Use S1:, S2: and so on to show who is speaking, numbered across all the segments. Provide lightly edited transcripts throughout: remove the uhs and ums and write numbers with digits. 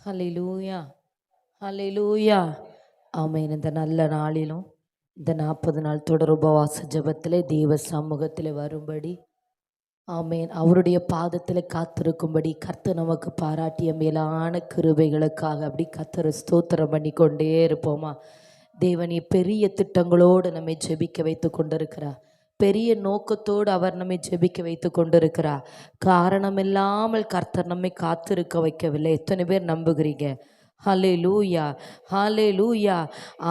S1: ஹல்லேலூயா, ஹல்லேலூயா. ஆமென். இந்த நல்ல நாளிலும் இந்த 40 நாள் தொடர் உபவாச ஜெபத்திலே தேவ சமூகத்தில் வரும்படி, ஆமென், அவருடைய பாதத்தில் காத்திருக்கும்படி கர்த்தர் நமக்கு பாராட்டிய மேலான கிருபைகளுக்காக அப்படி கர்த்தரை ஸ்தோத்திரம் பண்ணி கொண்டே இருப்போமா. தேவன் பெரிய திட்டங்களோடு நம்மை ஜெபிக்க வைத்து கொண்டிருக்கிறார். பெரிய நோக்கத்தோடு அவர் நம்மை ஜெபிக்க வைத்து கொண்டிருக்கிறார். காரணமில்லாமல் கர்த்தர் நம்மை காத்திருக்க வைக்கவில்லை. எத்தனை பேர் நம்புகிறீங்க? ஹல்லேலூயா, ஹல்லேலூயா.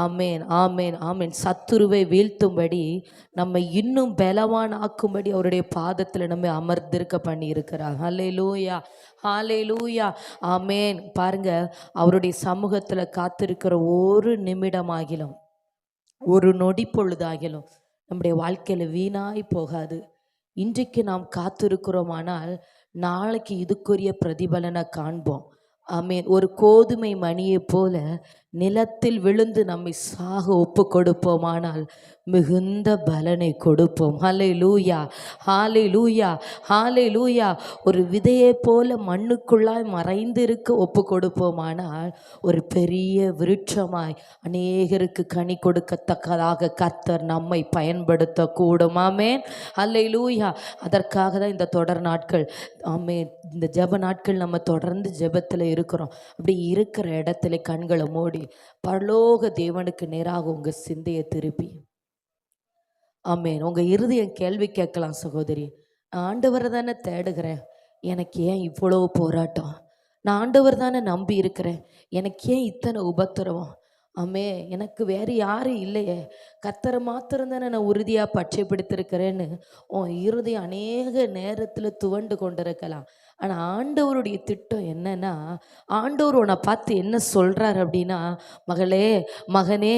S1: ஆமென், ஆமென், ஆமென். சத்துருவை வீழ்த்தும்படி நம்மை இன்னும் பலவான் ஆக்கும்படி அவருடைய பாதத்தில் நம்மை அமர்ந்திருக்க பண்ணி இருக்கிறார். ஹல்லேலூயா, ஹல்லேலூயா. ஆமென். பாருங்க, அவருடைய சமூகத்தில் காத்திருக்கிற ஒரு நிமிடமாகிலும், ஒரு நொடி பொழுதாகிலும் நம்முடைய வாழ்க்கையில் வீணாய் போகாது. இன்றைக்கு நாம் காத்திருக்கிறோமானால் நாளைக்கு இதுக்குரிய பிரதிபலனை காண்போம். ஆமென். ஒரு கோதுமை மணியை போல நிலத்தில் விழுந்து நம்மை சாக ஒப்பு கொடுப்போமானால் மிகுந்த பலனை கொடுப்போம். ஹல்லேலூயா, ஹல்லேலூயா, ஹல்லேலூயா. ஒரு விதையை போல மண்ணுக்குள்ளாய் மறைந்து இருக்க ஒப்பு கொடுப்போமானால் ஒரு பெரிய விருட்சமாய் அநேகருக்கு கனி கொடுக்கத்தக்கதாக கர்த்தர் நம்மை பயன்படுத்த கூடும். ஆமென், ஹல்லேலூயா. அதற்காக தான் இந்த தொடர் நாட்கள், ஆமென், இந்த ஜெப நாட்கள் நம்ம தொடர்ந்து ஜெபத்தில் இருக்கிறோம். அப்படி இருக்கிற இடத்துல கண்களை மூடி பரலோக தேவனுக்கு நேராக உங்க சிந்தையை திருப்பி, ஆமென், உங்க இருதயம் கேள்வி கேட்கலாம். சகோதரி, நான் ஆண்டவரை தானே தேடுகிறேன், எனக்கு ஏன் இவ்வளோ போராட்டம்? நான் ஆண்டவர் தானே நம்பி இருக்கிறேன், எனக்கு ஏன் இத்தனை உபத்திரவம்? ஆமே, எனக்கு வேறு யாரும் இல்லையே, கர்த்தரை மாத்திரம் தானே நான் உறுதியாக பச்சை பிடித்திருக்கிறேன்னு உன் இருதயம் அநேக நேரத்தில் துவண்டு கொண்டிருக்கலாம். ஆனால் ஆண்டவருடைய திட்டம் என்னன்னா, ஆண்டவர் உன்னை பார்த்து என்ன சொல்கிறார் அப்படின்னா, மகளே, மகனே,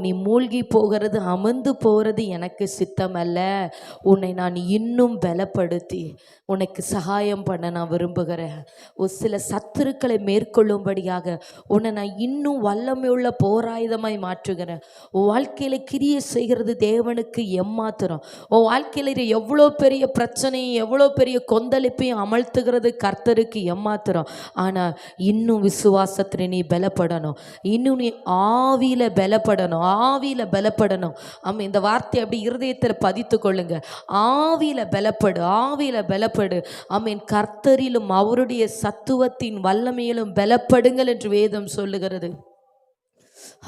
S1: நீ மூழ்கி போகிறது, அமர்ந்து போகிறது எனக்கு சித்தம் அல்ல. உன்னை நான் இன்னும் பலப்படுத்தி உனக்கு சகாயம் பண்ண நான் விரும்புகிறேன். சில சத்துருக்களை மேற்கொள்ளும்படியாக உன்னை நான் இன்னும் வல்லமையுள்ள போராயுதமாய் மாற்றுகிறேன். உன் வாழ்க்கையில் கிரியை செய்கிறது தேவனுக்கு எம்மாத்திரம். உன் வாழ்க்கையில் எவ்வளோ பெரிய பிரச்சனையும் எவ்வளோ பெரிய கொந்தளிப்பையும் அமழ்த்துகிற கர்த்தருக்கு எம்மாத்திரம். ஆனா இன்னும் விசுவாசத்துல நீ பலப்படணும், இன்னும் நீ ஆவியில பலப்படணும், ஆவியில பலப்படணும். ஆமா, இந்த வார்த்தை அப்படி இருதயத்தில் பதித்து கொள்ளுங்க. ஆவியில பலப்படு, ஆவியில பலப்படு. ஆமீன். கர்த்தரிலும் அவருடைய சத்துவத்தின் வல்லமையிலும் பலப்படுங்கள் என்று வேதம் சொல்லுகிறது.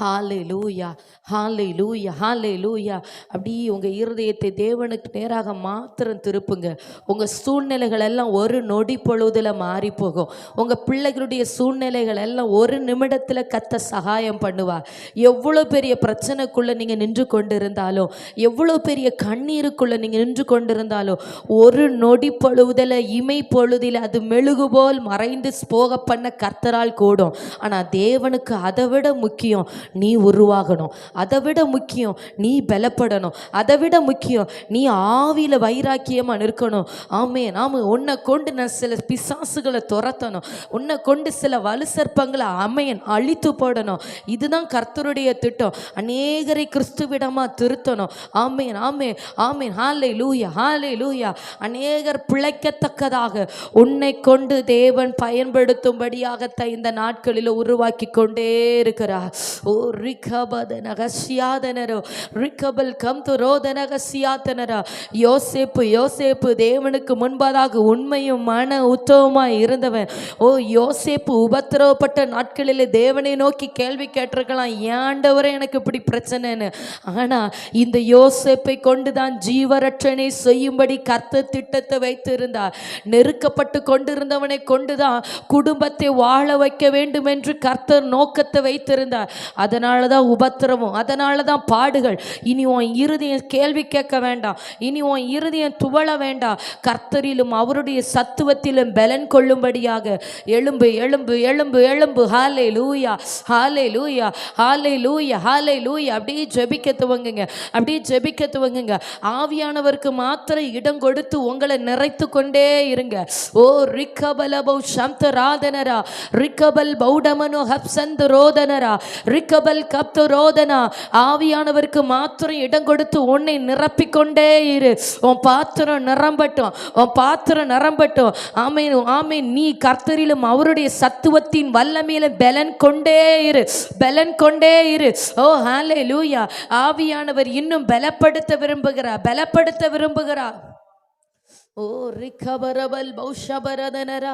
S1: ஹல்லேலூயா, ஹல்லேலூயா, ஹல்லேலூயா. அப்படி உங்கள் இருதயத்தை தேவனுக்கு நேராக மாத்திரம் திருப்புங்க. உங்கள் சூழ்நிலைகள் எல்லாம் ஒரு நொடி பொழுதில் மாறி போகும். உங்கள் பிள்ளைகளுடைய சூழ்நிலைகள் எல்லாம் ஒரு நிமிடத்தில் கர்த்தர் சகாயம் பண்ணுவார். எவ்வளோ பெரிய பிரச்சனைக்குள்ளே நீங்கள் நின்று கொண்டு இருந்தாலும், எவ்வளோ பெரிய கண்ணீருக்குள்ளே நீங்கள் நின்று கொண்டு இருந்தாலும், ஒரு நொடி பொழுதில், இமை பொழுதில் அது மெழுகு போல் மறைந்து போக பண்ண கர்த்தரால் கூடும். ஆனால் தேவனுக்கு அதை விட முக்கியம் நீ உருவாகணும், அதை விட முக்கியம் நீ பலப்படணும், அதை விட முக்கியம் நீ ஆவியில வைராக்கியமா நிற்கணும். ஆமென், ஆமா. உன்னை கொண்டு நான் சில பிசாசுகளை துரத்தணும், உன்னை கொண்டு சில வலு சர்ப்பங்களை அழித்து போடணும். இதுதான் கர்த்தருடைய திட்டம். அநேகரை கிறிஸ்துவிடமா திருத்தணும். ஆமென், ஆமென், ஆமென். ஹல்லேலூயா, ஹல்லேலூயா. அநேகர் பிழைக்கத்தக்கதாக உன்னை கொண்டு தேவன் பயன்படுத்தும்படியாக இந்த நாட்களில் உருவாக்கி கொண்டே இருக்கிறார். ஓ ரிகபதனகசியாதனரோ ரிகபல் கம்துரோதனகசியாதனரா. யோசேப்பு, யோசேப்பு தேவனுக்கு முன்பதாக உண்மையும் மன உத்தவமாய் இருந்தவன். ஓ யோசேப்பு உபத்திரவப்பட்ட நாட்களில் தேவனை நோக்கி கேள்வி கேட்டிருக்கலாம், ஏண்டவரே எனக்கு இப்படி பிரச்சனைன்னு. ஆனா இந்த யோசேப்பை கொண்டுதான் ஜீவரட்சனை செய்யும்படி கர்த்தர் திட்டத்தை வைத்திருந்தார். நெருக்கப்பட்டு கொண்டிருந்தவனை கொண்டுதான் குடும்பத்தை வாழ வைக்க வேண்டும் என்று கர்த்தர் நோக்கத்தை வைத்திருந்தார். அதனால தான் உபத்திரவம், அதனால தான் பாடுகள். இனி உன் இருதயம் கேள்வி கேட்க வேண்டாம், இனி உன் இருதயம் துவள வேண்டாம். கர்த்தரிலும் அவருடைய சத்துவத்திலும் பலன் கொள்ளும்படியாக எழும்பு, எழும்பு, எழும்பு, எழும்பு. ஹல்லேலூயா, ஹல்லேலூயா, ஹல்லேலூயா, ஹல்லேலூயா. அப்படியே ஜெபிக்க துவங்குங்க, அப்படியே ஜெபிக்க துவங்குங்க. ஆவியானவருக்கு மாத்திரம் இடம் கொடுத்து உங்களை நிறைத்து கொண்டே இருங்க. ஓ ரிக்கபல பௌ சந்தராதனரா ரிக்கபல் பௌடமனோ ஹப்சந்த் ரோதனரா ரிக் ரிக்கபல் கப்தரோதனா. ஆவியானவருக்கு மாத்திரம் இடம் கொடுத்து உன்னை நிரப்பிக்கொண்டே இரு. உன் பாத்திரம் நிரம்பட்டும், உன் பாத்திரம் நிரம்பட்டும். ஆமென், ஆமென். நீ கர்த்தரிலும் அவருடைய சத்துவத்தின் வல்லமையிலும் பலன் கொண்டே இரு, பலன் கொண்டே இரு. ஓ ஹல்லேலூயா. ஆவியானவர் இன்னும் பலப்படுத்த விரும்புகிறார், பலப்படுத்த விரும்புகிறார். ஓ ரிகபரபல் பௌஷபரதனரா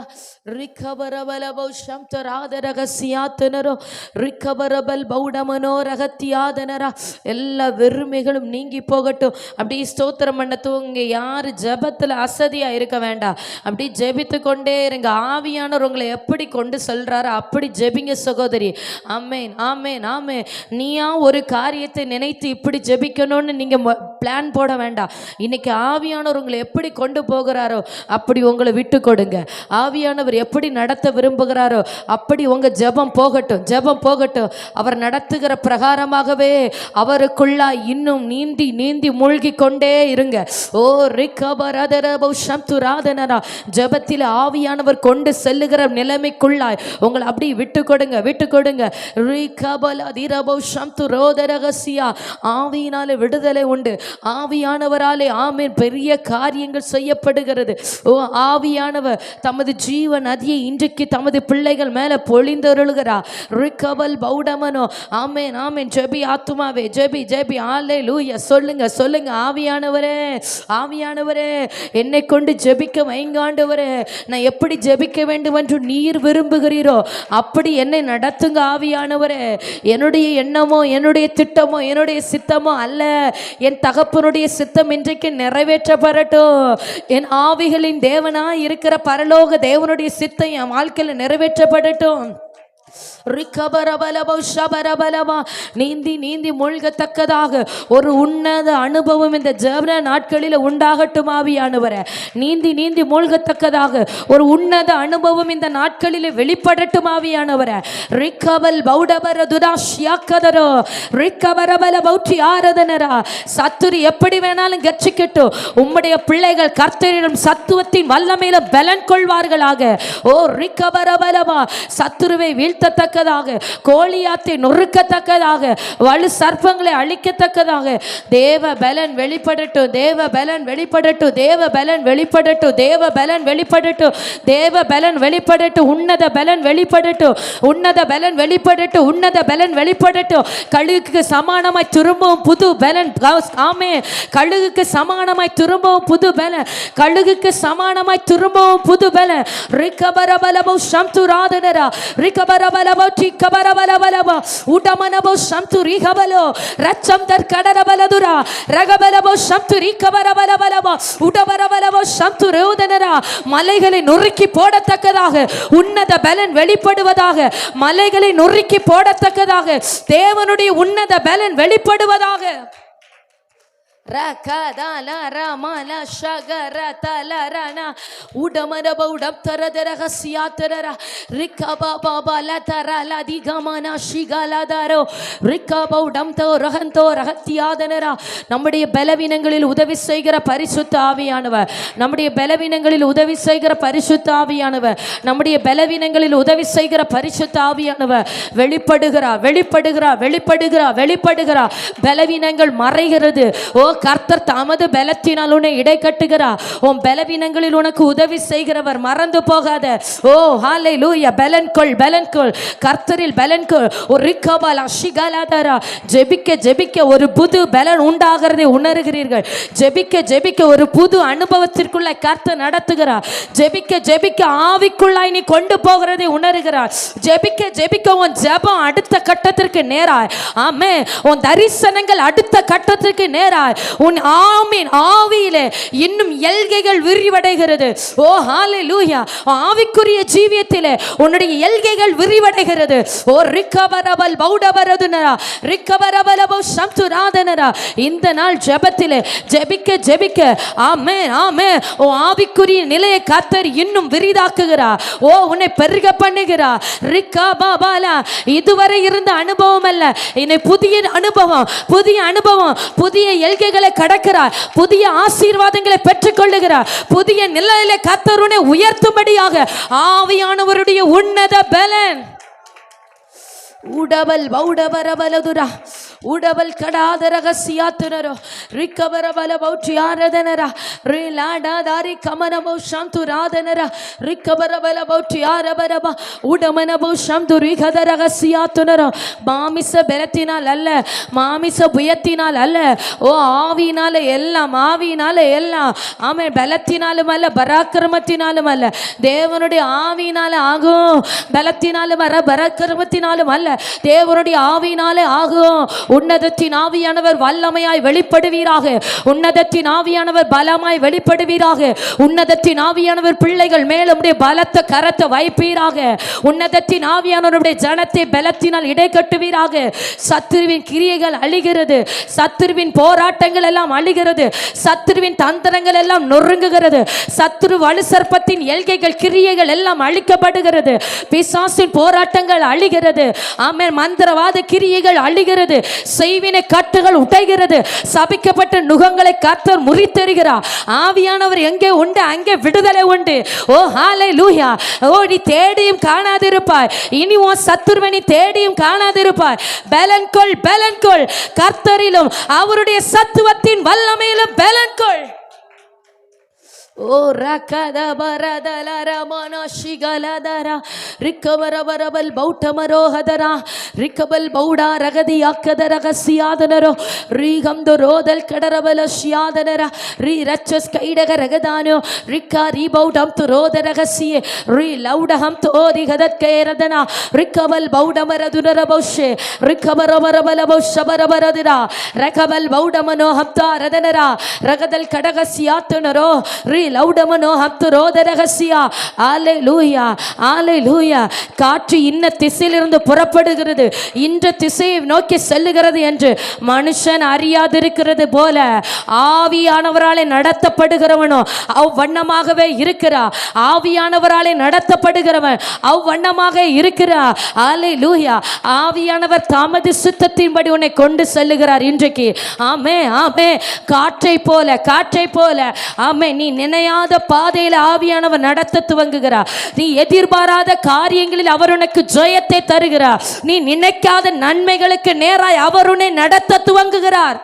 S1: ரிகபரபல பௌஷம் தராதரகசியாத்தனரோ ரிகபரபல் பௌடமனோ ரகத்தியாதனரா. எல்லா வெறுமைகளும் நீங்கி போகட்டும். அப்படி ஸ்தோத்திரம் பண்ண தூங்க. யார் ஜெபத்தில் அசதியாக இருக்க வேண்டாம். அப்படி ஜெபித்து கொண்டே இருங்க. ஆவியானவர் உங்களை எப்படி கொண்டு சொல்கிறாரோ அப்படி ஜெபிங்க சகோதரி. ஆமேன், ஆமேன், ஆமேன். நீயா ஒரு காரியத்தை நினைத்து இப்படி ஜெபிக்கணும்னு நீங்கள் பிளான் போட வேண்டாம். இன்னைக்கு ஆவியானவர் உங்களை எப்படி கொண்டு போகிறாரோ அப்படி உங்களை விட்டு கொடுங்க. ஆவியானவர் எப்படி நடத்த விரும்புகிறாரோ அப்படி உங்க ஜெபம் போகட்டும், ஜெபம் போகட்டும். அவர் நடத்துகிற பிரகாரமாகவே அவருக்குள்ளாய் இன்னும் நீந்தி நீந்தி மூழ்கி கொண்டே இருங்க. ஓ ரிகபரதரபௌஷம்துராதனரா. ஜெபத்தில் ஆவியானவர் கொண்டு செல்லுகிற நிலைமைக்குள்ளாய் உங்களை அப்படி விட்டு கொடுங்க, விட்டு கொடுங்க. ரிகபலதிரபௌஷம்துரோதரகசியா. ஆவியினாலே விடுதலை உண்டு, ஆவியானவராலே ஆமென் பெரிய காரியங்கள் செய்யப்படுகிறது. ஓ ஆவியானவர் தமது ஜீவ நதியை இன்றைக்கு தமது பிள்ளைகள் மேல பொழிந்தருளுகிறார். ரிகபல் பௌடமனோ. ஆமென், ஆமென். ஜெபி ஆத்துமாவே, ஜெபி, ஜெபி. ஹல்லேலூயா. சொல்லுங்க, சொல்லுங்க. ஆவியானவரே, ஆவியானவரே என்னை கொண்டு ஜெபிக்க வைங்காண்டவரே. நான் எப்படி ஜெபிக்க வேண்டும் என்று நீர் விரும்புகிறீரோ அப்படி என்னை நடத்துங்க ஆவியானவரே. என்னுடைய எண்ணமோ என்னுடைய திட்டமோ என்னுடைய சித்தமோ அல்ல, என் தகப்பனுடைய சித்தம் இன்றைக்கு நிறைவேற்றப்படட்டும். என் ஆவிகளின் தேவனாய் இருக்கிற பரலோக தேவனுடைய சித்தம் என் வாழ்க்கையில் நிறைவேற்றப்படட்டும். நீந்தி நீந்தி மூழ்கத்தக்கதாக ஒரு உன்னத அனுபவம் இந்த ஜெப நாட்களில் உண்டாகட்டும் ஆவியானவரே. நீந்தி நீந்தி மூழ்கத்தக்கதாக ஒரு உன்னத அனுபவம் இந்த நாட்களில் வெளிப்படட்டும் ஆவியானவரே. ரிகபல் பௌடபரதுராஷ்யாக்கதரோ ரிகபரபல பௌற்றி ஆராதனரா. சத்துரு எப்படி வேணாலும் கர்ச்சிக்கட்டும், உம்முடைய பிள்ளைகள் கர்த்தரிடம் சத்துவத்தின் வல்லமையில பலன் கொள்வார்களாக. ஓ ரிகபரபலமா. சத்துருவை வீழ்த்தத்தக்க, கோலியாத்தை நொறுக்கத்தக்கதாக, வலு சர்ப்பங்களை அழிக்கத்தக்கதாக தேவ பலன் வெளிப்படட்டும், தேவ பலன் வெளிப்படட்டும், தேவ பலன் வெளிப்படட்டும், தேவ பலன் வெளிப்படட்டும், தேவ பலன் வெளிப்படட்டும். உன்னத பலன் வெளிப்படட்டும், உன்னத பலன் வெளிப்படட்டும், உன்னத பலன் வெளிப்படட்டும். கழுகுக்கு சமானமாய் திரும்பவும் புது பலன். ஆமே, கழுகுக்கு சமானமாய் திரும்பவும் புது பலன், கழுகுக்கு சமானமாய் திரும்பவும் புது பலன். ரிகபரபலபோ சம்துராதனரா ரிகபரபலபோ டிகபரபலபலபா உடமனபோ சம்துரிகபலோ ரச்சம் தர் கடரபலதுரா ரகபலபோ சம்துரிகபரபலபலபா உடபரபலபோ சம்துரோதனரா. மலைகளை நொறுக்கி போடத்தக்கதாக உன்னத பலன் வெளிப்படுவதாக, மலைகளை நொறுக்கி போடத்தக்கதாக தேவனுடைய உன்னத பலன் வெளிப்படுவதாக. ரகதல ரமல ஷகரதலரன உடமரப உடப்தரதரகசியாதரர ரிகபபபல தரலதிகமன ஷிகலதரோ ரிகப உடம்தோ ரஹந்தோ ரஹத்தியாதனர. நம்முடைய பலவீனங்களில் உதவி செய்கிற பரிசுத்த ஆவியானவர், நம்முடைய பலவீனங்களில் உதவி செய்கிற பரிசுத்த ஆவியானவர், நம்முடைய பலவீனங்களில் உதவி செய்கிற பரிசுத்த ஆவியானவர் வெளிப்படுகிறார், வெளிப்படுகிறார், வெளிப்படுகிறார், வெளிப்படுகிறார். பலவீனங்கள் மறைகிறது. ஓ கர்த்தர் தமது பலத்தினால் உன்னை இடை கட்டுகிறார். உன் பலவீனங்களில் உனக்கு உதவி செய்கிறவர், மறந்து போகாத. ஓ ஹல்லேலூயா. பலன் கொள், பலன் கொள், கர்த்தரில் பலன் கொள். ஒரு ரிகபல் அஷிகலதரா. ஜெபிக்க ஜெபிக்க ஒரு புது பலன் உண்டாகிறதை உணர்கிறீர்கள். ஜெபிக்க ஜெபிக்க ஒரு புது அனுபவத்திற்குள்ள கர்த்தர் நடத்துகிறார். ஜெபிக்க ஜெபிக்க ஆவிக்குள்ளாய் நீ கொண்டு போகிறதை உணர்கிறார். ஜெபிக்க ஜெபிக்க உன் ஜெபம் அடுத்த கட்டத்திற்கு நேராய், ஆமே, உன் தரிசனங்கள் அடுத்த கட்டத்திற்கு நேராய், உன் ஆமீன் ஆவியிலே இன்னும் எல்கைகள் விரிவடைகிறது. ஓ ஹல்லேலூயா. ஆவிக்குரிய ஜீவியத்திலே உன்னுடைய எல்கைகள் விரிவடைகிறது. ஓ ரிகபரபல் பௌடபரதுனரா ரிகபரபலபோ சம்துராதனரா. இந்த நாள் ஜெபத்திலே ஜெபிக்க ஜெபிக்க, ஆமென், ஆமென், ஓ ஆவிக்குரிய நிலையை கர்த்தர் இன்னும் விரிதாக்குகிறார். ஓ உன்னை பெருக பண்ணுகிறார். ரிகபபலா. இதுவரை இருந்த அனுபவம் அல்ல, இனி புதிய அனுபவம், புதிய அனுபவம், புதிய எல்கைகளை கடக்கிறார், புதிய ஆசீர்வாதங்களை பெற்றுக்கொள்ளுகிறார். புதிய நிலையிலே கர்த்தர் உன்னை உயர்த்தும்படியாக ஆவியானவருடைய உன்னத பலன். உடவல் பௌடபரபலதுரா உடவல் கடாத ரகசியாத்துனரோ ரிக்கபரபல பௌற்றியாரதனரா ரிலாடாதாரி கமனபௌ சந்துராதனரா ரிக்கபரபல பௌற்றியாரபரபா உடமனபௌ சந்துரிகத ரகசியாத்துனரோ மாமிச பலத்தினால் அல்ல, மாமிச புயத்தினால் அல்ல, ஓ ஆவியினால எல்லாம், ஆவியினால எல்லாம். ஆமென். பலத்தினாலும் அல்ல, பராக்கிரமத்தினாலும் அல்ல, தேவனுடைய ஆவியினால ஆகும். பலத்தினாலும் வர பராக்கிரமத்தினாலும் அல்ல, தேவனுடைய ஆவியினாலே ஆகும். உன்னதத்தின் ஆவியானவர் வல்லமையாய் வெளிப்படுவீராக. உன்னதத்தின் ஆவியானவர் பலமாய் வெளிப்படுவீராக. உன்னதத்தின் ஆவியானவர் பிள்ளைகள் மேலும் பலத்த கரத்தை வைப்பீராக. உன்னதத்தின் ஆவியானவருடைய ஜனத்தை பலத்தினால் இடை கட்டுவீராக. சத்துருவின் கிரியைகள் அழிகிறது, சத்துருவின் போராட்டங்கள் எல்லாம் அழிகிறது, சத்துருவின் தந்திரங்கள் எல்லாம் நொறுங்குகிறது, சத்துரு வலு சர்ப்பத்தின் எல்கைகள் கிரியைகள் எல்லாம் அழிக்கப்படுகிறது, பிசாசின் போராட்டங்கள் அழிகிறது. ஆமென். மந்திரவாத கிரியைகள் அழிகிறது, செய்வினை கட்டுகள் உடைகிறது, சபிக்கப்பட்ட நுகங்களை கர்த்தர் முறித்தெறிகிறார். ஆவியானவர் எங்கே உண்டு அங்கே விடுதலை உண்டு. ஓ ஹalleluya. ஓ நீ தேடியும் காணாதிருப்பாய், இனி உன் சத்துருவை தேடியும் காணாதிருப்பாய். பலன் கொள், பலன் கொள், கர்த்தரிலும் அவருடைய சத்துவத்தின் வல்லமையிலும் பலன் கொள். ஓ ரகத பரதலர மனஷிகலதரா ரிக்கவரவரபல் பௌட்டமரோஹதரா ரிக்கபல் பௌடா ரகதி அக்கத ரகசியாதனரோ ரீகம்து ரோதல் கடரபல ஷியாதனரா ரீ ரச்சஸ் கைடக ரகதானோ ரிக்கா ரீ பௌடம் து ரோத ரகசியே ரீ லௌடஹம் து ஓதி கதத்கேரதனா ரிக்கபல் பௌடமரதுனர பௌஷே ரிக்கபரவரபல பௌஷபரபரதிரா ரகபல் பௌடமனோ ஹப்தா ரதனரா ரகதல் கடகசியாத்துனரோ லௌடமனோ ஹப்து ரோத ரகசியா. ஹalleluya, ஹalleluya. காற்று இன்ன திசையிலிருந்து புறப்படுகிறது, இந்த திசையை நோக்கி செல்லுகிறது என்று மனுஷன் அறியாதிருக்கிறது போல ஆவியானவராலே நடத்தப்படுகிறவனோ அவ்வண்ணமாகவே இருக்கிறார். ஆவியானவராலே நடத்தப்படுகிறவன் அவ்வண்ணமாக இருக்கிறார். ஹalleluya. ஆவியானவர் தமது சித்தத்தின்படி உன்னை கொண்டு செல்லுகிறார் இன்றைக்கு. ஆமே, ஆமே. காற்றை போல, காற்றை போல. ஆமே. நீ நினையாத பாதையில் ஆவியானவர் நடத்த துவங்குகிறார். நீ எதிர்பாராத காரியங்களில் அவர் உனக்கு ஜெயத்தை தருகிறார். நீ நினைக்காத நன்மைகளுக்கு நேராய் அவர் உன்னை நடத்த துவங்குகிறார்.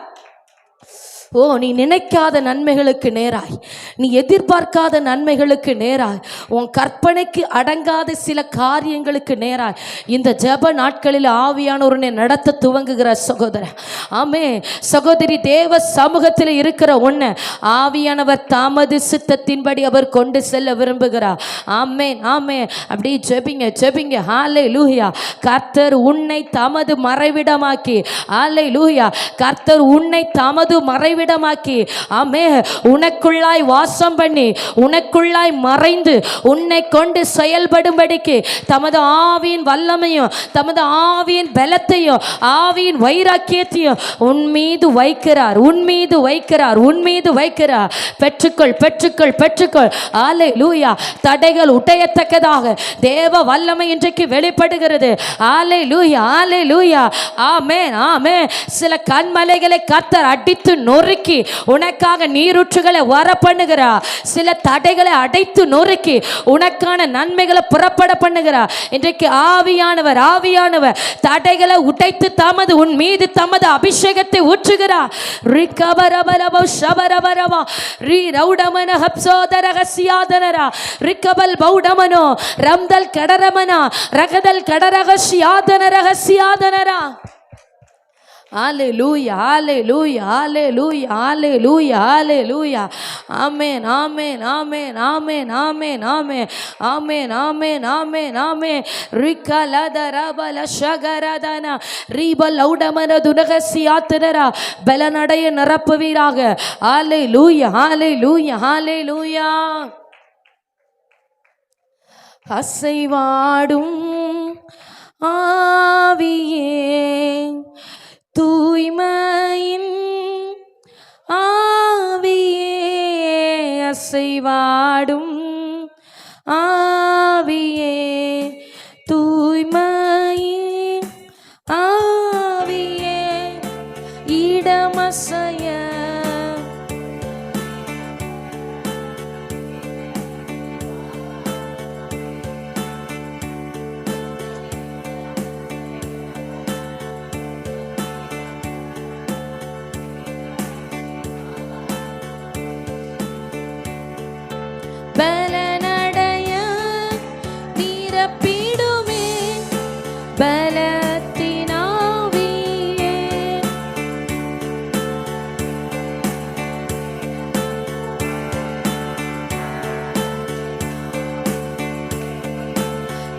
S1: ஓ நீ நினைக்காத நன்மைகளுக்கு நேராய், நீ எதிர்பார்க்காத நன்மைகளுக்கு நேராய், உன் கற்பனைக்கு அடங்காத சில காரியங்களுக்கு நேராய் இந்த ஜெப நாட்களில் ஆவியானவரை நடத்த துவங்குகிறார் சகோதரன். ஆமே சகோதரி, தேவ சமூகத்தில் இருக்கிற ஒன்று ஆவியானவர் தமது சித்தத்தின்படி அவர் கொண்டு செல்ல விரும்புகிறார். ஆமேன், ஆமே. அப்படி ஜெபிங்க, ஜெபிங்க. ஹalleluya. கர்த்தர் உன்னை தமது மறைவிடமாக்கி, ஹalleluya, கர்த்தர் உன்னை தமது மறைவிடமாக்கி, ஆமே, உனக்குள்ளாய் வாசம் பண்ணி, உனக்குள்ளாய் மறைந்து உன்னை கொண்டு செயல்படும்படிக்கு தமது ஆவியின் வல்லமையும் தமது ஆவியின் பலத்தையும் ஆவியின் வைராக்கியத்தையும் உன் மீது வைக்கிறார், உன் மீது வைக்கிறார், உன் மீது வைக்கிறார். பெற்றுக்கொள், பெற்றுக்கொள், பெற்றுக்கொள். ஹalleluya. தடைகள் உடையத்தக்கதாக தேவ வல்லமை இன்றைக்கு வெளிப்படுகிறது. ஹalleluya, ஹalleluya. ஆமென், ஆமென். சில கண்மலைகளை கர்த்தர் அடித்து நொறுக்கி உனக்காக நீரூற்றுகளை வர பண்ணுகிறார். சில தடைகளை அடைத்து நொறுக்கி உனக்கான நன்மைகளை புறப்பட பண்ணுகிறார். இன்றைக்கு ஆவியானவர், ஆவியானவர் தடைகளை உடைத்து தமது உன் மீது தமது அபிஷேகத்தை ஊற்றுகிறார். ரிகபரபலபோ ஷபரபரவா ரீ ரௌடமன ஹப்சோத ரகசியாதனரா ரிகபல் பௌடமனோ ரம்தல் கடரமனா ரகதல் கடரகசியாதன ரகசியாதனரா. ஹalleluya, hallelujah, hallelujah, hallelujah, hallelujah. ஆமென், ஆமென், ஆமென், ஆமென், ஆமென், ஆமென், ஆமென், ஆமென், ஆமென், ஆமென். ரிகலதரபல ஷகரதனா ரிபல் ஔடமன துனகசியாத்தனரா பலனடைய நிரப்புவீராக. ஹalleluya, hallelujah, hallelujah. அசைவாடும் ஆவியே, தூய்மையின் ஆவியே, அசைவாடும் ஆவியே, தூய்மையின் ஆவியே, இடமசைய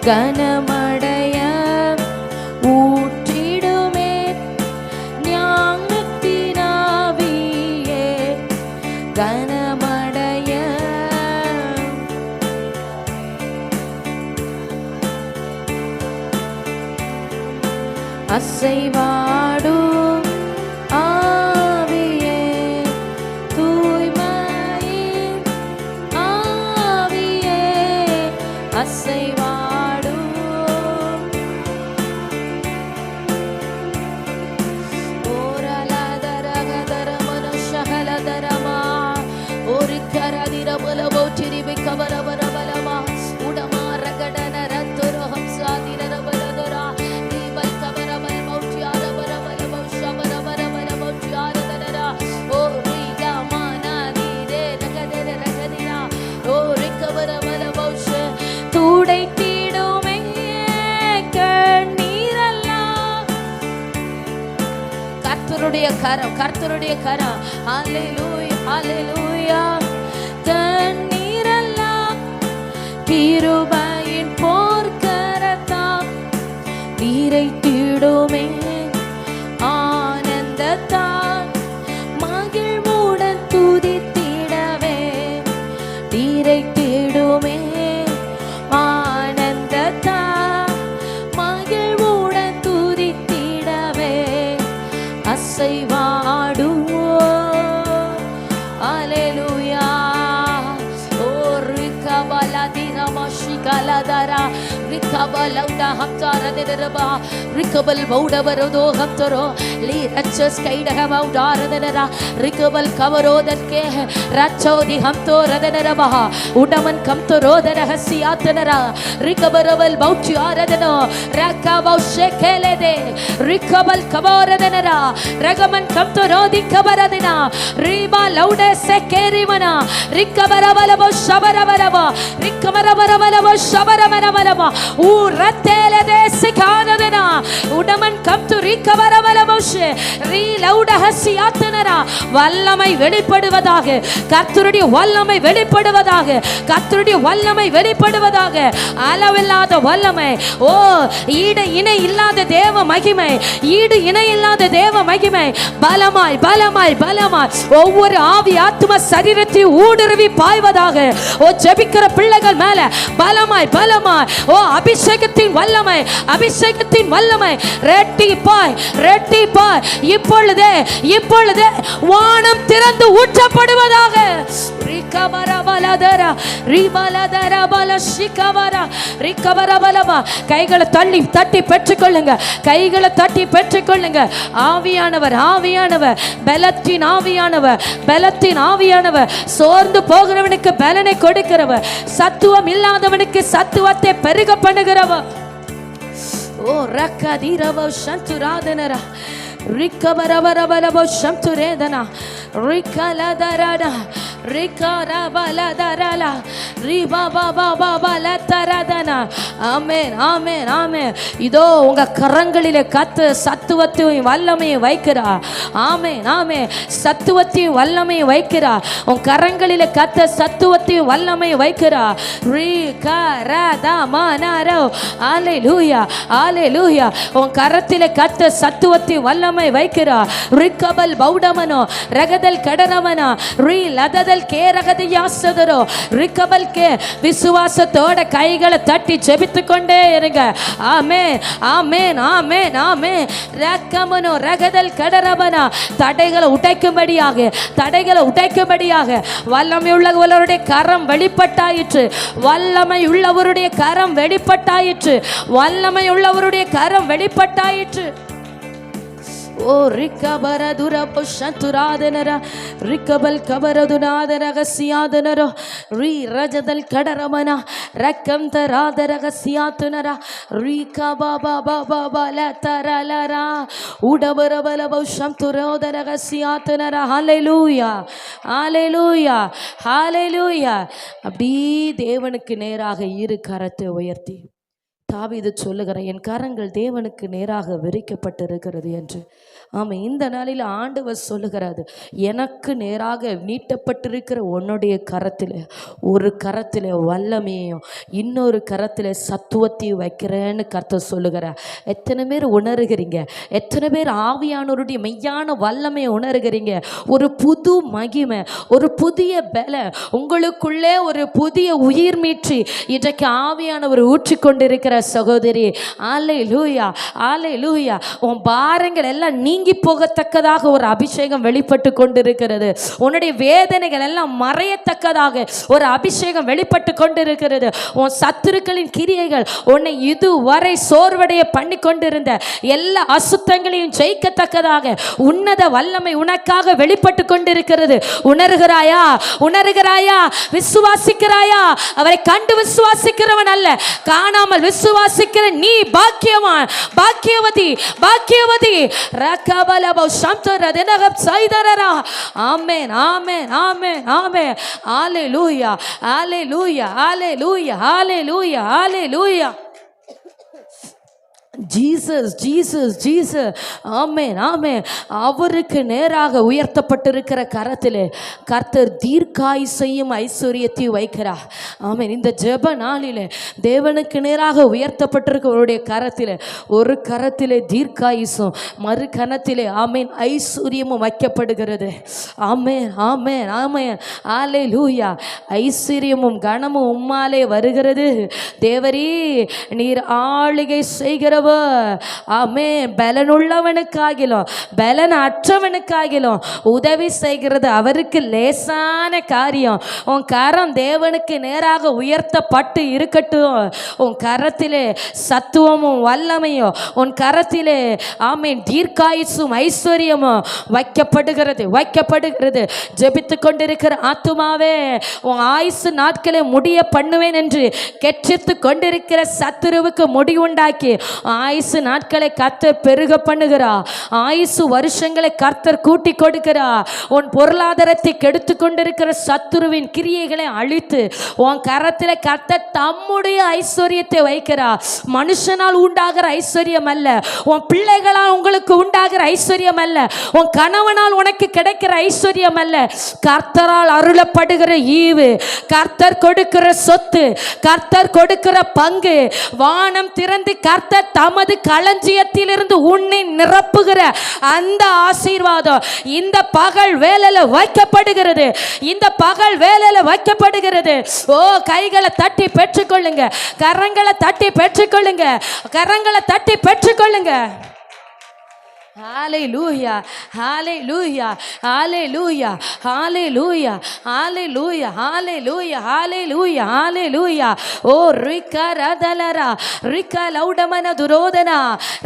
S1: கனமடைய ஊற்றிடுமே ஞானத்தினாவியே கனமடைய அசைவாடும் ஆவியே தூய்மையின் ஆவியே அசைவாடும் ஓரலதரகதர மனுஷகலதரமா ஒரு கரதிரபல போற்றிரி விக்கவரவரபலமா உடமா ரகடன ரத்துரு ஹம்சாதிரபலதரா தீபல் கவரபல மௌச்சியாரபரபல மௌஷபரபரபல மௌச்சியாரதரா ஓ ரீகமானா தீரே ரகதர ரகதிரா ஓ ரிக்கவரபல மௌஷ துடைத்திடுமே கண்ணீரெல்லாம் கர்த்தருடைய கரம் கர்த்தருடைய கரம் ஹல்லேலூயா ஹல்லேலூயா கண்ணீரெல்லாம் கிருபையின் போர்க்கரத்தால் நிறைத்திடுமே ஆனந்தத்தால் மகிழ்வுடன் துதித்திடவே நிறைத்திடுமே ஆனந்தத்தால் மகிழ்வுடன் துதித்திடவே அசைவாடுவோ அல்லேலூயா ஓ ரிகபலதின மஷிகலதரா ரிகபலௌட ஹம்தாரதரபா ரிகபல் பௌடவரதோ ஹம்தரோ லீ ரச்சஸ் கைடகமௌடாரதரா ரிகபல் கவரோதர்கே ரச்சோதி ஹம்தோரதரபா உடமன் கம்தரோதரஹசியாத்தனரா ரிகபரவல் பௌச்சியாரதனோ ரகபௌஷெகலதே ரிகபல் கவரோதனரா ரகமன் கம்தரோதி கபரதனா ரிபா லௌட செகேரிமனா ரிகபரவலபோ ஷபரவரவா ரிகமரவரவலபோ ஷபரவரவலபா ஊரத்தேலதே சிகானதனா உடமன் கம்து ரிகபரவலபோஷே ரி லௌட ஹசியாத்தனரா வல்லமை வெளிப்படுவதாக கர்த்தருடைய வல்லமை வெளிப்படுவதாக கர்த்தருடைய வல்லமை வெளிப்படுவதாக அளவில்லாத வல்லமை ஓ ஈடு இணை இல்லாத தேவ மகிமை ஈடு இணை இல்லாத தேவ மகிமை பலமாய் பலமாய் பலமாய் ஒவ்வொரு ஆவி ஆத்ம சரீரத்தை ஊடுருவி பாய்வதாக ஓ ஜெபிக்கிற பிள்ளைகள் மேல பலமாய் பலமாய் ஓ அபிஷேகத்தின் வல்லமை அபிஷேகத்தின் வல்லமை ரெட்டிப்பாய் ரெட்டிப்பாய் இப்பொழுதே இப்பொழுதே வானம் திறந்து ஊற்றப்படுவதாக ரிகபரபலதரா ரிபலதரா பலஷிகவரா ரிகபரபலமா கைகளை தள்ளி தட்டி பெற்றுக்கொள்ளுங்க கைகளை தட்டி பெற்றுக்கொள்ளுங்க ஆவியானவர் ஆவியானவர் பலத்தின் ஆவியானவர் பலத்தின் ஆவியானவர் சோர்ந்து போகிறவனுக்கு பலனை கொடுக்கிறவர் சத்துவம் இல்லாதவனுக்கு சத்துவத்தை பெருக பண்ணுகிறவர் ஓ ரக்கதிரவ சந்துராதனரா ரிக்கபரபரபலபோ சந்துரேதனா ரிக்கலதரடா ரிக்கரபலதரலா ரிபபபபலதரதனா ஆமென் ஆமென் ஆமென் இதோ உங்க கரங்களிலே கர்த்த சத்துவத்தையும் வல்லமையும் வைக்கிறார் ஆமென் ஆமென் சத்துவத்தையும் வல்லமையும் வைக்கிறார் உன் கரங்களிலே கர்த்த சத்துவத்தையும் வல்லமையும் வைக்கிறார் ரிகரதமனரோ அல்லேலூயா அல்லேலூயா உன் கரத்திலே கர்த்த சத்துவத்தையும் வல்லமை வைக்கிறார் ரிகபல் பௌடமனோ ரகதல் கடரமனா ரி லததல் கேரகதியாசதரோ ரிகபல் கே விசுவாசத்தோட கைகளை தட்டி ஜெபித்து கொண்டே இருங்க ஆமென் ஆமென் ஆமென் ஆமென் ரக்கமனோ ரகதல் கடரமனா தடைகளை உடைக்கும்படியாக வல்லமை உள்ளவருடைய கரம் வெளிப்பட்டாயிற்று வல்லமை உள்ளவருடைய கரம் வெளிப்பட்டாயிற்று வல்லமை உள்ளவருடைய கரம் வெளிப்பட்டாயிற்று ஓ ரிக்கபரதுர புஷந்துராதனர ரிக்கபல் கபரதுநாதரகசியாதனரோ ரி ரஜதல் கடரமனா ரக்கந்தராதரகசியாத்துனர ரிகபபபபலதரலரா உடபரபலபௌஷந்துரோதரகசியாத்துனர ஹல்லேலூயா ஹல்லேலூயா ஹல்லேலூயா அப்படி தேவனுக்கு நேராக இரு கரத்தை உயர்த்தி தாவீது சொல்லுகிற என் கரங்கள் தேவனுக்கு நேராக விரிக்கப்பட்டிருக்கிறது என்று ஆமாம், இந்த நாளில் ஆண்டவர் சொல்லுகிறாரு, எனக்கு நேராக நீட்டப்பட்டிருக்கிற உன்னுடைய கரத்தில் ஒரு கரத்தில் வல்லமையையும் இன்னொரு கரத்தில் சத்துவத்தையும் வைக்கிறேன்னு கர்த்தர் சொல்லுகிறார். எத்தனை பேர் உணர்கிறீங்க? எத்தனை பேர் ஆவியானவருடைய மெய்யான வல்லமையை உணர்கிறீங்க? ஒரு புது மகிமை, ஒரு புதிய பல உங்களுக்குள்ளே, ஒரு புதிய உயிர் மீற்றி இன்றைக்கு ஆவியானவர் ஊற்றிக்கொண்டிருக்கிற சகோதரி, அல்லேலூயா, அல்லேலூயா. உன் பாரங்கள் எல்லாம் நீங்கி போகத்தக்கதாக ஒரு அபிஷேகம் வெளிப்பட்டு கொண்டிருக்கிறது. உன்னுடைய வேதனைகள் எல்லாம் மறையத்தக்கதாக ஒரு அபிஷேகம் வெளிப்பட்டு கொண்டிருக்கிறது. உன் சத்துருக்களின் கிரியைகள், உன்னை இதுவரை சோர்வடைய பண்ணி கொண்டிருந்த எல்லா அசுத்தங்களையும் ஜெயிக்கத்தக்கதாக உன்னத வல்லமை உனக்காக வெளிப்பட்டு கொண்டிருக்கிறது. உணர்கிறாயா? உணர்கிறாயா? விசுவாசிக்கிறாயா? அவரை கண்டு விசுவாசிக்கிறவன் அல்ல, காணாமல் விசுவாசிக்கிற நீ பாக்கியவான், பாக்கியவதி, பாக்கியவதி. ரகபலபோ சம்தரதனகப் சைதரரா. ஆமென், ஆமென், ஆமென், ஆமென். ஹalleluya, ஹalleluya, ஹalleluya, ஹalleluya, ஹalleluya. Jesus, Jesus, Jesus. ஆமென், ஆமென். அவருக்கு நேராக உயர்த்தப்பட்டிருக்கிற கரத்திலே கர்த்தர் தீர்க்காயுசையும் ஐஸ்வர்யத்தையும் வைக்கிறார். ஆமென். இந்த ஜெப நாளிலே தேவனுக்கு நேராக உயர்த்தப்பட்டிருக்கிறவருடைய கரத்திலே ஒரு கரத்திலே தீர்க்காயுசும், மறு கரத்திலே ஆமென் ஐஸ்வர்யமும் வைக்கப்படுகிறது. ஆமென், ஆமென், ஆமென். ஹalleluya. ஐஸ்வர்யமும் கனமும் உம்மாலே வருகிறது. தேவரீ, நீர் ஆளுகை செய்கிறவர். ஆமென். பலனுள்ளவனுக்காகிலும் பலன் அற்றவனுக்காகிலும் உதவி செய்கிறது அவருக்கு லேசான காரியம். உன் கரம் தேவனுக்கு நேராக உயர்த்தப்பட்டு இருக்கட்டும். உன் கரத்திலே சத்துவமும் வல்லமையும், உன் கரத்திலே ஆமென் தீர்க்காயுசும் ஐஸ்வர்யமும் வைக்கப்படுகிறது, வைக்கப்படுகிறது. ஜெபித்து கொண்டிருக்கிற ஆத்துமாவே, உன் ஆயுசு நாட்களை முடிய பண்ணுவேன் என்று கெச்சித்து கொண்டிருக்கிற சத்துருவுக்கு முடிவுண்டாக்கி ஆயுசு நாட்களை கர்த்தர் பெருக பண்ணுகிறா. ஆயுசு வருஷங்களை கர்த்தர் கூட்டி கொடுக்கிறா. உன் பொருளாதாரத்தை கெடுத்து கொண்டிருக்கிற சத்துருவின் கிரியைகளை அழித்து உன் கரத்தில் கர்த்தர் தம்முடைய ஐஸ்வர்யத்தை வைக்கிறா. மனுஷனால் உண்டாகிற ஐஸ்வர்யம் அல்ல, உன் பிள்ளைகளால் உங்களுக்கு உண்டாகிற ஐஸ்வர்யம் அல்ல, உன் கணவனால் உனக்கு கிடைக்கிற ஐஸ்வர்யம் அல்ல, கர்த்தரால் அருளப்படுகிற ஈவு, கர்த்தர் கொடுக்கிற சொத்து, கர்த்தர் கொடுக்கிற பங்கு. வானம் திறந்து கர்த்தர் தமது களஞ்சியத்திலிருந்து உன்னை நிரப்புகிற அந்த ஆசீர்வாதம் இந்த பகல் வேளையில வைக்கப்படுகிறது, இந்த பகல் வேளையில வைக்கப்படுகிறது. ஓ, கைகளை தட்டி பெற்றுக்கொள்ளுங்க, கரங்களை தட்டி பெற்றுக்கொள்ளுங்க, கரங்களை தட்டி பெற்றுக்கொள்ளுங்க. ஹalleluya, ஹalleluya, ஹalleluya, ஹalleluya, ஹalleluya, ஹalleluya, ஹalleluya, ஹalleluya. ஓ ரிகரதலரா ரிகலௌடமன துரோதனா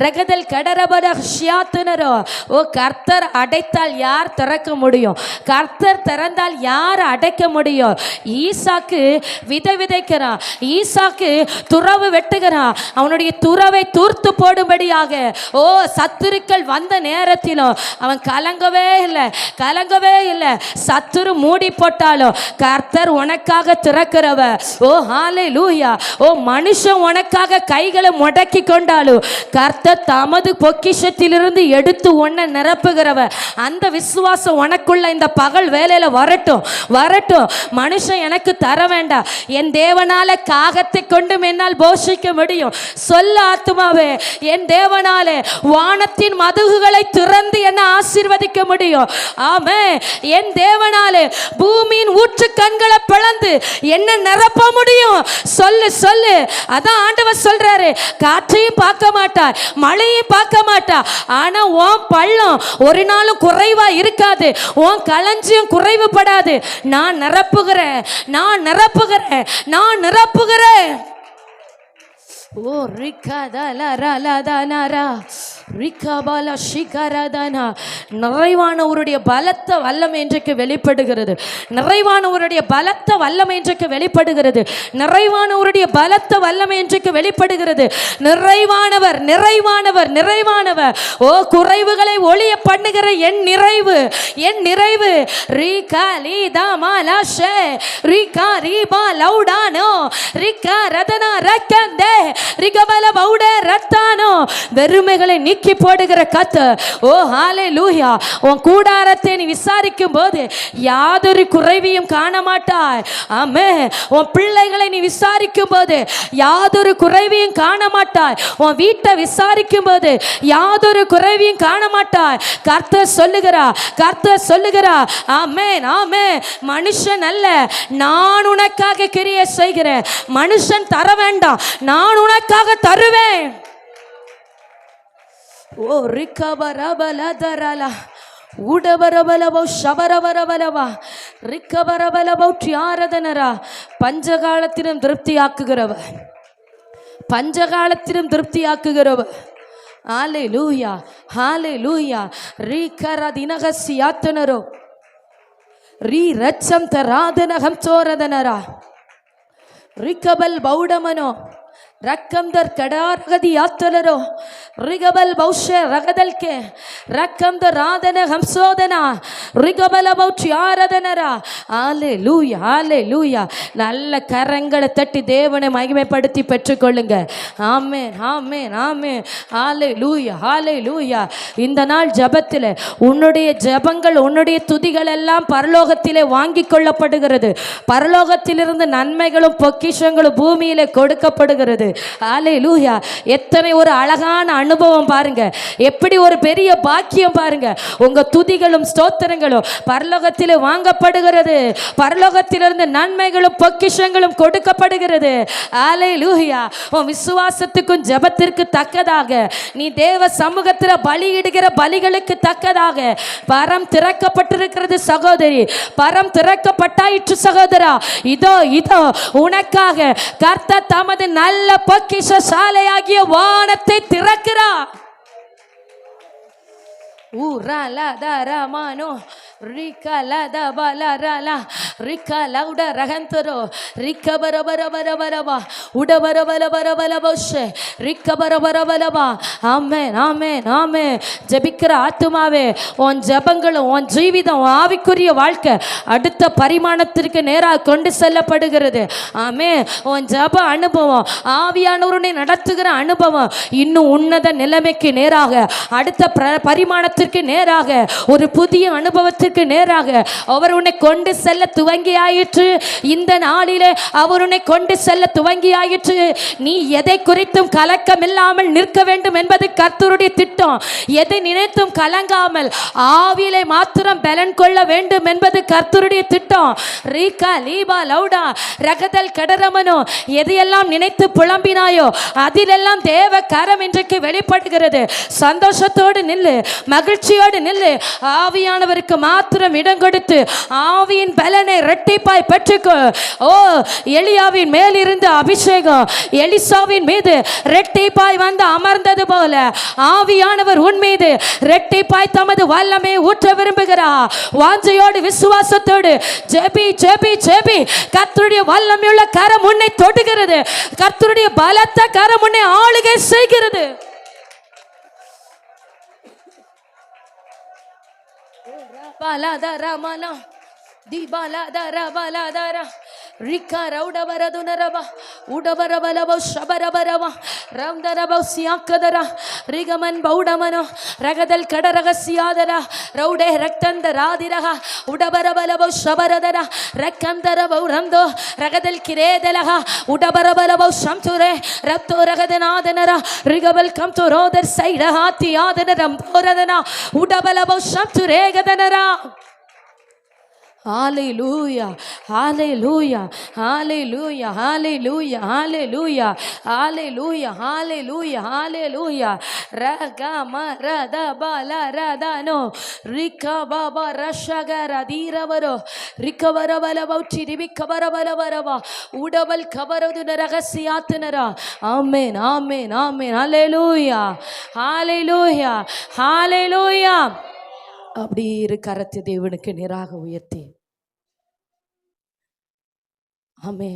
S1: ரகதல் கடரபர ஷியாத்துனரோ. ஓ, கர்த்தர் அடைத்தால் யார் திறக்க முடியும்? கர்த்தர் திறந்தால் யார் அடைக்க முடியும்? ஈசாக்கு விதை விதைக்கிறான், ஈசாக்கு துறவு வெட்டுகிறான், அவனுடைய துறவை தூர்த்து போடும்படியாக. ஓ, சத்துருக்கள் வந்த நேரத்திலும் அவன் கலங்கவே இல்லை, கலங்கவே இல்லை. சத்துரு மூடி போட்டாலும் கர்த்தர் உனக்காக திறக்கிறவ. ஓ ஹalleluya. ஓ, மனுஷன் உனக்காக கைகளை முடக்கி கொண்டாலும் கர்த்தர் தமது பொக்கிஷத்திலிருந்து எடுத்து உன்னை நிரப்புகிறவ. அந்த விசுவாசம் உனக்குள்ள இந்த பகல் வேளையில வரட்டும், வரட்டும். மனுஷன் எனக்கு தர வேண்டாம், என் தேவனால காகத்தை கொண்டு என்னால் போஷிக்க முடியும். சொல்ல ஆத்துமாவே, என் தேவனாலே வானத்தின் மதுகுகளை திறந்து என்ன ஆசீர்வதிக்க முடியும். ஆமென். என் தேவனாலே பூமியின் ஊற்று கண்களை பிளந்து என்ன நிரப்ப முடியும். சொல்லு, சொல்லு. அதான் ஆண்டவர் சொல்றாரு, காற்றையும் பார்க்க மாட்டாய், மழையும் பார்க்க மாட்டா, ஆனா உன் பள்ளம் ஒரு நாளும் குறைவா இருக்காது, உன் களஞ்சியம் குறைவுபடாது. நான் நிரப்புகிறேன், நான் நிரப்புகிறேன், நான் நிரப்புகிறேன். ஓ ரிகதலரலதனரா ரிகபல ஷிகரதனா. நிறைவானவருடைய பலத்த வல்லமை இன்றைக்கு வெளிப்படுகிறது, நிறைவானவருடைய பலத்த வல்லமை இன்றைக்கு வெளிப்படுகிறது, நிறைவானவருடைய பலத்த வல்லமை இன்றைக்கு வெளிப்படுகிறது. நிறைவானவர், நிறைவானவர், நிறைவானவர். ஓ, குறைவுகளை ஒளிய பண்ணுகிற என் நிறைவு, என் நிறைவு. ரிகா லீதா மாலாஷே ரிகா ரீபா லௌடானோ ரிகா ரதனா ரக்கந்தே ரிகபல பௌடே ரத்தானோ வெறுமைகளை நீக்கி போடுகிற கர்த்தர். ஓ ஹalleluya. உன் கூடாரத்தை நீ விசாரிக்கும் போது யாதொரு குறைவையும் காண மாட்டாய். ஆமென். உன் பிள்ளைகளை நீ விசாரிக்கும் போது யாதொரு குறைவையும் காண மாட்டாய். உன் வீட்டை விசாரிக்கும் போது யாதொரு குறைவையும் காண மாட்டாய். கர்த்தர் சொல்லுகிறா, கர்த்தர் சொல்லுகிறா. ஆமென், ஆமென். மனுஷன் அல்ல, நான் உனக்காக கிரியை செய்கிறேன். மனுஷன் தர வேண்டாம், நான் உனக்காக தருவேன். ஓ ரிகபரபலதரலா உடபரபலவோ ஷபரபரபலவா ரிகபரபலவோ தியாரதனரா. பஞ்சகாலத்திலும் திருப்தியாக்குகிறவர், பஞ்சகாலத்திலும் திருப்தியாக்குகிறவர். ஹalleluya, ஹalleluya. ரிகரதினகசியாத்தனரோ ரீ ரச்சம் தராதனகம் சோரதனரா ரிகபல் பௌடமனோ ரக்கம்தர் கடாரகதி யாத்தலரோ ரிகபல் பௌஷே ரகதல்கே ரக்கம்தர் ராதன ஹம்சோதனா ரிகபல பௌச்சி ஆரதனரா. ஹalleluya, ஹalleluya. நல்ல கரங்களை தட்டி தேவனை மகிமைப்படுத்தி பெற்றுக்கொள்ளுங்க. ஆமென், ஆமென், ஆமென். ஹalleluya, ஹalleluya. இந்த நாள் ஜெபத்தில் உன்னுடைய ஜெபங்கள், உன்னுடைய துதிகள் எல்லாம் பரலோகத்திலே வாங்கி கொள்ளப்படுகிறது. பரலோகத்திலிருந்து நன்மைகளும் பொக்கிஷங்களும் பூமியிலே கொடுக்கப்படுகிறது. ஹalleluya. எத்தனை ஒரு அழகான அனுபவம் பாருங்க, எப்படி ஒரு பெரிய பாக்கியம் பாருங்க. உங்க துதிகளும் ஸ்தோத்திரங்களும் பரலோகத்திலே வாங்கப்படுகிறது. பரலோகத்திலிருந்து நன்மைகளும் பொக்கிஷங்களும் கொடுக்கப்படுகிறது. ஹalleluya. உன் விசுவாசத்துக்கும் ஜெபத்திற்கு தக்கதாக நீ தேவ சமூகத்தில் பலியிடுகிற பலிகளுக்கு தக்கதாக பரம் திறக்கப்பட்டிருக்கிறது சகோதரி, பரம் திறக்கப்பட்டாயிற்று சகோதரா. இதோ இதோ உனக்காக கர்த்தர் தமது நல்ல பொக்கிஷ சாலையாகிய வானத்தை திறக்கிறார். ஊரலதரமானோ ரிகலதபலரலா ரிகலவுட ரகந்தரோ ரிகபரபரபரபரபா உடபரபரபரபரபஷே ரிகபரபரபரபா. ஆமென், ஆமென், ஆமென். ஜெபிக்கிற ஆத்துமாவே, உன் ஜெபங்களும் உன் ஜீவிதம், ஆவிக்குரிய வாழ்க்கை அடுத்த பரிமாணத்திற்கு நேராக கொண்டு செல்லப்படுகிறது. ஆமென். உன் ஜெப அனுபவம், ஆவியானவருடைய நடத்துகிற அனுபவம் இன்னும் உன்னத நிலைமைக்கு நேராக, அடுத்த பரிமாணத்திற்கு நேராக, ஒரு புதிய அனுபவத்திற்கு நேராக அவர் உன்னை கொண்டு செல்ல துவங்கியாயிற்று. இந்த நாளிலே அவர் உன்னை கொண்டு செல்ல துவங்கியாயிற்று. நீ எதை குறித்தும் கலக்கம் இல்லாமல் நிற்க வேண்டும் என்பது கர்த்தருடைய திட்டம். எதை நினைத்தும் கலங்காமல் ஆவியிலே மாத்திரம் பலன் கொள்ள வேண்டும் என்பது கர்த்தருடைய திட்டம். ரீகா லீபா லவுடா ரகதல் கடரமனோ, எதையெல்லாம் நினைத்து புலம்பினாயோ அதிலெல்லாம் தேவ கரம் இன்றைக்கு வெளிப்படுகிறது. சந்தோஷத்தோடு நில்லு, மகிழ்ச்சியோடு நில்லு. ஆவியானவருக்கு மாத்திரம் இடம் கொடுத்து ஆவியின் பலனை இரட்டிப்பாய் பெற்றுக்கோ. ஓ எலியாவின் மேல் இருந்த அபிஷேகம் எலிசாவின் மீது இரட்டிப்பாய் வந்து அமர்ந்தது போல ஆவியானவர் உன் மீது இரட்டிப்பாய் தமது வல்லமை ஊற்ற விரும்புகிறார். வாஞ்சையோடு விசுவாசத்தோடு ஜெபி ஜெபி ஜெபி. கர்த்தருடைய வல்லமையுள்ள கரம் உன்னை தொடுகிறது. கர்த்தருடைய பலத்த கரம் உன்னை ஆளுகை செய்கிறது. பாலாதரமனா திபாலாதரபலாதர ரிகா ரவுடபரதுனரபா உடபரபலபோ ஷபரபரவா ரவுதரபோ சியாக்கதரா ரிகமன் பௌடமனோ ரகதல் கடரகசியாதரா ரவுடே ரக்தந்தராதிரஹ உடபரபலபோ ஷபரதரா ரக்கந்தரபோ ரந்தோ ரகதல் கிரேதலஹ உடபரபலபோ ஷம்துரே ரப்தோ ரகதநாதனரா ரிகபல் கம்துரோதர் சைடஹாத்தி ஆதனரம் போரதனா உடபலபோ ஷம்துரேகதனரா. Hallelujah, hallelujah, hallelujah, hallelujah, hallelujah, hallelujah, hallelujah, hallelujah. Ragama radabala radano rikababa rashagara diravaro rikavarabala bauchi ribikavarabala varava udabal kavaradu ragasiyatanara. Amen, amen, amen. Hallelujah, hallelujah, hallelujah. அப்படி இரு கரத்தை தேவனுக்கு நேராக உயர்த்தி. ஆமே.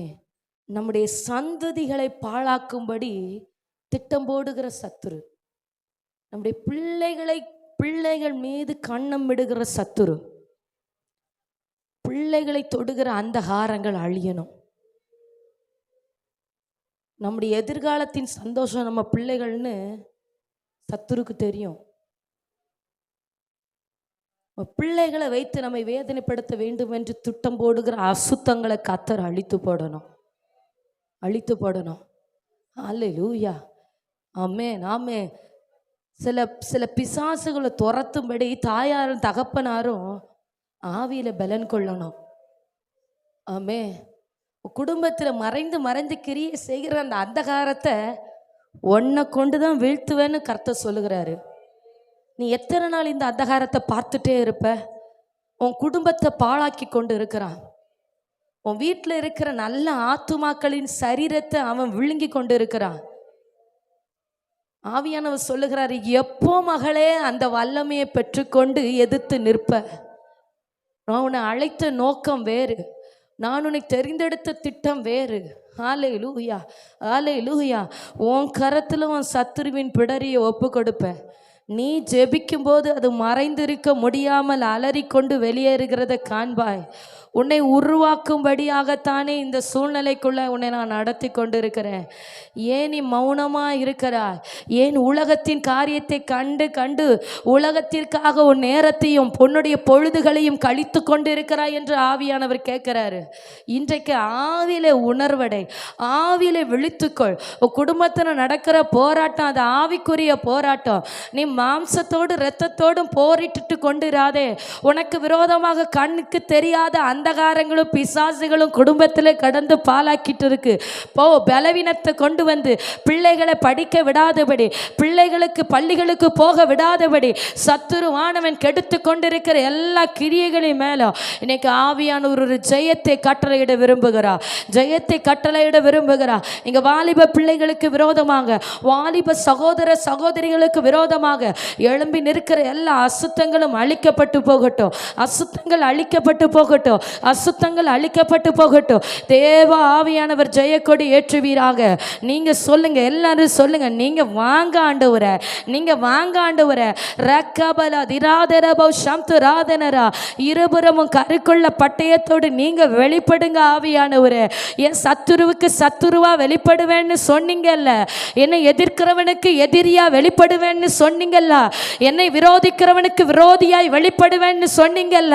S1: நம்முடைய சந்ததிகளை பாழாக்கும்படி திட்டம் போடுகிற சத்துரு, நம்முடைய பிள்ளைகள் மீது கண்ணம் விடுகிற சத்துரு, பிள்ளைகளை தொடுகிற அந்த ஹாரங்கள் அழியணும். நம்முடைய எதிர்காலத்தின் சந்தோஷம் நம்ம பிள்ளைகள்னு சத்துருக்கு தெரியும். பிள்ளைகளை வைத்து நம்மை வேதனைப்படுத்த வேண்டும் என்று திட்டம் போடுகிற அசுத்தங்களை கர்த்தர் அழித்து போடணும். அல்லேலூயா, ஆமென், ஆமென். சில பிசாசுகளை துரத்தும்படி தாயாரும் தகப்பனாரும் ஆவியில பலன் கொள்ளணும். ஆமென். குடும்பத்தில் மறைந்து கிரியை செய்கிற அந்த அந்தகாரத்தை உன்னை கொண்டுதான் வீழ்த்துவேன்னு கர்த்தர் சொல்லுகிறாரு. நீ எத்தனை நாள் இந்த அந்தகாரத்தை பார்த்துட்டே இருப்ப? உன் குடும்பத்தை பாழாக்கி கொண்டு இருக்கிறான். உன் வீட்டில் இருக்கிற நல்ல ஆத்துமாக்களின் சரீரத்தை அவன் விழுங்கி கொண்டு இருக்கிறான். ஆவியானவர் சொல்லுகிறாரு, எப்போ மகளே அந்த வல்லமையை பெற்றுக்கொண்டு எதிர்த்து நிற்ப? நான் உன்னை அழைத்த நோக்கம் வேறு, நான் உன்னை தெரிந்தெடுத்த திட்டம் வேறு. ஹல்லேலூயா, ஹல்லேலூயா. உன் கரத்தில் உன் சத்துருவின் பிடரியை ஒப்பு கொடுப்பேன். நீ ஜெபிக்கும் போது அது மறைந்திருக்க முடியாமல் அலறிக்கொண்டு வெளியேறுகிறத காண்பாய். உன்னை உருவாக்கும்படியாகத்தானே இந்த சூழ்நிலைக்குள்ள உன்னை நான் நடத்தி கொண்டு இருக்கிறேன். ஏன் நீ மௌனமாக இருக்கிறாய்? ஏன் உலகத்தின் காரியத்தை கண்டு உலகத்திற்காக உன் நேரத்தையும் உன்னுடைய பொழுதுகளையும் கழித்து கொண்டு இருக்கிறாய் என்று ஆவியானவர் கேட்கிறாரு. இன்றைக்கு ஆவியில உணர்வடை, ஆவியில விழித்துக்கொள். உன் குடும்பத்தில் நடக்கிற போராட்டம் அது ஆவிக்குரிய போராட்டம். நீ மாம்சத்தோடு இரத்தத்தோடும் போரிட்டு கொண்டிராதே. உனக்கு விரோதமாக கண்ணுக்கு தெரியாத அந்தகாரங்களும் பிசாசுகளும் குடும்பத்தில் கடந்து பாலாக்கிட்டு இருக்கு. பலவீனத்தை கொண்டு வந்து பிள்ளைகளை படிக்க விடாதபடி, பிள்ளைகளுக்கு பள்ளிகளுக்கு போக விடாதபடி சத்துருவானவன் கெடுத்து கொண்டிருக்கிற எல்லா கிரியைகளையும் மேலும் இன்னைக்கு ஆவியான ஒரு ஜெயத்தை கட்டளையிட விரும்புகிறார். ஜெயத்தை கட்டளையிட விரும்புகிறார். இங்க வாலிப பிள்ளைகளுக்கு விரோதமாக, வாலிப சகோதர சகோதரிகளுக்கு விரோதமாக எழும்பி நிற்கிற எல்லா அசுத்தங்களும் அழிக்கப்பட்டு போகட்டும். அசுத்தங்கள் அழிக்கப்பட்டு போகட்டும். அசுத்தங்கள் அழிக்கப்பட்டு போகட்டும். தேவ ஆவியானவர் ஜெயக்கொடி ஏற்றுவீராக. நீங்க சொல்லுங்க, எல்லாரும் சொல்லுங்க, நீங்க வாங்க ஆண்டவரே, நீங்க வாங்க ஆண்டவரே. ரக்கபல திராதரபௌ சம்து ராதனரா, இருபுறமும் கருக்குள்ள பட்டயத்தோடு நீங்க வெளிப்படுங்க ஆவியானவரே. என் சத்துருவுக்கு சத்துருவா வெளிப்படுவேன்னு சொன்னீங்கல்ல, என்னை எதிர்க்கிறவனுக்கு எதிரியா வெளிப்படுவேன்னு சொன்னீங்கல்ல, என்னை விரோதிக்கிறவனுக்கு விரோதியாய் வெளிப்படுவேன்னு சொன்னீங்கல்ல.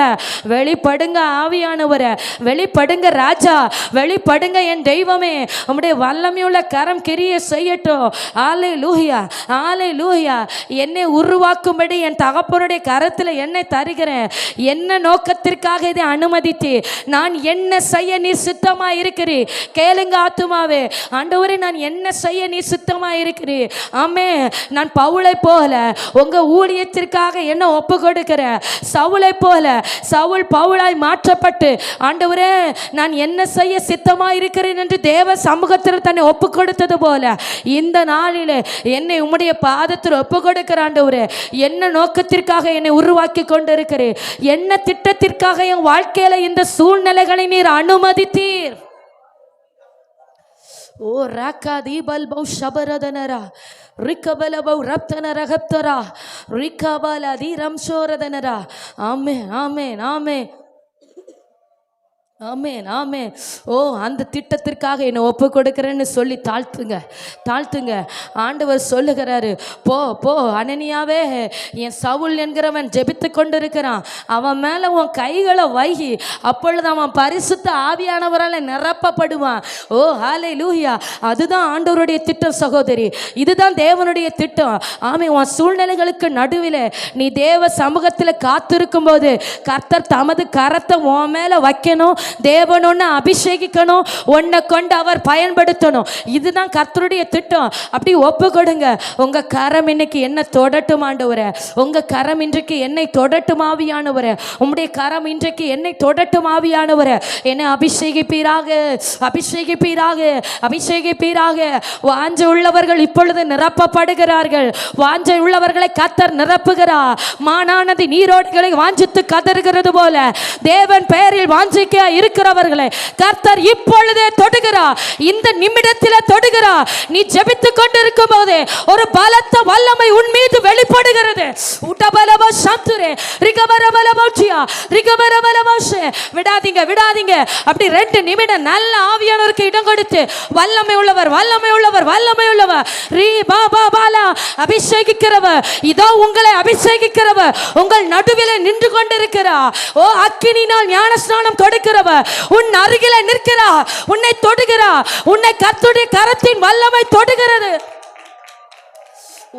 S1: வெளிப்படுங்க ஆவியானவரே, வெளிப்படுங்க ராஜா, வெளிப்படுங்க என் தெய்வமே. உம்முடைய வல்லமையுள்ள கரம் கிரியை செய்யட்டும். அல்லேலூயா, அல்லேலூயா. என்னை உருவாக்கும்படி என் தகப்பனுடைய கரத்தில் என்னை தருகிறேன். என்ன நோக்கத்திற்காக இதை அனுமதித்து நான் என்ன செய்ய நீ சித்தமா இருக்கிறீர்? கேளுங்க ஆத்துமாவே, ஆண்டவரே நான் என்ன செய்ய நீ சித்தமா இருக்கிறீர்? ஆமே, நான் பவுலை போல உங்க ஊழியத்திற்காக என்ன ஒப்பு கொடுக்கிறேன். சவுலை போல சவுல் பவுலாய் மாற்றப்பட்டு ஆண்டவரே நான் என்ன செய்ய சித்தமா இருக்கிறேன் என்று தேவ சமூகத்தில் தன்னை ஒப்பு கொடுத்தது போல இந்த நாளிலே என்னை உம்முடைய பாதத்தில் ஒப்பு கொடுக்கிற ஆண்டவரே. என்ன நோக்கத்திற்காக என்னை உருவாக்கி கொண்டிருக்கிறேன்? என்ன திட்டத்திற்காக என் வாழ்க்கையில இந்த சூழ்நிலைகளை நீர் அனுமதித்தீர்? ஓ ராக்கா தீபல் பௌ ஷபரதனரா ரிக்கபலபௌ ரப்தன ரகப்தரா ரிக்கபல தீரம்சோரதனரா. ஆமென், ஆமென், ஆமென், ஆமென், ஆமென். ஓ அந்த திட்டத்திற்காக என்னை ஒப்பு கொடுக்கிறேன்னு சொல்லி தாழ்த்துங்க, தாழ்த்துங்க. ஆண்டவர் சொல்லுகிறாரு, போ போ அனனியாவே, என் சவுல் என்கிறவன் ஜெபித்து கொண்டிருக்கிறான், அவன் மேலே உன் கைகளை வைகி, அப்பொழுது அவன் பரிசுத்த ஆவியானவரால் நிரப்பப்படுவான். ஓ ஹல்லேலூயா. அதுதான் ஆண்டவருடைய திட்டம் சகோதரி, இதுதான் தேவனுடைய திட்டம். ஆமே, உன் சூழ்நிலைகளுக்கு நடுவில் நீ தேவ சமூகத்தில் காத்திருக்கும் போது கர்த்தர் தமது கரத்தை உன் மேலே வைக்கணும். தேவன் ஒன்று அபிஷேகிக்கணும், உன்னை கொண்டு அவர் பயன்படுத்தணும். இதுதான் கர்த்தருடைய திட்டம். அப்படி ஒப்பு கொடுங்க. உங்க கரம் இன்னைக்கு என்ன தொடட்டும் ஆண்டவரே, உங்க கரம் இன்றைக்கு என்னை தொடட்டும் ஆவியானவரே, உம்முடைய கரம் இன்றைக்கு என்னை தொடட்டும் ஆவியானவரே. என்னை அபிஷேகிப்பீராக, அபிஷேகிப்பீராக, அபிஷேகிப்பீராக. வாஞ்சை உள்ளவர்கள் இப்பொழுது நிரப்பப்படுகிறார்கள். வாஞ்சை உள்ளவர்களை கர்த்தர் நிரப்புகிறார். மானானது நீரோடுகளை வாஞ்சித்து கதறுகிறது போல தேவன் பெயரில் வாஞ்சிக்க இருக்கிறவர்களை கர்த்தர் இப்பொழுதே தொடுகிறார், இந்த நிமிடத்திலே தொடுகிறார். நீ ஜெபித்துக் கொண்டிருக்கும் போது ஒரு பலத்த வல்லமை உன் மீது வெளிப்படுகிறது. விடாதீங்க விடாதீங்க. அப்படி 2 நிமிடம் நல்ல ஆவியானவருக்கு இடம் கொடுத்து வல்லமை உள்ளவர் வல்லமை உள்ளவர் வல்லமை உள்ளவர் ரீ பா பா பாலா அபிஷேகிக்கிறவர், இதோ உங்களை அபிஷேகிக்கிறவர் உங்கள் நடுவிலே நின்று கொண்டிருக்கிறார். ஓ அக்கினினால் ஞானஸ்நானம் கொடுக்கிறவர் உன் அருகிலே நிற்கிறார், உன்னை தொடுகிறார், உன்னை கர்த்தருடைய கரத்தின் வல்லமை தொடுகிறது.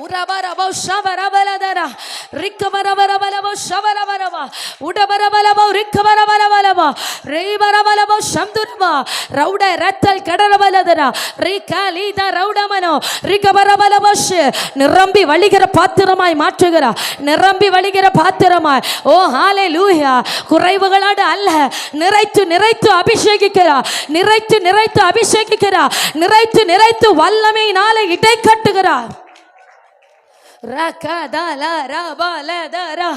S1: உரபரபோ ஷவரபலதரா ரிக்கபரபரபலபோ ஷவரபரபா உடபரபலபோ ரிக்கபரபரபலபா ரேபரபலபோ ஷம்துரபா ரௌட ரத்தல் கடரபலதரா ரிகலீத ரௌடமனோ ரிக்கபரபலபோஷ் நிரம்பி வழிகிற பாத்திரமாய் மாற்றுகிறார், நிரம்பி வழிகிற பாத்திரமாய். ஓ ஹalleluya. குறைவுகளோடு அல்ல, நிறைத்து நிறைத்து அபிஷேகிக்கிறார், நிறைத்து நிறைத்து அபிஷேகிக்கிறார், நிறைத்து நிறைத்து வல்லமையினாலே இடை கட்டுகிறார். rakadala rabaladara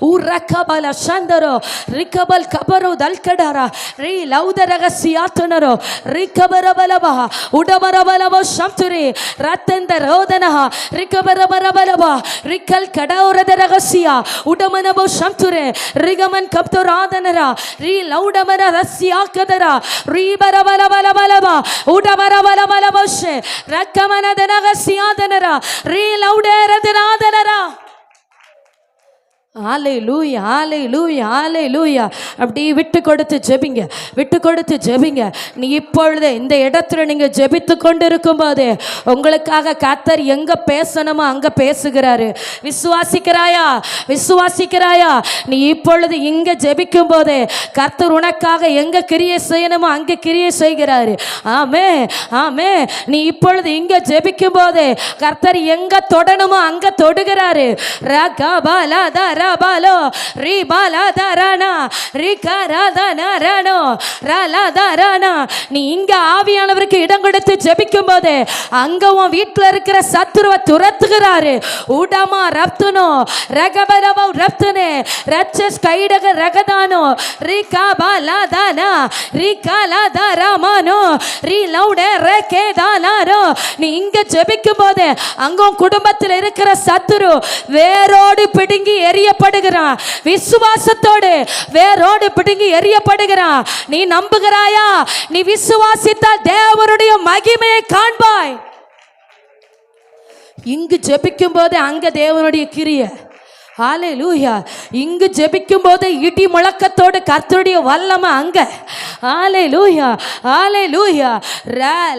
S1: urakabala shandaro rikabal kabaru dalkadara re laudaraga siatunaro rikabarabalaba udabarabalabo shamturi ratenda rodana rikabarabalaba rikal kadauradaga sia udamanabo shamture rigaman kaptoradanara re laudamara rasiakadara ribarabalaba udabarabalaba she rakamana danaga siadanara re laudara ஹalleluya ஹalleluya ஹalleluya. அப்படி விட்டு கொடுத்து ஜெபிங்க, விட்டு கொடுத்து ஜெபிங்க. நீ இப்பொழுதே இந்த இடத்துல நீங்க ஜெபித்து கொண்டிருக்கும் போது உங்களுக்காக கர்த்தர் எங்க பேசணுமோ அங்க பேசுகிறாரு. விசுவாசிக்கிறாயா? விசுவாசிக்கிறாயா? நீ இப்பொழுது இங்க ஜெபிக்கும் போதே கர்த்தர் உனக்காக எங்க கிரியை செய்யணுமோ அங்க கிரியை செய்கிறாரு. ஆமே ஆமே. நீ இப்பொழுது இங்க ஜெபிக்கும் போதே கர்த்தர் எங்க தொடணுமோ அங்க தொடுகிறாரு. ரகபலதர பாலோ ரிபாலதரனா ரிகரதனரனோ ரலதரனா. நீ இங்க ஆவியானவருக்கு இடம் கொடுத்து ஜெபிக்கும் போது அங்க உன் வீட்டுல இருக்கிற சத்துருவை துரத்துகிறாரு. உடமா ரப்துனோ ரகபரவோ ரப்துனே ரச்சஸ் கைடக ரகதானோ ரிகபலதனா ரிகலதரமனோ ரிலௌடே ரகேதானாரோ. நீ இங்க ஜெபிக்கும் போது அங்க உன் குடும்பத்தில் இருக்கிற சத்துரு வேரோடு பிடுங்கி எரியப்படுகிறான். விசுவாசத்தோடு வேரோடு பிடுங்கி எரியப்படுகிறான். நீ நம்புகிறாயா? நீ விசுவாசித்தால் தேவனுடைய மகிமையை காண்பாய். இங்கு ஜெபிக்கும் போது அங்க தேவனுடைய கிரியை. ஹalleluya. இங்கு ஜெபிக்கும் போது இடி முழக்கத்தோடு கர்த்தருடைய வல்லமை அங்க. ஹalleluya ஹalleluya.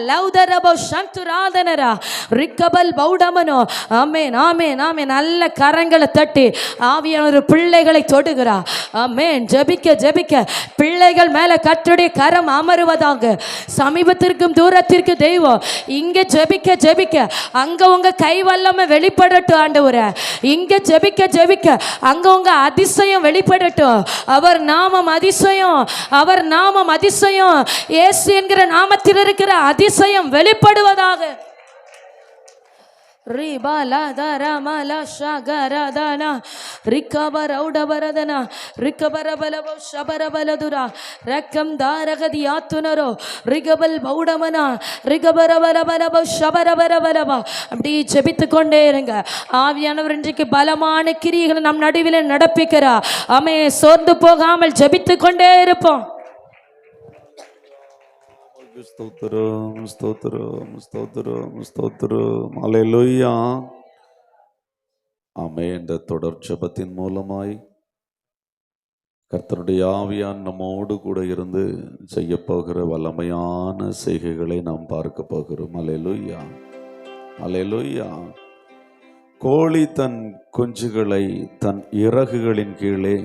S1: லௌதரபோ சந்துராதனரா ரிக்கபல் பௌடமனோ. ஆமென் ஆமென் ஆமென். நல்ல கரங்களை தட்டி ஆவியானவர் பிள்ளைகளை தொடுகிறார். ஆமென். ஜெபிக்க ஜெபிக்க பிள்ளைகள் மேல கர்த்தருடைய கரம் அமருவதாக. சமீபத்திற்கும் தூரத்திற்கு தெய்வம் இங்க ஜெபிக்க ஜெபிக்க அங்க உங்க கை வல்லமை வெளிப்படட்டும் ஆண்டவரே. இங்க ஜெபிக்க ஜெபிக்க அங்க உங்க அதிசயம் வெளிப்படட்டும். அவர் நாமம் அதிசயம், அவர் நாமம் அதிசயம். இயேசு என்கிற நாமத்தில் இருக்கிற அதிசயம் வெளிப்படுவதாக. ரிபாலதரமல ஷகரதனா ரிகபரௌடபரதனா ரிகபரபலவோ ஷபரபலதுரா ரக்கம் தாரகதியாத்துனரோ ரிகபல் பௌடமனா ரிகபரபலபலவோ ஷபரபரபலவா. அப்படி ஜெபித்து கொண்டே இருங்க. ஆவியானவர் இன்றைக்கு பலமான கிரியைகளை நம் நடுவில் நடப்பிக்கிறார். ஆமே. சோர்ந்து போகாமல் ஜெபித்து கொண்டே இருப்போம்.
S2: ஸ்தோத்திரம் ஸ்தோத்திரம் ஸ்தோத்திரம் ஸ்தோத்திரம். அல்லேலூயா. ஆமென். இந்த தொடர் ஜெபத்தின் மூலமாய் கர்த்தருடைய ஆவியான் நம்மோடு கூட இருந்து செய்ய போகிற வல்லமையான செய்கைகளை நாம் பார்க்க போகிறோம். அல்லேலூயா அல்லேலூயா. கோழி தன் குஞ்சுகளை தன் இறகுகளின் கீழே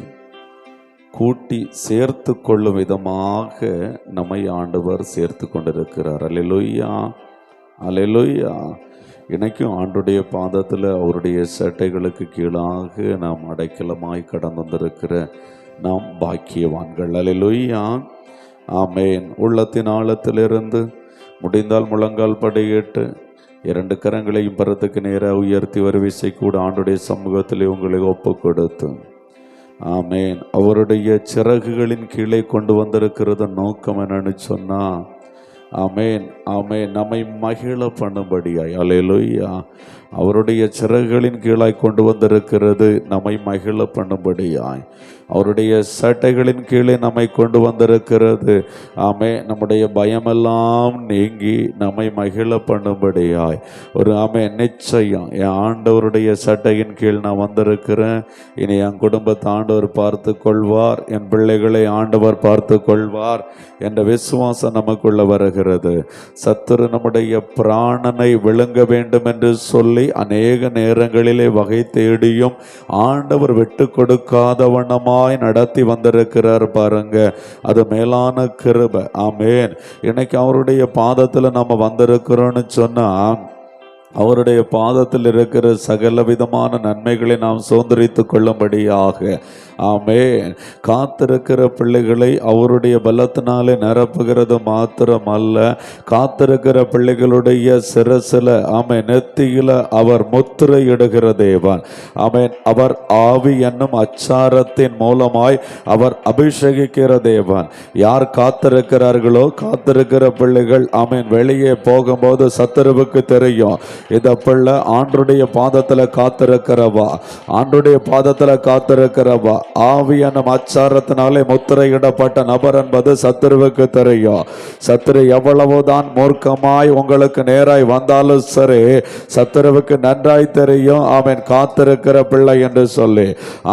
S2: கூட்டி சேர்த்து கொள்ளும் விதமாக நம்மை ஆண்டவர் சேர்த்து கொண்டிருக்கிறார். அல்லேலூயா அல்லேலூயா. இன்னைக்கும் ஆண்டுடைய பாதத்தில் அவருடைய சேட்டைகளுக்கு கீழாக நாம் அடைக்கலமாய் கடந்து வந்திருக்கிற நாம் பாக்கியவான்கள். அல்லேலூயா. ஆமேன். உள்ளத்தின் ஆழத்திலிருந்து முடிந்தால் முழங்கால் படியிட்டு 2 கரங்களையும் பரத்துக்கு நேராக உயர்த்தி வருவிசை கூட ஆண்டுடைய சமூகத்திலே உங்களை ஒப்பு கொடுத்து ஆமேன். அவருடைய சிறகுகளின் கீழே கொண்டு வந்திருக்கிறது நோக்கம் என்னன்னு சொன்னா, ஆமேன் ஆமேன், நம்மை மகிழ பண்ணும்படியாய். அல்லேலூயா. அவருடைய சிறகுகளின் கீழாய் கொண்டு வந்திருக்கிறது நம்மை மகிழ பண்ணும்படியாய். அவருடைய சட்டைகளின் கீழே நம்மை கொண்டு வந்திருக்கிறது நம்முடைய பயமெல்லாம் நீங்கி நம்மை மகிழ பண்ணும்படியாய். ஒரு நிச்சயம் என் ஆண்டவருடைய சட்டையின் கீழ் நான் வந்திருக்கிறேன், இனி என் குடும்பத்தை ஆண்டவர் பார்த்து கொள்வார், என் பிள்ளைகளை ஆண்டவர் பார்த்து கொள்வார் என்ற விசுவாசம் நமக்குள்ள வருகிறது. சத்துரு நம்முடைய பிராணனை விழுங்க வேண்டும் என்று சொல்லி அநேக நேரங்களிலே வகை தேடியும் ஆண்டவர் விட்டு கொடுக்காதவனமாய் நடத்தி வந்திருக்கிறார் பாருங்க. அது மேலான கிருபை. ஆமேன். இன்னைக்கு அவருடைய பாதத்துல நம்ம வந்திருக்கிறோம்னு சொன்னா, அவருடைய பாதத்தில் இருக்கிற சகல விதமான நன்மைகளை நாம் சுதந்திரித்துக் கொள்ளும்படியாக ஆமேன். காத்திருக்கிற பிள்ளைகளை அவருடைய பலத்தினாலே நிரப்புகிறது மாத்திரமல்ல, காத்திருக்கிற பிள்ளைகளுடைய சிரசில நெத்தியில அவர் முத்திரையிடுகிற தேவன். ஆமேன். அவர் ஆவி என்னும் அச்சாரத்தின் மூலமாய் அவர் அபிஷேகிக்கிற தேவன். யார் காத்திருக்கிறார்களோ, காத்திருக்கிற பிள்ளைகள் வெளியே போகும்போது சத்துருவுக்கு தெரியும், இந்த பிள்ளை ஆண்டருடைய பாதத்துல காத்திருக்கிறவா, ஆண்டருடைய பாதத்துல காத்திருக்கிறவா, ஆவியான அச்சாரத்தினாலே முத்திரையிடப்பட்ட நபர் என்பது சத்துருவுக்கு தெரியும். சத்துரு எவ்வளவுதான் மூர்க்கமாய் உங்களுக்கு நேராய் வந்தாலும் சரி, சத்துருவுக்கு நன்றாய் தெரியும் ஆமேன் காத்திருக்கிற பிள்ளை என்று சொல்லி.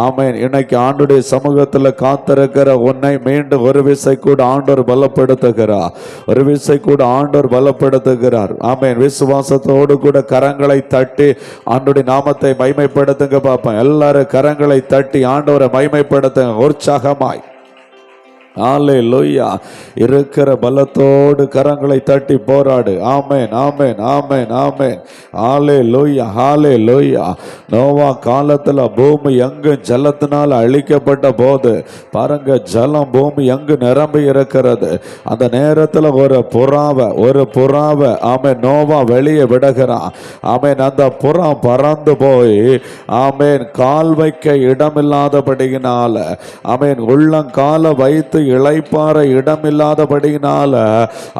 S2: ஆமேன். இன்னைக்கு ஆண்டுடைய சமூகத்தில் காத்திருக்கிற உன்னை மீண்டும் ஒரு விசை கூட ஆண்டவர் பலப்படுத்துகிறார், ஒரு விசை கூட ஆண்டவர் பலப்படுத்துகிறார். ஆமேன். விசுவாசத்தோடு கூட கரங்களை தட்டி ஆண்டவருடைய நாமத்தை மகிமைப்படுத்துங்க பாப்போம். எல்லாரும் கரங்களை தட்டி ஆண்டவரை மகிமைப்படுத்துங்க உற்சாகமாய். அல்லேலூயா. இருக்கிற பலத்தோடு கரங்களை தட்டி போராடு. ஆமேன் ஆமேன் ஆமேன் ஆமேன். அல்லேலூயா அல்லேலூயா. நோவா காலத்துல பூமி எங்கு ஜலத்தினால் அழிக்கப்பட்ட போது பாருங்க, ஜலம் பூமி எங்கு நிரம்பி இருக்கிறது. அந்த நேரத்தில் ஒரு புறாவை ஆமேன் நோவா வெளியே விடுகிறான். ஆமேன். அந்த புறா பறந்து போய் ஆமேன் கால் வைக்க இடமில்லாதபடியினால ஆமேன் உள்ளங்கால வைத்து இளைப்பாற இடமில்லாதபடியினால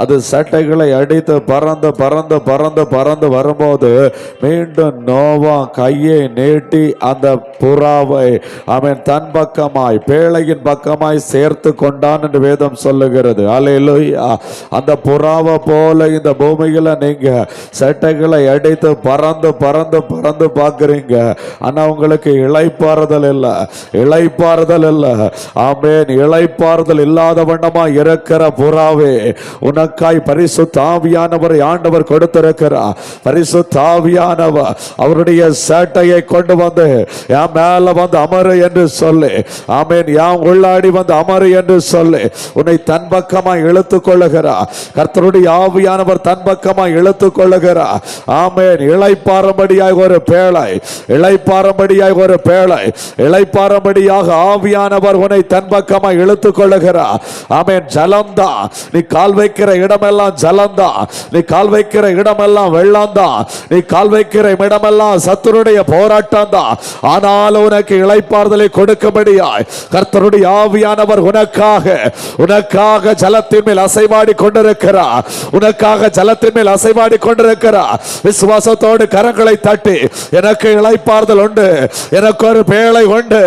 S2: அது சட்டைகளை அடித்து பறந்து பறந்து பறந்து பறந்து வரும்போது மீண்டும் நோவா கையை நீட்டி அந்த புறாவை தன் பக்கமாய் பேழையின் பக்கமாய் சேர்த்து கொண்டான் என்று வேதம் சொல்லுகிறது. அல்லேலூயா. அந்த புறாவை போல இந்த பூமியில நீங்க சட்டைகளை அடித்து பறந்து பறந்து பறந்து பார்க்கிறீங்க, ஆனா உங்களுக்கு இளைப்பாறுதல் இல்லை, இளைப்பாறுதல் இல்லை. ஆமேன். இளைப்பாறுதல் இல்லாத வண்ணமா இருக்கிற புறாவே, உனக்காய் பரிசுத்த ஆவியானவரை ஆண்டவர் கொடுத்திருக்கிறார். பரிசுத்த ஆவியானவர் அவருடைய சேட்டையை கொண்டு வந்து என் மேல வந்து அமரு என்று சொல்லி, ஆமேன், என் உள்ளாடி வந்து அமரு என்று சொல்லி உன்னை தன் பக்கமாய் இழுத்துக் கொள்ளுகிறார். கர்த்தருடைய ஆவியானவர் தன் பக்கமாய் இழுத்துக் கொள்ளுகிறார். ஆமேன். இளைப்பாறும்படியாய் ஒரு பேழை, இளைப்பாறும்படியாய் ஒரு பேழை, இளைப்பாறும்படியாக ஆவியானவர் உன்னை தன் பக்கமாய் இழுத்துக் கொள்ளுகிறார். ஆமென். ஜலம்தான், நீ கால் வைக்கிற இடமெல்லாம் ஜலம்தான், நீ கால் வைக்கிற இடமெல்லாம் வெள்ளம் தான், நீ கால் வைக்கிற இடமெல்லாம் சத்துருடைய போராட்டம் தான். ஆனால் உனக்கு இளைப்பாறுதலை கொடுக்கும்படியாய் கர்த்தருடைய ஆவியானவர் உனக்காக ஜலத்தின் மேல் அசைவாடி கொண்டிருக்கிறார், உனக்காக ஜலத்தின் மேல் அசைவாடி கொண்டிருக்கிறார். விசுவாசத்தோடு கரங்களை தட்டி, எனக்கு இளைப்பாறுதல் உண்டு, எனக்கு ஒரு பேழை உண்டு.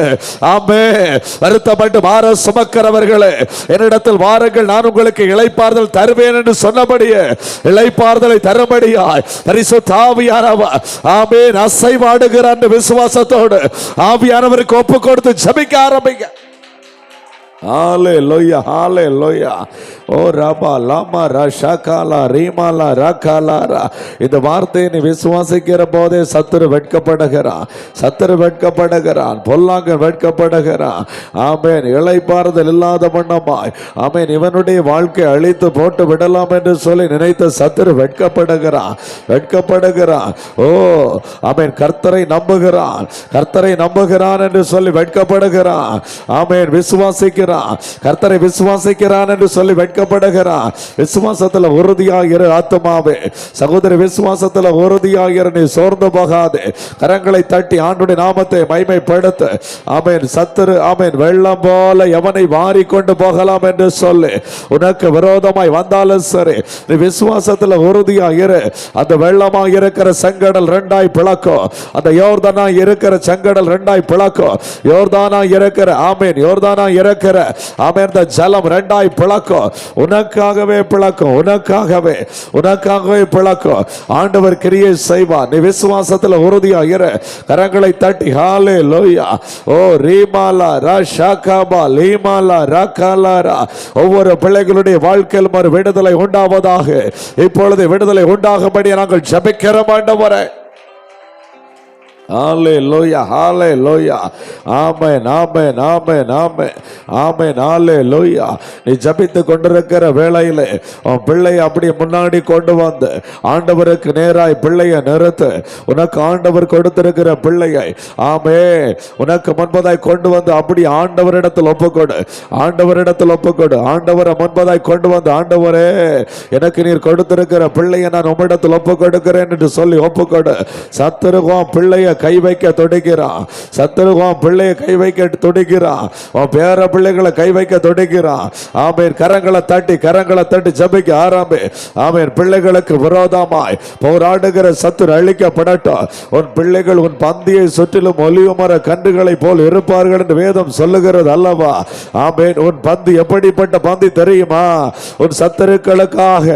S2: ஆமென். வருத்தப்பட்டு பார சுமக்கிறவர்களே என்னிடத்தில் வாருங்கள், நான் உங்களுக்கு இளைப்பாறுதல் தருவேன் என்று சொன்னபடியே இளைப்பாறுதலை தரும்படியாய் பரிசுத்த ஆவியானவர் ஆமென் அசைவாடுகிறார் என்ற விசுவாசத்தோடு ஆவியானவருக்கு ஒப்பு கொடுத்து ஜெபிக்க ஆரம்பிங்க. ஹalleluya ஹalleluya. ஓ ரபா லாமா ரஷகாலா ரீமாலா ரகாலாரா. இந்த வார்த்தையை நீ விசுவாசிக்கிற போதே சத்துரு வெட்கப்படுகிறான், சத்துரு வெட்கப்படுகிறான், பொல்லாங்கன் வெட்கப்படுகிறான். ஆமென். இளைப்பாறுதல் இல்லாத வண்ணமாய் ஆமென் இவனுடைய வாழ்க்கை அழித்து போட்டு விடலாம் என்று சொல்லி நினைத்த சத்துரு வெட்கப்படுகிறான், வெட்கப்படுகிறான். ஓ ஆமென். கர்த்தரை நம்புகிறான், கர்த்தரை நம்புகிறான் என்று சொல்லி வெட்கப்படுகிறான். ஆமென். விசுவாசிக்கிறான், கர்த்தரை விசுவாசிக்கிறான் என்று சொல்லி வெட்க வைக்கப்படுகிறான். விசுவாசத்துல உறுதியாகிற ஆத்துமாவே, சகோதரி விசுவாசத்துல உறுதியாகிற நீ சோர்ந்து போகாதே. கரங்களை தட்டி ஆண்டுடைய நாமத்தை மகிமைப்படுத்து. ஆமென். சத்துரு ஆமென் வெள்ளம் போல எவனை வாரி கொண்டு போகலாம் என்று சொல்லு. உனக்கு விரோதமாய் வந்தாலும் சரி, நீ விசுவாசத்துல உறுதியா இரு. அந்த வெள்ளமா இருக்கிற செங்கடல் ரெண்டாய் பிளக்கும். அந்த யோர்தானா இருக்கிற செங்கடல் ரெண்டாய் பிளக்கும். யோர்தானா இருக்கிற ஆமென் யோர்தானா இருக்கிற ஆமென் அந்த ஜலம் ரெண்டாய் பிளக்கும். உனக்காகவே பிளக்கும். உனக்காகவே பிளக்கும். ஆண்டவர் கிரியை செய்வார். நீ விசுவாசத்துல உறுதியா இரு. கரங்களை தட்டி ஹalleluya. ஓ ரீமாலா ராஷாகாபா லீமாலா ராகாலாரா. ஒவ்வொரு பிள்ளைகளுடைய வாழ்க்கையில் ஒரு விடுதலை உண்டாவதாக. இப்பொழுது விடுதலை உண்டாகும்படி நாங்கள் ஜெபிக்கிறோம் ஆண்டவரே. ஹalleluya ஹalleluya. ஆமென் ஆமென் ஆமென் ஆமென் ஆமென் ஹalleluya. நீ ஜெபித்துக் கொண்டிருக்கிற வேளையிலே உன் பிள்ளையை அப்படியே முன்னாடி கொண்டு வந்து ஆண்டவருக்கு நேராய் பிள்ளையை நிறுத்து. உனக்கு ஆண்டவர் கொடுத்திருக்கிற பிள்ளையை ஆமென் உனக்கு முன்பதாய் கொண்டு வந்து அப்படி ஆண்டவரிடத்தில் ஒப்புக்கொடு. ஆண்டவரை முன்பதாய் கொண்டு வந்து, ஆண்டவரே எனக்கு நீர் கொடுத்திருக்கிற பிள்ளையை நான் உம்மிடத்தில் ஒப்பு கொடுக்கிறேன் என்று சொல்லி ஒப்புக்கொடு. சத்துருவான் பிள்ளைய கை வைக்க தொடுகிறான். சத்துருவான் பிள்ளைய கை வைக்க தொடுகிறான். உன் பேர பிள்ளைகளை கை வைக்க தொடுகிறான். ஆமென். கரங்களை தட்டி ஜெபிக்க ஆரம்பி. ஆமென். பிள்ளைகளுக்கு விரோதமாய் போராடுகிற சத்துரு அழிக்கப்படட்டும். உன் பிள்ளைகள் உன் பந்தியை சுற்றிலும் ஒலிவு மர கன்றுகளை போல் இருப்பார்கள் என்று வேதம் சொல்லுகிறது அல்லவா? ஆமென். உன் பந்தி எப்படிப்பட்ட பந்தி தெரியுமா? உன் சத்துருக்களுக்காக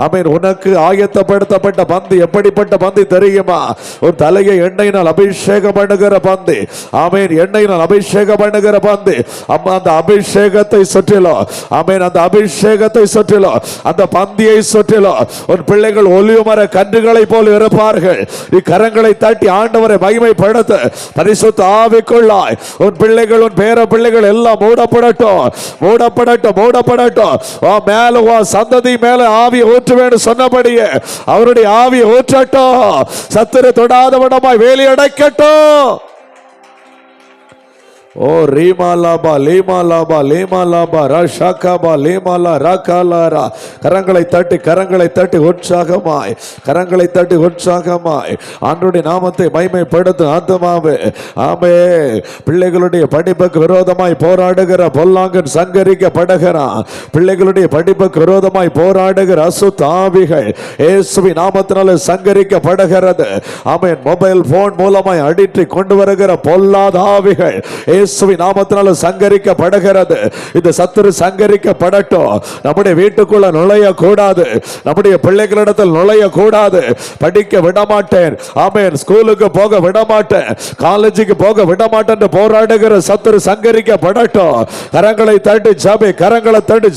S2: ஆமென் உனக்கு ஆயத்தப்படுத்தப்பட்ட பந்தி எப்படிப்பட்ட பந்தி தெரியுமா? உன் தலையை எண்ணெயினால் அபிஷேகம் பண்ணுகிற பந்தி. ஆமென். எண்ணெயினால் அபிஷேகம் பண்ணுகிற பந்தி. அந்த அபிஷேகத்தை சுற்றிலும் ஆமென் அந்த அபிஷேகத்தை சுற்றிலும் அந்த பந்தியை சுற்றிலும் உன் பிள்ளைகள் ஒலிவு மர கன்றுகளை போல் இருப்பார்கள். நீ கரங்களை தட்டி ஆண்டவரை மகிமைப்படுத்த. பரிசுத்த ஆவிக்குள்ளாய் உன் பிள்ளைகள் உன் பேர பிள்ளைகள் எல்லாம் மூடப்படட்டும். மேல சந்ததி மேல ஆவியை ஊற்றுவேன்னு சொன்னபடியே அவருடைய ஆவியை ஊற்றட்டும். சத்துரு தொடாதவனமாய் வேலி அடைக்கட்டும். ஓ ரீமாலாபா லேமாலாபா ராஷாகாபா லேமாலா ராகாலாரா. கரங்களை தட்டி உற்சாகமாய் ஆண்டவருடைய நாமத்தை மகிமைப்படுத்தும் ஆத்துமாவே. ஆமென். பிள்ளைகளுடைய படிப்புக்கு விரோதமாய் போராடுகிற பொல்லாங்கன் சங்கரிக்கப்படுகிறான். பிள்ளைகளுடைய படிப்புக்கு விரோதமாய் போராடுகிற அசுத்த ஆவிகள் இயேசுவின் நாமத்தினால சங்கரிக்கப்படுகிறது. ஆமென். மொபைல் போன் மூலமாய் அடித்து கொண்டு வருகிற பொல்லாத ஆவிகள் இயேசுவின் நாமத்தினால சங்கரிக்கப்படுகிறது. இந்த சத்துரு சங்கரிக்கப்படட்டும். நம்முடைய வீட்டுக்குள்ள நுழைய கூடாது. நம்முடைய பிள்ளைகளிடத்தில் நுழைய கூடாது. படிக்க விடமாட்டேன். ஆமென். ஸ்கூலுக்கு போக விடமாட்டேன். காலேஜுக்கு போக விடமாட்டேன் என்று போராடுகிற சத்துரு சங்கரிக்கப்படட்டும். கரங்களை தட்டி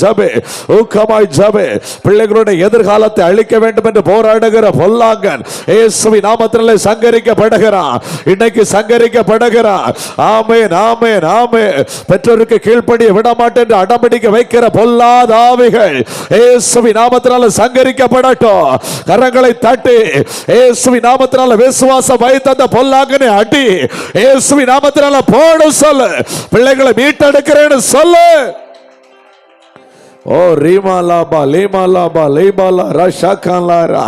S2: ஜெபி. ஊக்கமாய் ஜெபி. பிள்ளைகளுடைய எதிர்காலத்தை அழிக்க வேண்டும் என்று போராடுகிற பொல்லாங்கன் இயேசுவின் நாமத்தினாலே சங்கரிக்கப்படுகிறான். இன்னைக்கு சங்கரிக்கப்படுகிறான். ஆமென் ஆமென் ஆமென். பெற்றோருக்கு கீழ்ப்படிய விடமாட்டேன் என்று அடம்பிடிக்க வைக்கிற பொல்லாத ஆவிகள் இயேசுவின் நாமத்தினால சங்கரிக்கப்படட்டும். கரங்களை தட்டி இயேசுவின் நாமத்தினால விசுவாசம் வைத்த அந்த பொல்லாங்கனை அடி இயேசுவின் நாமத்தினால போடு சொல்லு. பிள்ளைகளை மீட்டெடுக்கிறேன்னு சொல்லு. ஓ ரீமாலாபா லேமாலா ராஷாகாலாரா.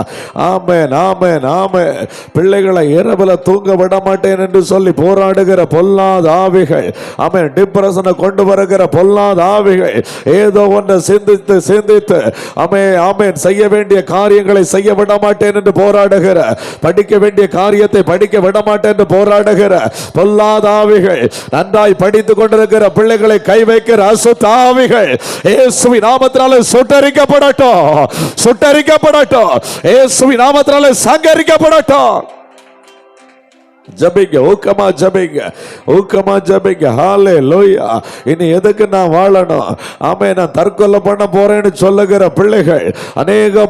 S2: ஆமென் ஆமென் ஆமென். பிள்ளைகளை இரவுல தூங்க விட மாட்டேன் என்று சொல்லி போராடுகிற பொல்லாத ஆவிகள். ஆமென். டிப்ரஷனை கொண்டு வருகிற பொல்லாத ஆவிகள் ஏதோ ஒன்றை சிந்தித்து ஆமென் செய்ய வேண்டிய காரியங்களை செய்ய விட மாட்டேன் என்று போராடுகிற, படிக்க வேண்டிய காரியத்தை படிக்க விட மாட்டேன் என்று போராடுகிற பொல்லாத ஆவிகள், நன்றாய் படித்துக் கொண்டிருக்கிற பிள்ளைகளை கை வைக்கிற அசுத்த ஆவிகள் இயேசுவின் நாமத்தினாலே சுட்டரிக்கப்படட்டும். இயேசுவின் நாமத்தினாலே சங்கரிக்கப்படட்டும். ஜபிங்க. ஊக்கமா ஜபிங்க. ஹalleluya. இனி எதுக்கு நான் வாழணும்? ஆமென். நான் தற்கொலை பண்ண போறேன்னு சொல்லுகிற பிள்ளைகள் அநேக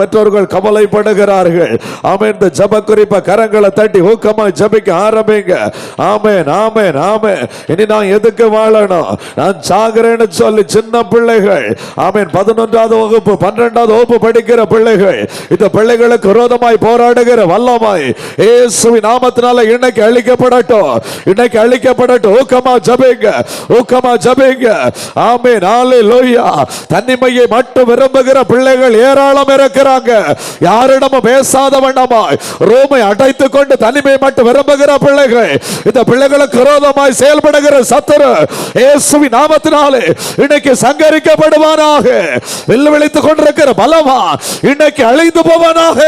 S2: பெற்றோர்கள் கவலைப்படுகிறார்கள். ஆமென். இந்த ஜெப குறிப்பை கரங்களை தட்டி ஊக்கமா ஜபிக்க ஆரம்பிங்க. ஆமென் ஆமென் ஆமென். இனி நான் எதுக்கு வாழணும்? நான் சாகுறேன்னு சொல்லி சின்ன பிள்ளைகள் ஆமென் 11வது வகுப்பு 12வது வகுப்பு படிக்கிற பிள்ளைகள், இந்த பிள்ளைகளுக்கு விரோதமாய் போராடுகிற வல்லமாய் இயேசு இயேசுவின் நாமத்தினால இன்னைக்கு அழிக்கப்படட்டும், இன்னைக்கு அழிக்கப்படட்டும். ஊக்கமா ஜெபிங்க, ஊக்கமா ஜெபிங்க. ஆமென், ஹalleluya. தன்னிமையை மட்டும் விரும்புகிற பிள்ளைகள் ஏராளம் இருக்கிறாங்க. யாரிடமும் பேசாத வண்ணமாய் ரோமை அடைத்துக் கொண்டு தனிமையை மட்டும் விரும்புகிற பிள்ளைகள், இந்த பிள்ளைகளுக்கு விரோதமாய் செயல்படுகிற சத்துரு இயேசுவின் நாமத்தினாலே இன்னைக்கு சங்கரிக்கப்படுவானாக. வெல்லுவிழித்துக் கொண்டிருக்கிற பலவா இன்னைக்கு அழிந்து போவானாக.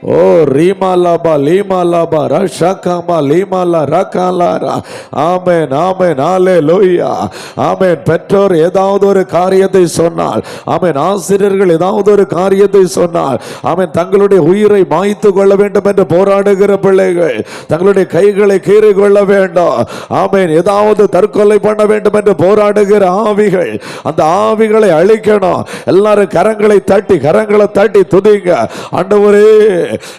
S2: ஓ ரீமாலாபா லீமாலாபா ரஷாகாமா லீமாலா ரகாலாரா. ஆமென், ஆமென், ஹalleluya. ஆமென். பெற்றோர் ஏதாவது ஒரு காரியத்தை சொன்னால், ஆமென், ஆசிரியர்கள் ஏதாவது ஒரு காரியத்தை சொன்னால், ஆமென், தங்களுடைய உயிரை மாய்த்து கொள்ள வேண்டும் என்று போராடுகிற பிள்ளைகள் தங்களுடைய கைகளை கீறி கொள்ள வேண்டும். ஆமென். ஏதாவது தற்கொலை பண்ண வேண்டும் என்று போராடுகிற ஆவிகள், அந்த ஆவிகளை அழிக்கணும். எல்லாரும் கரங்களை தட்டி துதிங்க. ஆண்டவரே,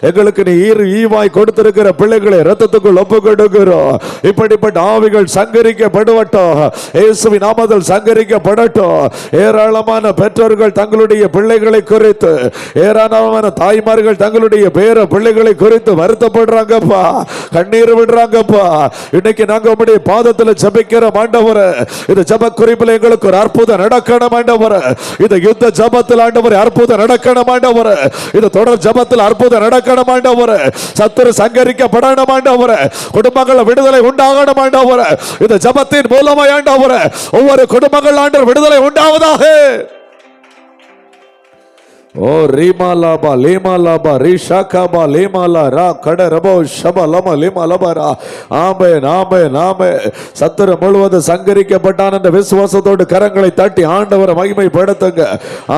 S2: எங்களுக்கு நீ ஈவாய் கொடுத்திருக்கிற பிள்ளைகளை இரத்தத்துக்குள் ஒப்பு கொடுக்கிறோம். இப்படிப்பட்ட ஆவிகள் சங்கரிக்கப்படுவட்டும், இயேசுவின் நாமத்தில் சங்கரிக்கப்படட்டும். ஏராளமான பெற்றோர்கள் தங்களுடைய பிள்ளைகளை குறித்து, ஏராளமான தாய்மார்கள் தங்களுடைய பேர பிள்ளைகளை குறித்து வருத்தப்படுறாங்கப்பா, கண்ணீர் விடுறாங்கப்பா. இன்னைக்கு நாங்க உம்முடைய பாதத்தில் ஜெபிக்கிற ஆண்டவரே, இந்த ஜெப குறிப்பில் எங்களுக்கு ஒரு அற்புதம் நடக்கணும் ஆண்டவரே. இந்த யுத்த ஜெபத்தில் ஆண்டவரே அற்புதம் நடக்கணும் ஆண்டவரே. இந்த தொடர் ஜெபத்தில் அற்புதம் நடக்கணும் ஆண்டவரே. சத்துரு சங்கரிக்கப்படணும் ஆண்டவரே. குடும்பங்கள் விடுதலை உண்டாகணும் ஆண்டவரே. இந்த ஜெபத்தின் மூலமாய் ஆண்டவரே ஒவ்வொரு குடும்பங்கள் ஆண்டவர் விடுதலை உண்டாவதாக. ஓ ரீமாலாபா லீமாலாபா ரீஷாகாபா லீமாலா ரா கடரபோ ஷபலம லீமாலபரா. ஆமென், ஆமென், ஆமென். சத்துரு முழுவதும் சங்கரிக்கப்பட்டான் என்ற விசுவாசத்தோடு கரங்களை தட்டி ஆண்டவரை மகிமைப்படுத்துங்க.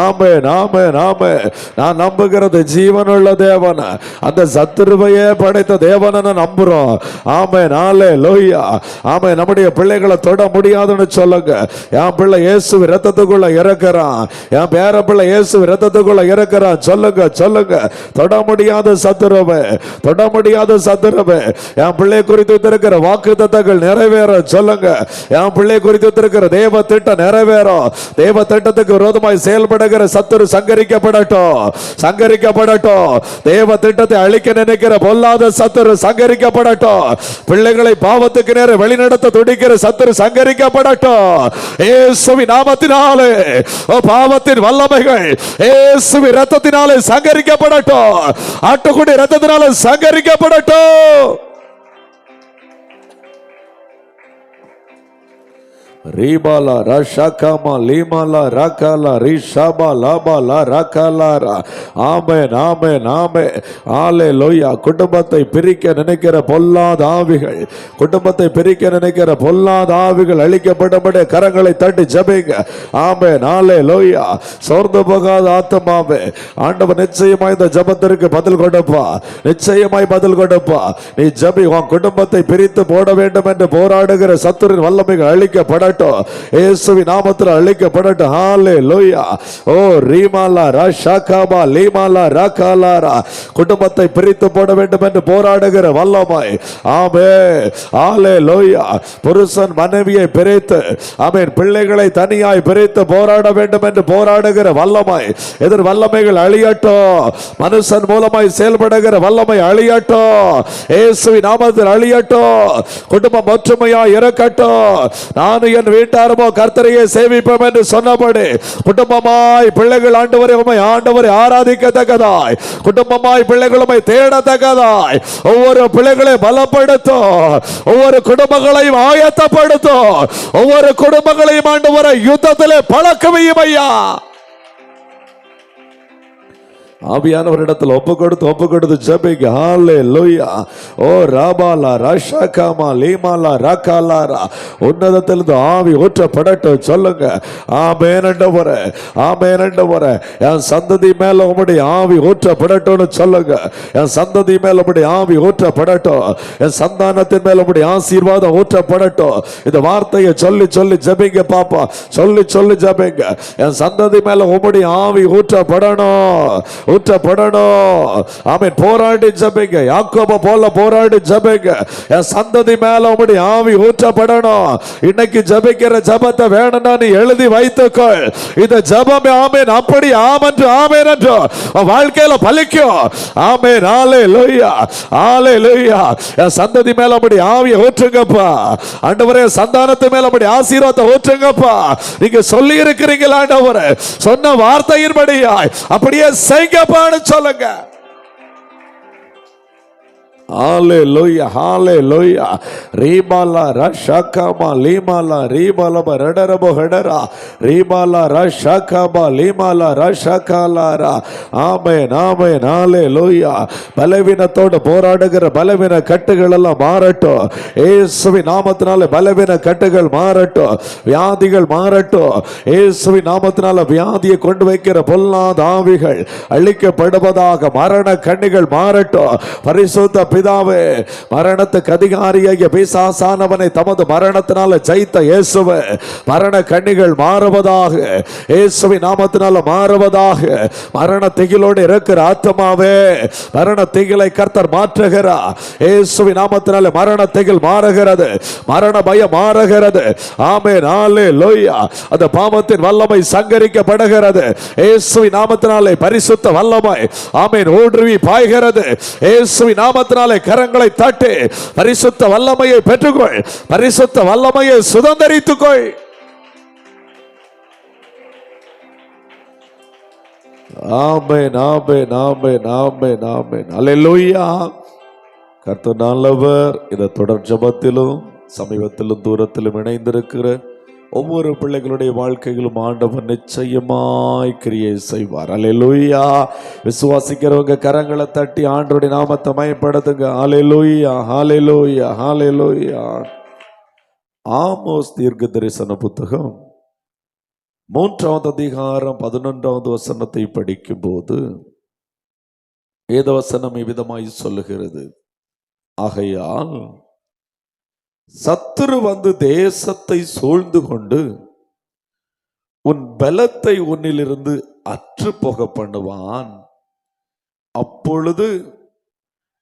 S2: ஆமென், ஆமென், ஆமென். நான் நம்புகிறது ஜீவனுள்ள தேவன், அந்த சத்துருவையே படைத்த தேவனை நம்புறோம். ஆமென், ஹalleluya. ஆமென். நம்முடைய பிள்ளைகளை தொட முடியாதுன்னு சொல்லுங்க. என் பிள்ளை இயேசு இரத்தத்துக்குள்ள இறக்குறான், என் பேர பிள்ளை இயேசு இரத்தத்துக்குள்ள இருக்கிறான். சொல்லுங்க, சொல்லுங்க. தொட முடியாத சத்துருவே, தொட முடியாத சத்துருவே, என் பிள்ளை குறித்து இருக்கிற வாக்குத்தத்தங்கள் நிறைவேற சொல்லுங்க. என் பிள்ளை குறித்து இருக்கிற தேவ திட்டம் நிறைவேறும். தேவ திட்டத்துக்கு விரோதமாய் செயல்படுகிற சத்துரு சங்கரிக்கப்படட்டும், சங்கரிக்கப்படட்டும். தேவ திட்டத்தை அழிக்க நினைக்கிற பொல்லாத சத்துரு சங்கரிக்கப்படட்டும். பிள்ளைகளை பாவத்துக்கு நேர வழிநடத்த துடிக்கிற சத்துரு சங்கரிக்கப்படட்டும். இயேசுவின் நாமத்தினாலே பாவத்தின் வல்லமைகள் இயேசு இரத்தத்தினாலே சங்கரிக்கப்படட்டும். ஆட்டுக்குடி இரத்தத்தினாலே சங்கரிக்கப்படட்டும். ரீபாலா ரஷாகாமா லீமாலா ரகாலா ரிஷாபா லாபாலா ரகாலாரா. ஆமென், ஆமென், ஆமென், ஹalleluya. குடும்பத்தை பிரிக்க நினைக்கிற பொல்லாத ஆவிகள், குடும்பத்தை பிரிக்க நினைக்கிற பொல்லாத ஆவிகள் அழிக்கப்பட்டபடி கரங்களை தட்டி ஜெபிங்க. ஆமென், ஹalleluya. சோர்ந்து போகாத ஆத்துமாவே, ஆண்டவர் நிச்சயமாய் இந்த ஜெபத்திற்கு பதில் கொடுப்பா, நிச்சயமாய் பதில் கொடுப்பா. நீ ஜெபி. உன் குடும்பத்தை பிரித்து போட வேண்டும் என்று போராடுகிற சத்துருவின் வல்லமைகள் அழிக்கப்படட்டும். இயேசுவின் நாமத்தில் அழிக்கப்படட்டும். ஹalleluya. ஓ ரீமாலா ரஷாகாபா லீமாலா ரகாலாரா. குடும்பத்தை பிரித்து போட வேண்டும் என்று போராடுகிற வல்லமை. ஆமென், ஹalleluya. புருஷன் மனைவியை பிரித்து, ஆமென், பிள்ளைகளை தனியாய் பிரித்து போராட வேண்டும் என்று போராடுகிற வல்லமை, எதிர் வல்லமைகள் அழியட்டும். மனுஷன் மூலமாய் செயல்படுகிற வல்லமை அழியட்டும். இயேசுவின் நாமத்தில் அழியட்டும். குடும்பம் ஒற்றுமையாய் இருக்கட்டும். நானும் என் வீட்டாரமோ கர்த்தரையே சேவிப்போம் என்று சொன்னபடி குடும்பமாய் பிள்ளைகள் ஆண்டவரை ஆராதிக்கத்தக்கதாய், குடும்பமாய் பிள்ளைகளுமை தேடத்தக்கதாய் ஒவ்வொரு பிள்ளைகளை பலப்படுத்தும், ஒவ்வொரு குடும்பங்களையும் ஆயத்தப்படுத்தும், ஒவ்வொரு குடும்பங்களையும் ஆண்டவரை யுத்தத்திலே பழக்கவையும் ஐயா. ஆவியானவரிடத்தில் ஒப்பு கொடுத்து ஜெபிங்க. ஹalleluya. ஓ ராபாலா ரஷாகாமா லீமாலா ரகாலாரா. உன்னதத்திலிருந்து ஆவி ஊற்றப்படட்டும். சொல்லுங்க. ஆமென் ஆண்டவரே, ஆமென் ஆண்டவரே. என் சந்ததி மேல உம்முடைய ஆவி ஊற்றப்படட்டும்னு சொல்லுங்க. என் சந்ததி மேல உம்முடைய ஆவி ஊற்றப்படட்டும். என் சந்தானத்தின் மேல உம்முடைய ஆசீர்வாதம் ஊற்றப்படட்டும். இந்த வார்த்தையை சொல்லி சொல்லி ஜெபிங்க பாப்பா, சொல்லி சொல்லி ஜெபிங்க. என் சந்ததி மேல உம்முடைய ஆவி ஊற்றப்படணும். ஊற்றப்படணும். ஆமென். போராடி ஜெபிங்க. யாக்கோபு போல போராடி ஜெபிங்க. என் சந்ததி மேல உம்முடைய ஆவி ஊற்றப்படணும். இன்னைக்கு ஜெபிக்கிற ஜெபத்தை வேணும்னா நீ எழுதி வைத்துக்கொள். இந்த ஜெபம் ஆமென் அப்படி ஆமென்று ஆமென் என்று வாழ்க்கையில பலிக்கும். ஆமென். ஹalleluya ஹalleluya. என் சந்ததி மேல உம்முடைய ஆவியை ஊற்றுங்கப்பா. ஆண்டவரே சந்தானத்து மேல உம்முடைய ஆசீர்வாதத்தை ஊற்றுங்கப்பா. நீங்க சொல்லி இருக்கிறீங்களா ஆண்டவரே, சொன்ன வார்த்தையின்படியாய் அப்படியே செய்யுங்கப்பான்னு சொல்லுங்க. Hallelujah, hallelujah. Ribala rashakama limala ribala radarabo hadara ribala rashakama limala rashakalara. Amen, amen, hallelujah. பலவீனத்தோடு போராடுகிற பலவீன கட்டுகள் எல்லாம் மாறட்டும். இயேசுவின் நாமத்தினால பலவீன கட்டுகள் மாறட்டும். வியாதிகள் மாறட்டும். இயேசுவின் நாமத்தினால வியாதியை கொண்டு வைக்கிற பொல்லாத ஆவிகள் அழிக்கப்படுவதாக. மரண கண்ணிகள் மாறட்டும். பரிசுத்த பிதாவே, மரணத்துக்கு அதிகாரியாகிய பிசாசானவனை தமது மரணத்தினால ஜெயித்த இயேசுவே, மரண கண்ணிகள் மாறுவதாக. இயேசுவின் நாமத்தினால மாறுவதாக. மரண திகிலோடு இருக்கிற ஆத்மாவே, மரண திகிலை கர்த்தர் மாற்றுகிறார். இயேசுவின் நாமத்தினால மரண திகில் மாறுகிறது. மரண பயம் மாறுகிறது. ஆமென், ஹalleluya. அந்த பாவத்தின் வல்லமை சங்கரிக்கப்படுகிறது. இயேசுவின் நாமத்தினாலே பரிசுத்த வல்லமை ஆமென் ஊடுருவி பாய்கிறது. இயேசுவின் நாமத்தினாலே கரங்களை தட்டி பரிசுத்த வல்லமையை பெற்றுக்கொள். பரிசுத்த வல்லமையை சுதந்தரித்துக்கொள். ஆமென், ஆமென், ஆமென், ஆமென், ஆமென். அல்லேலூயா. கர்த்தர் நல்லவர். இந்த தொடர் ஜெபத்திலும் சமீபத்திலும் தூரத்திலும் இணைந்திருக்கிற ஒவ்வொரு பிள்ளைகளுடைய வாழ்க்கையிலும் ஆண்டவர் நிச்சயமாய் கிரியை செய்வார். அல்லேலூயா. விசுவாசிக்கிறவங்க கரங்களை தட்டி ஆண்டவருடைய நாமத்தை மகிமைப்படுத்துங்க. அல்லேலூயா, அல்லேலூயா, அல்லேலூயா. ஆமோஸ் தீர்க்க தரிசன புத்தகம் 3வது அதிகாரம் 11வது வசனத்தை படிக்கும் போது வேத வசனம் இவ்விதமாய் சொல்லுகிறது, ஆகையால் சத்துரு வந்து தேசத்தை சூழ்ந்து கொண்டு உன் பலத்தை உன்னிலிருந்து அற்று போக பண்ணுவான். அப்பொழுது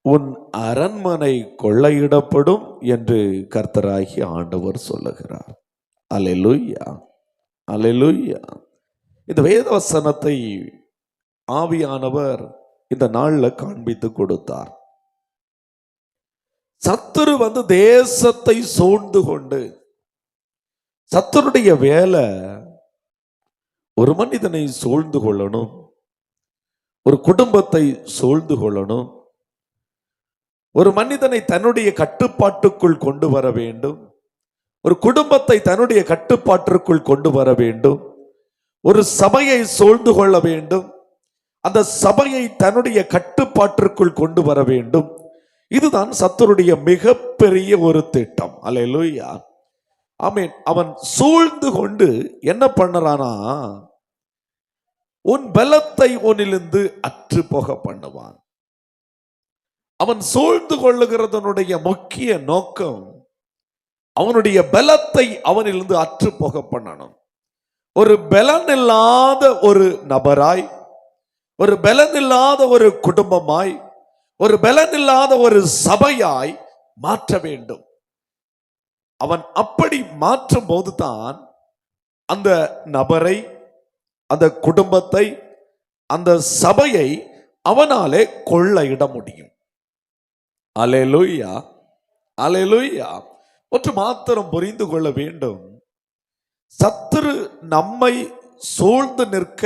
S2: உன் அரண்மனை கொள்ளையிடப்படும் என்று கர்த்தராகி ஆண்டவர் சொல்லுகிறார். அல்லேலூயா, அல்லேலூயா. இந்த வேத வசனத்தை ஆவியானவர் இந்த நாள்ல காண்பித்து கொடுத்தார். சத்துரு வந்து தேசத்தை சூழ்ந்து கொண்டு, சத்துருடைய வேலை ஒரு மனிதனை சூழ்ந்து கொள்ளணும், ஒரு குடும்பத்தை சூழ்ந்து கொள்ளணும், ஒரு மனிதனை தன்னுடைய கட்டுப்பாட்டுக்குள் கொண்டு வர வேண்டும், ஒரு குடும்பத்தை தன்னுடைய கட்டுப்பாட்டிற்குள் கொண்டு வர வேண்டும், ஒரு சபையை சூழ்ந்து கொள்ள வேண்டும், அந்த சபையை தன்னுடைய கட்டுப்பாட்டிற்குள் கொண்டு வர வேண்டும். இதுதான் சத்துருடைய மிகப்பெரிய ஒரு திட்டம். அல்லேலூயா, ஆமென். அவன் சூழ்ந்து கொண்டு என்ன பண்ணறானா, உன் பலத்தை உன்னிலிருந்து அற்று போக பண்ணுவான். அவன் சூழ்ந்து கொள்ளுகிறதனுடைய முக்கிய நோக்கம் அவனுடைய பலத்தை அவனிலிருந்து அற்று போக பண்ணணும். ஒரு பலன் இல்லாத ஒரு நபராய், ஒரு பலன் இல்லாத ஒரு குடும்பமாய், ஒரு பலன் இல்லாத ஒரு சபையாய் மாற்ற வேண்டும். அவன் அப்படி மாற்றும் போதுதான் அந்த நபரை, அந்த குடும்பத்தை, அந்த சபையை அவனாலே கொள்ளையிட முடியும். அல்லேலூயா, அல்லேலூயா. ஒன்று மாத்திரம் புரிந்து கொள்ள வேண்டும், சத்துரு நம்மை சூழ்ந்து நிற்க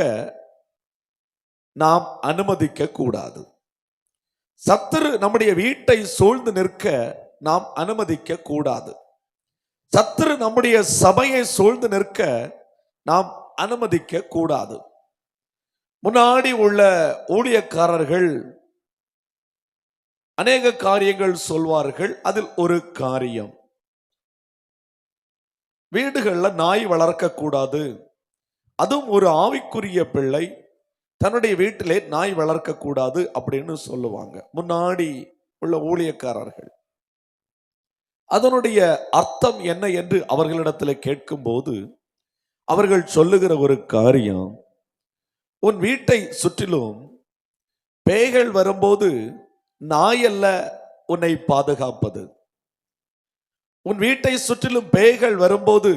S2: நாம் அனுமதிக்க கூடாது. சத்துரு நம்முடைய வீட்டை சூழ்ந்து நிற்க நாம் அனுமதிக்க கூடாது. சத்துரு நம்முடைய சபையை சூழ்ந்து நிற்க நாம் அனுமதிக்க கூடாது. முன்னாடி உள்ள ஊழியக்காரர்கள் அநேக காரியங்கள் சொல்வார்கள். அதில் ஒரு காரியம், வீடுகள்ல நாய் வளர்க்க கூடாது. அதுவும் ஒரு ஆவிக்குரிய பிள்ளை தன்னுடைய வீட்டிலே நாய் வளர்க்க கூடாது அப்படின்னு சொல்லுவாங்க முன்னாடி உள்ள ஊழியக்காரர்கள். அதனுடைய அர்த்தம் என்ன என்று அவர்களிடத்தில் கேட்கும் போது அவர்கள் சொல்லுகிற ஒரு காரியம், உன் வீட்டை சுற்றிலும் பேய்கள் வரும்போது நாய் அல்ல உன்னை பாதுகாப்பது. உன் வீட்டை சுற்றிலும் பேய்கள் வரும்போது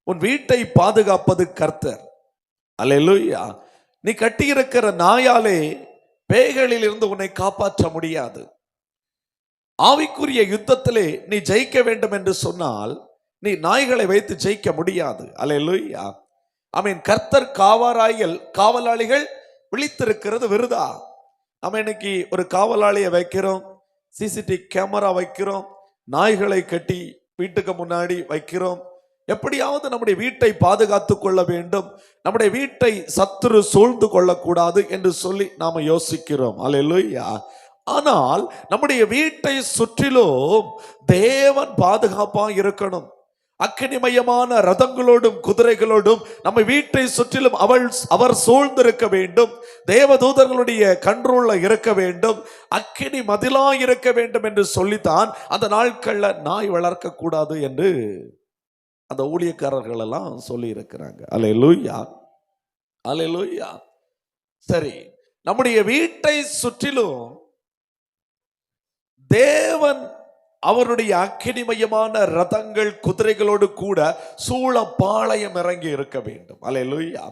S2: உன் வீட்டை பாதுகாப்பது கர்த்தர். அல்லேலூயா. நீ கட்டியிருக்கிற நாயாலே பேய்களில் இருந்து உன்னை காப்பாற்ற முடியாது. ஆவிக்குரிய யுத்தத்திலே நீ ஜெயிக்க வேண்டும் என்று சொன்னால் நீ நாய்களை வைத்து ஜெயிக்க முடியாது. அல்லேலூயா. ஆமென். கர்த்தர் காவலாளிகள் விழித்திருக்கிறது விருதா. நம்ம இன்னைக்கு ஒரு காவலாளியை வைக்கிறோம், சிசிடிவி கேமரா வைக்கிறோம், நாய்களை கட்டி வீட்டுக்கு முன்னாடி வைக்கிறோம். எப்படியாவது நம்முடைய வீட்டை பாதுகாத்துக் கொள்ள வேண்டும், நம்முடைய வீட்டை சத்துரு சூழ்ந்து கொள்ளக்கூடாது என்று சொல்லி நாம யோசிக்கிறோம். அல்லேலூயா. ஆனால் நம்முடைய வீட்டை சுற்றிலும் தேவன் பாதுகாப்பா இருக்கணும். அக்கினிமயமான ரதங்களோடும் குதிரைகளோடும் நம்ம வீட்டை சுற்றிலும் அவர் சூழ்ந்திருக்க வேண்டும். தேவதூதர்களுடைய கண்ட்ரோல்ல இருக்க வேண்டும். அக்கினி மதிலா இருக்க வேண்டும் என்று சொல்லித்தான் அந்த நாட்கள்ல நாய் வளர்க்க கூடாது என்று அந்த ஊழியக்காரர்கள் எல்லாம் சொல்லி இருக்கிறாங்க. அல்லேலூயா, அல்லேலூயா. சரி, நம்முடைய வீட்டை சுற்றிலும் தேவன் அவருடைய அக்கினிமயமான ரதங்கள் குதிரைகளோடு கூட சூழ பாளையம் இறங்கி இருக்க வேண்டும். அல்லேலூயா.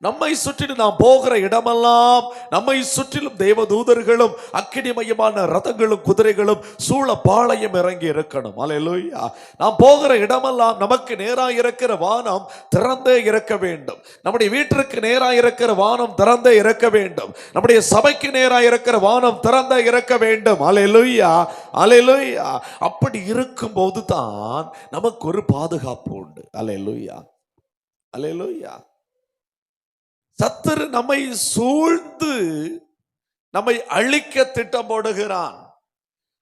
S2: நம்மை சுற்றிலும் நாம் போகிற இடமெல்லாம் நம்மை சுற்றிலும் தேவதூதர்களும் அக்கினிமயமான ரதங்களும் குதிரைகளும் சூழ பாளையம் இறங்கி இருக்கணும். அல்லேலூயா. நாம் போகிற இடமெல்லாம் நமக்கு நேராக இருக்கிற வானம் திறந்தே இருக்க வேண்டும். நம்முடைய வீட்டிற்கு நேராக இருக்கிற வானம் திறந்தே இருக்க வேண்டும். நம்முடைய சபைக்கு நேராக இருக்கிற வானம் திறந்தே இருக்க வேண்டும். அல்லேலூயா, அல்லேலூயா. அப்படி இருக்கும்போது தான் நமக்கு ஒரு பாதுகாப்பு உண்டு. அல்லேலூயா, அல்லேலூயா. சத்துரு நம்மை சூழ்ந்து நம்மை அழிக்க திட்டம் போடுகிறான்.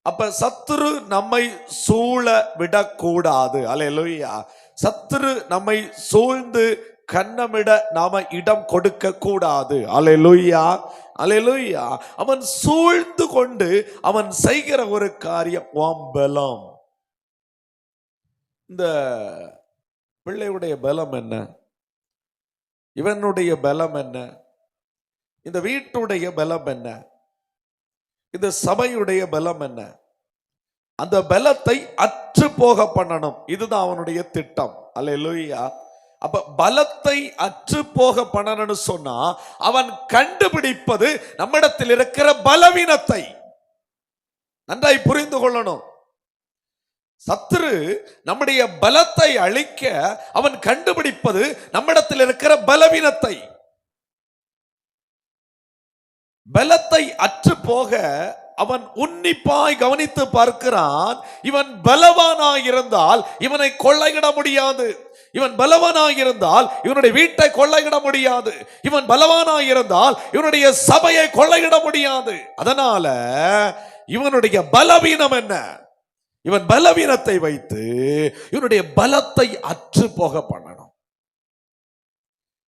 S2: அப்ப சத்துரு நம்மை சூழ விடக்கூடாது. அல்லேலூயா. சத்துரு நம்மை சூழ்ந்து கன்னமிட நாம இடம் கொடுக்க கூடாது. அல்லேலூயா, அல்லேலூயா. அவன் சூழ்ந்து கொண்டு அவன் செய்கிற ஒரு காரியம் பலம். இந்த பிள்ளையுடைய பலம் என்ன? இவனுடைய பலம் என்ன? இந்த வீட்டுடைய பலம் என்ன? இந்த சபையுடைய பலம் என்ன? அந்த பலத்தை அற்று போக பண்ணணும். இதுதான் அவனுடைய திட்டம். அல்லேலூயா. அப்ப பலத்தை அற்று போக பண்ணணும்னு சொன்னா அவன் கண்டுபிடிப்பது நம்மிடத்தில் இருக்கிற பலவீனத்தை. நன்றாய் புரிந்து கொள்ளணும். சத்துரு நம்முடைய பலத்தை அழிக்க அவன் கண்டுபிடிப்பது நம்மிடத்தில் இருக்கிற பலவீனத்தை. பலத்தை அற்று போக அவன் உன்னிப்பாய் கவனித்து பார்க்கிறான். இவன் பலவானாய் இருந்தால் இவனை கொள்ளையிட முடியாது. இவன் பலவானாய் இருந்தால் இவனுடைய வீட்டை கொள்ளையிட முடியாது. இவன் பலவானாய் இருந்தால் இவனுடைய சபையை கொள்ளையிட முடியாது. அதனால இவனுடைய பலவீனம் என்ன? இவன் பலவீனத்தை வைத்து இவனுடைய பலத்தை அற்று போக பண்ணணும்.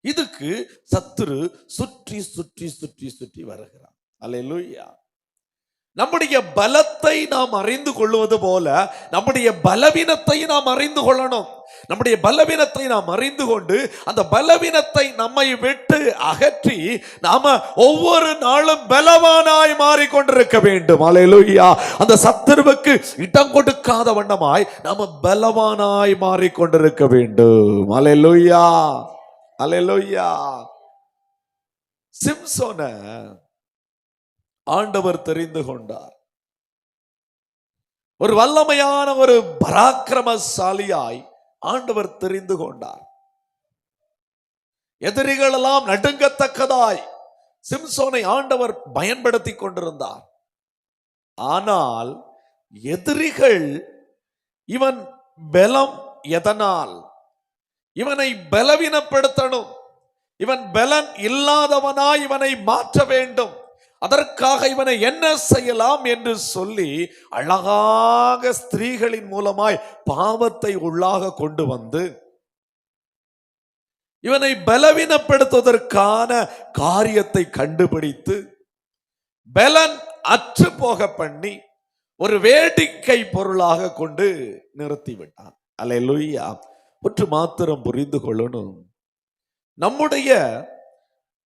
S2: இதுக்கு சத்துரு சுற்றி சுற்றி சுற்றி சுற்றி வருகிறான். அல்லேலூயா. நம்முடைய பலத்தை நாம் அறிந்து கொள்வது போல நம்முடைய பலவீனத்தை நாம் அறிந்து கொள்ளணும். நம்முடைய பலவீனத்தை நாம் அறிந்து கொண்டு அந்த பலவீனத்தை நம்மை விட்டு அகற்றி நாம ஒவ்வொரு நாளும் பலவானாய் மாறிக்கொண்டிருக்க வேண்டும். அல்லேலூயா. அந்த சத்துருவுக்கு இடம் கொடுக்காத வண்ணமாய் நாம பலவானாய் மாறிக்கொண்டிருக்க வேண்டும். அல்லேலூயா, அல்லேலூயா. சிம்சோனை ஆண்டவர் தெரிந்து கொண்டார். ஒரு வல்லமையான ஒரு பராக்கிரமசாலியாய் ஆண்டவர் தெரிந்து கொண்டார். எதிரிகள் எல்லாம் நடுங்கத்தக்கதாய் சிம்சோனை ஆண்டவர் பயன்படுத்தி கொண்டிருந்தார். ஆனால் எதிரிகள் இவன் பலம் எதனால்? இவனை பலவீனப்படுத்தணும். இவன் பலன் இல்லாதவனாய் இவனை மாற்ற வேண்டும். அதற்காக இவனை என்ன செய்யலாம் என்று சொல்லி அழகாக ஸ்திரீகளின் மூலமாய் பாவத்தை உள்ளாக கொண்டு வந்து இவனை பலவீனப்படுத்துவதற்கான காரியத்தை கண்டுபிடித்து பலன் அற்று போக பண்ணி ஒரு வேடிக்கை பொருளாக கொண்டு நிறுத்திவிட்டான். அல்லேலூயா. ஒன்று மாத்திரம் புரிந்து கொள்ளணும். நம்முடைய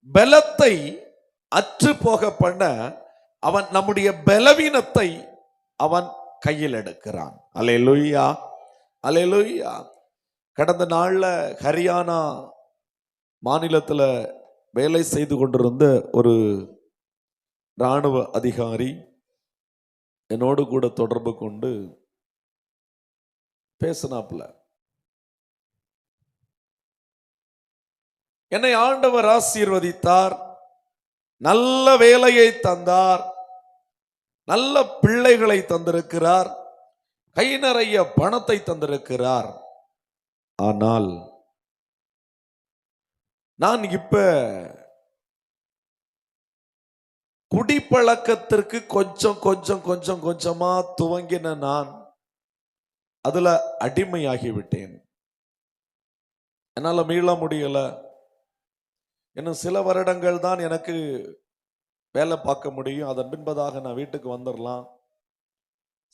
S2: பலத்தை அற்று போக பண்ண அவன் நம்முடைய பலவீனத்தை அவன் கையில் எடுக்கிறான். அல்லேலூயா, அல்லேலூயா. கடந்த நாள்ல ஹரியானா மாநிலத்தில் வேலை செய்து கொண்டிருந்த ஒரு இராணுவ அதிகாரி என்னோடு கூட தொடர்பு கொண்டு பேசினாப்புல. என்னை ஆண்டவர் ஆசீர்வதித்தார், நல்ல வேலையை தந்தார், நல்ல பிள்ளைகளை தந்திருக்கிறார், கை நிறைய பணத்தை தந்திருக்கிறார். ஆனால் நான் இப்ப குடிப்பழக்கத்திற்கு கொஞ்சம் கொஞ்சம் கொஞ்சம் கொஞ்சமா துவங்கின நான் அதுல அடிமையாகிவிட்டேன். என்னால மீள முடியல. இன்னும் சில வருடங்கள் தான் எனக்கு வேலை பார்க்க முடியும். அதன் பின்பதாக நான் வீட்டுக்கு வந்துடலாம்.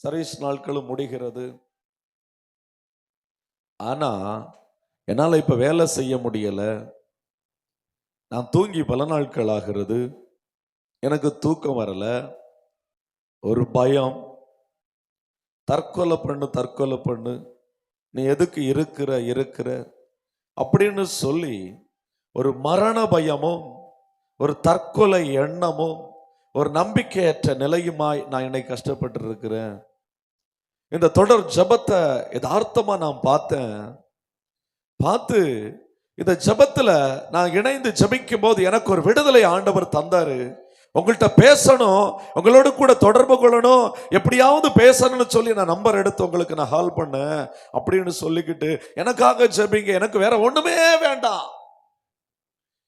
S2: சர்வீஸ் நாட்களும் முடிகிறது. ஆனா என்னால இப்ப வேலை செய்ய முடியல. நான் தூங்கி பல நாட்கள் ஆகிறது. எனக்கு தூக்கம் வரல. ஒரு பயம், தற்கொலை பண்ணு, நீ எதுக்கு இருக்கிற அப்படின்னு சொல்லி ஒரு மரண பயமும் ஒரு தற்கொலை எண்ணமும் ஒரு நம்பிக்கையற்ற நிலையுமாய் நான் என்னை கஷ்டப்பட்டு இருக்கிறேன். இந்த தொடர் ஜபத்தை யதார்த்தமா நான் பார்த்து இந்த ஜபத்துல நான் இணைந்து ஜபிக்கும் போது எனக்கு ஒரு விடுதலை ஆண்டவர் தந்தாரு. உங்கள்கிட்ட பேசணும், உங்களோடு கூட தொடர்பு கொள்ளணும், எப்படியாவது பேசணும்னு சொல்லி நான் நம்பர் எடுத்து உங்களுக்கு நான் கால் பண்ணேன். அப்படின்னு சொல்லிக்கிட்டு எனக்காக ஜபிங்க, எனக்கு வேற ஒண்ணுமே வேண்டாம்,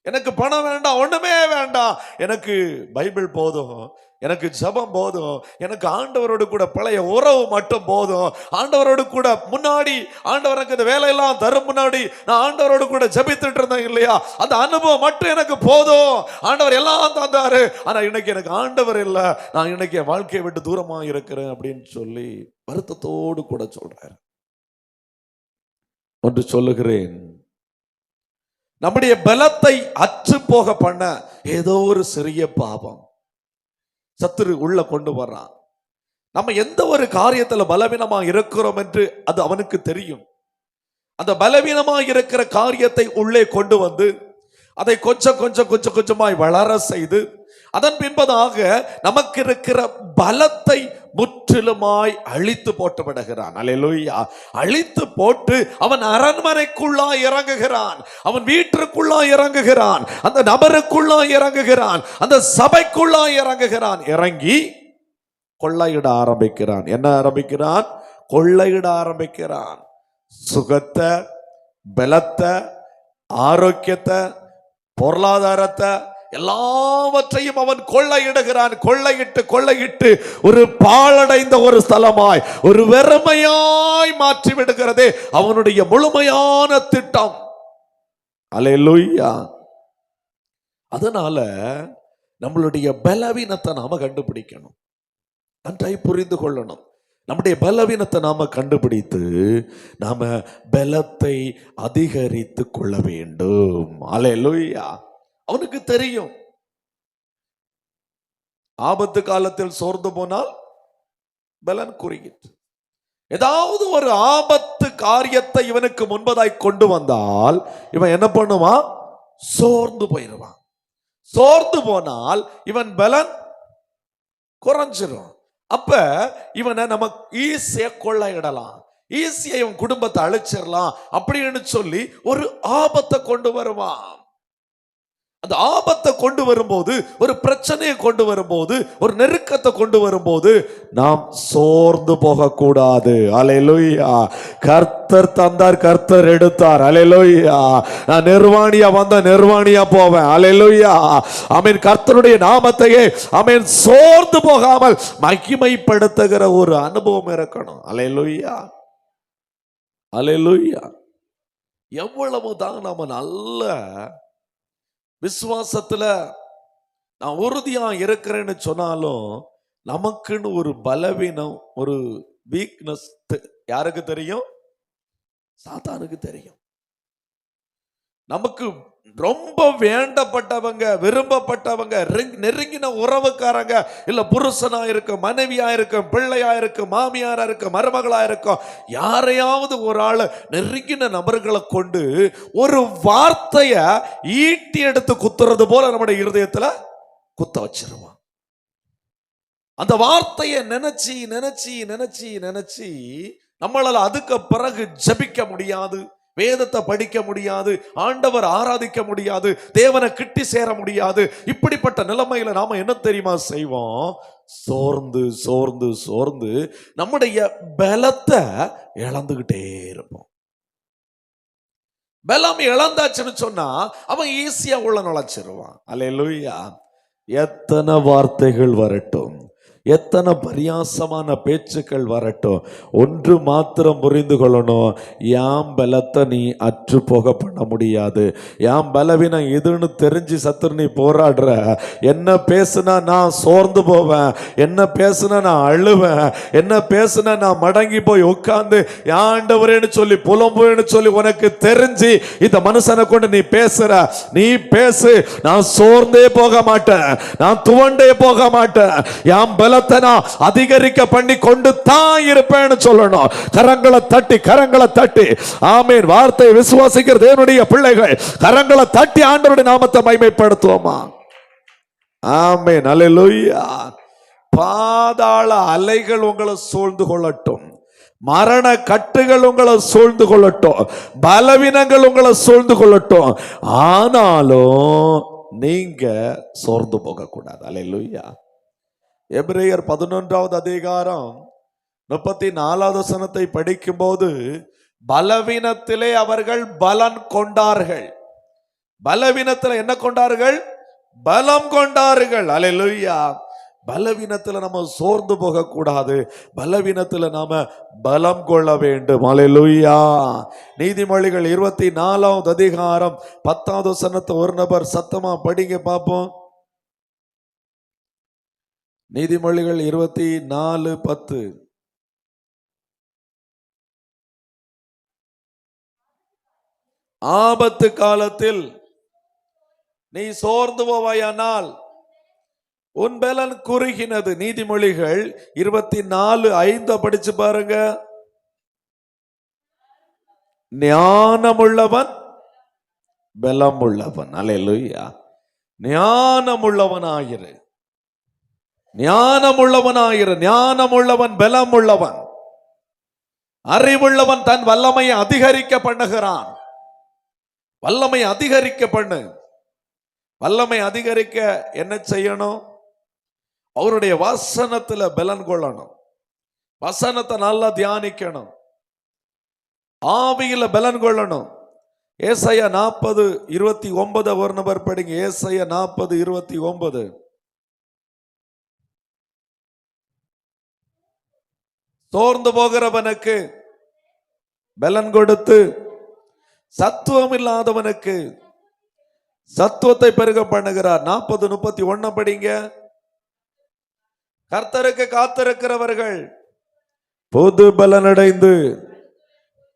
S2: எனக்கு பணம் வேண்டாம், ஒண்ணுமே வேண்டாம், எனக்கு பைபிள் போதும், எனக்கு ஜபம் போதும், எனக்கு ஆண்டவரோடு கூட பழைய உறவு மட்டும் போதும், ஆண்டவரோடு கூட முன்னாடி ஆண்டவருக்கு இந்த வேலையெல்லாம் தரும் முன்னாடி நான் ஆண்டவரோடு கூட ஜபித்துட்டு இருந்தேன் இல்லையா, அந்த அனுபவம் மட்டும் எனக்கு போதும். ஆண்டவர் எல்லாம் தந்தாரு, ஆனா இன்னைக்கு எனக்கு ஆண்டவர் இல்லை, நான் இன்னைக்கு என் வாழ்க்கையை விட்டு தூரமா இருக்கிறேன் அப்படின்னு சொல்லி வருத்தத்தோடு கூட சொல்றாரு. ஒன்று சொல்லுகிறேன், நம்முடைய பலத்தை அற்று போக பண்ண ஏதோ ஒரு சிறிய பாவம் சத்துரு உள்ள கொண்டு வர்றான். நம்ம எந்த ஒரு காரியத்துல பலவீனமா இருக்கிறோம் என்று அது அவனுக்கு தெரியும். அந்த பலவீனமா இருக்கிற காரியத்தை உள்ளே கொண்டு வந்து அதை கொஞ்சம் கொஞ்சம் கொஞ்சம் கொஞ்சமாய் வளர செய்து அதன் பின்பதாக நமக்கு இருக்கிற பலத்தை முற்றிலுமாய் அழித்து போட்டு விடுகிறான். அல்லேலூயா. அழித்து போட்டு அவன் அரண்மனைக்குள்ளாய் இறங்குகிறான், அவன் வீட்டிற்குள்ளாய் இறங்குகிறான், அந்த நபருக்குள்ளாய் இறங்குகிறான், அந்த சபைக்குள்ளாய் இறங்குகிறான். இறங்கி கொள்ளையிட ஆரம்பிக்கிறான். என்ன ஆரம்பிக்கிறான்? கொள்ளையிட ஆரம்பிக்கிறான். சுகத்தை, பலத்தை, ஆரோக்கியத்தை, பொருளாதாரத்தை எல்லாவற்றையும் அவன் கொள்ளையிடுகிறான். கொள்ளையிட்டு ஒரு பாழடைந்த ஒரு ஸ்தலமாய், ஒரு வெறுமையாய் மாற்றி விடுகிறதே அவனுடைய முழுமையான திட்டம். அல்லேலூயா. அதனால நம்மளுடைய பலவீனத்தை நாம கண்டுபிடிக்கணும், நன்றாய் புரிந்து கொள்ளணும். நம்முடைய பலவீனத்தை நாம கண்டுபிடித்து நாம பலத்தை அதிகரித்து கொள்ள வேண்டும். அல்லேலூயா. அவனுக்கு தெரியும், ஆபத்து காலத்தில் சோர்ந்து போனால் பலன் குறுகிற்று. ஏதாவது ஒரு ஆபத்து காரியத்தை இவனுக்கு முன்பதாய் கொண்டு வந்தால் இவன் என்ன பண்ணுவான்? சோர்ந்து போயிடுவான். சோர்ந்து போனால் இவன் பலன் குறைஞ்சிரும். அப்ப இவனை நம்ம ஈஸியா கொள்ளையிடலாம், ஈஸியா இவன் குடும்பத்தை அழிச்சிடலாம் அப்படின்னு சொல்லி ஒரு ஆபத்தை கொண்டு வருவான். அந்த ஆபத்தை கொண்டு வரும்போது, ஒரு பிரச்சனையை கொண்டு வரும்போது, ஒரு நெருக்கத்தை கொண்டு வரும்போது நாம் சோர்ந்து போகக்கூடாது. அல்லேலூயா. கர்த்தர் தந்தார், கர்த்தர் எடுத்தார். அல்லேலூயா. நான் நிர்வாணியா வந்த நிர்வாணியா போவேன். அல்லேலூயா. ஆமென். கர்த்தருடைய நாமத்தையே ஆமென் சோர்ந்து போகாமல் மகிமைப்படுத்துகிற ஒரு அனுபவம் இருக்கணும். அல்லேலூயா. அல்லேலூயா. எவ்வளவு தான் நாம நல்ல விசுவாசத்துல நான் உறுதியா இருக்கிறேன்னு சொன்னாலும் நமக்குன்னு ஒரு பலவீனம், ஒரு வீக்னஸ் யாருக்கு தெரியும்? சாத்தானுக்கு தெரியும். நமக்கு ரொம்ப வேண்டப்பட்டவங்க, விரும்பப்பட்டவங்க, நெருங்கின உறவுக்காரங்க, இல்ல புருஷனா இருக்கும், மனைவியா இருக்கும், பிள்ளையா இருக்கும், மாமியாரா இருக்கும், மருமகளா இருக்கும், யாரையாவது ஒரு ஆள் நெருங்கின நபர்களை கொண்டு ஒரு வார்த்தைய ஈட்டி எடுத்து குத்துறது போல நம்முடைய இருதயத்துல குத்த வச்சிருவான். அந்த வார்த்தையை நினைச்சு நினைச்சு நினைச்சு நினைச்சு நம்மளால அதுக்கு பிறகு ஜெபிக்க முடியாது, வேதத்தை படிக்க முடியாது, ஆண்டவர் ஆராதிக்க முடியாது, தேவனை கிட்டி சேர முடியாது. இப்படிப்பட்ட நிலைமையில நாம என்ன தெரியுமா செய்வோம்? சோர்ந்து சோர்ந்து சோர்ந்து நம்முடைய பலத்தை இழந்துகிட்டே இருப்போம். பலம் இழந்தாச்சுன்னு சொன்னா அவன் ஈஸியா உள்ள நுழைச்சிருவான். அல்லேலூயா. எத்தனை வார்த்தைகள் வரட்டும், எத்தனை பரியாசமான பேச்சுக்கள் வரட்டும், ஒன்று மாத்திரம் புரிந்து கொள்ளணும், யாம் பலத்தை நீ அற்று போக பண்ண முடியாது. யாம் பலவீனம் இதுன்னு தெரிஞ்சு சத்துரு நீ போராடுற. என்ன பேசுனா நான் சோர்ந்து போவேன், என்ன பேசுனா நான் அழுவேன், என்ன பேசுனா நான் மடங்கி போய் உட்கார்ந்து ஆண்டவரேன்னு சொல்லி புலம்புன்னு சொல்லி உனக்கு தெரிஞ்சு இந்த மனுஷனை கொண்டு நீ பேசுற. நீ பேசு, நான் சோர்ந்தே போக மாட்டேன், நான் துவண்டே போக மாட்டேன். யாம் பலத்தை நான் அதிகரிக்க பண்ணி கொண்டு தான் இருப்பேன்னு சொல்லணும். கரங்களை தட்டி கரங்களை தட்டி ஆமென். வார்த்தை விசுவாசிக்கிற தேவனுடைய பிள்ளைகள் கரங்களை தட்டி ஆண்டவருடைய நாமத்தை மகிமைப்படுத்துவோமா? ஆமென். அல்லேலூயா. பாதாள அலைகள் உங்களை சூழ்ந்து கொள்ளட்டும், மரண கட்டுகள் உங்களை சூழ்ந்து கொள்ளட்டும், பலவீனங்கள் உங்களை சூழ்ந்து கொள்ளட்டும், ஆனாலும் நீங்க சோர்ந்து போக கூடாது. அல்லேலூயா. எபிரேயர் 11வது அதிகாரம் 34வது வசனத்தை படிக்கும் போது, பலவீனத்திலே அவர்கள் பலன் கொண்டார்கள். பலவீனத்தில் என்ன கொண்டார்கள்? பலம் கொண்டார்கள். அல்லேலூயா. பலவீனத்தில் நம்ம சோர்ந்து போக கூடாது, பலவீனத்தில் நாம பலம் கொள்ள வேண்டும். அல்லேலூயா. நீதிமொழிகள் 24வது அதிகாரம் 10வது வசனத்தை ஒரு நபர் சத்தமா படிங்க பார்ப்போம். நீதிமொழிகள் 24:10. ஆபத்து காலத்தில் நீ சோர்ந்து போவாயானால் உன் பலன் குறுகினது. நீதிமொழிகள் 24:5 படிச்சு பாருங்க. ஞானமுள்ளவன் பலம் உள்ளவன். அல்லேலூயா. ஞானமுள்ளவனாயிரு, ஞானமுள்ளவனாயிரு. ஞானமுள்ளவன் பலம் உள்ளவன். அறிவுள்ளவன் தன் வல்லமையை அதிகரிக்க பண்ணுகிறான். வல்லமை அதிகரிக்க பண்ணு. வல்லமை அதிகரிக்க என்ன செய்யணும்? அவருடைய வசனத்துல பலன் கொள்ளணும், வசனத்தை நல்லா தியானிக்கணும், ஆவியில பலன் கொள்ளணும். ஏசாயா 40:29 ஒரு நபர் படிங்க. ஏசாயா 40:29. சோர்ந்து போகிறவனுக்கு பலன் கொடுத்து சத்துவம் இல்லாதவனுக்கு சத்துவத்தை பெருக பண்ணுகிறார். 40:31 படிங்க. கர்த்தருக்கு காத்திருக்கிறவர்கள் புது பலனடைந்து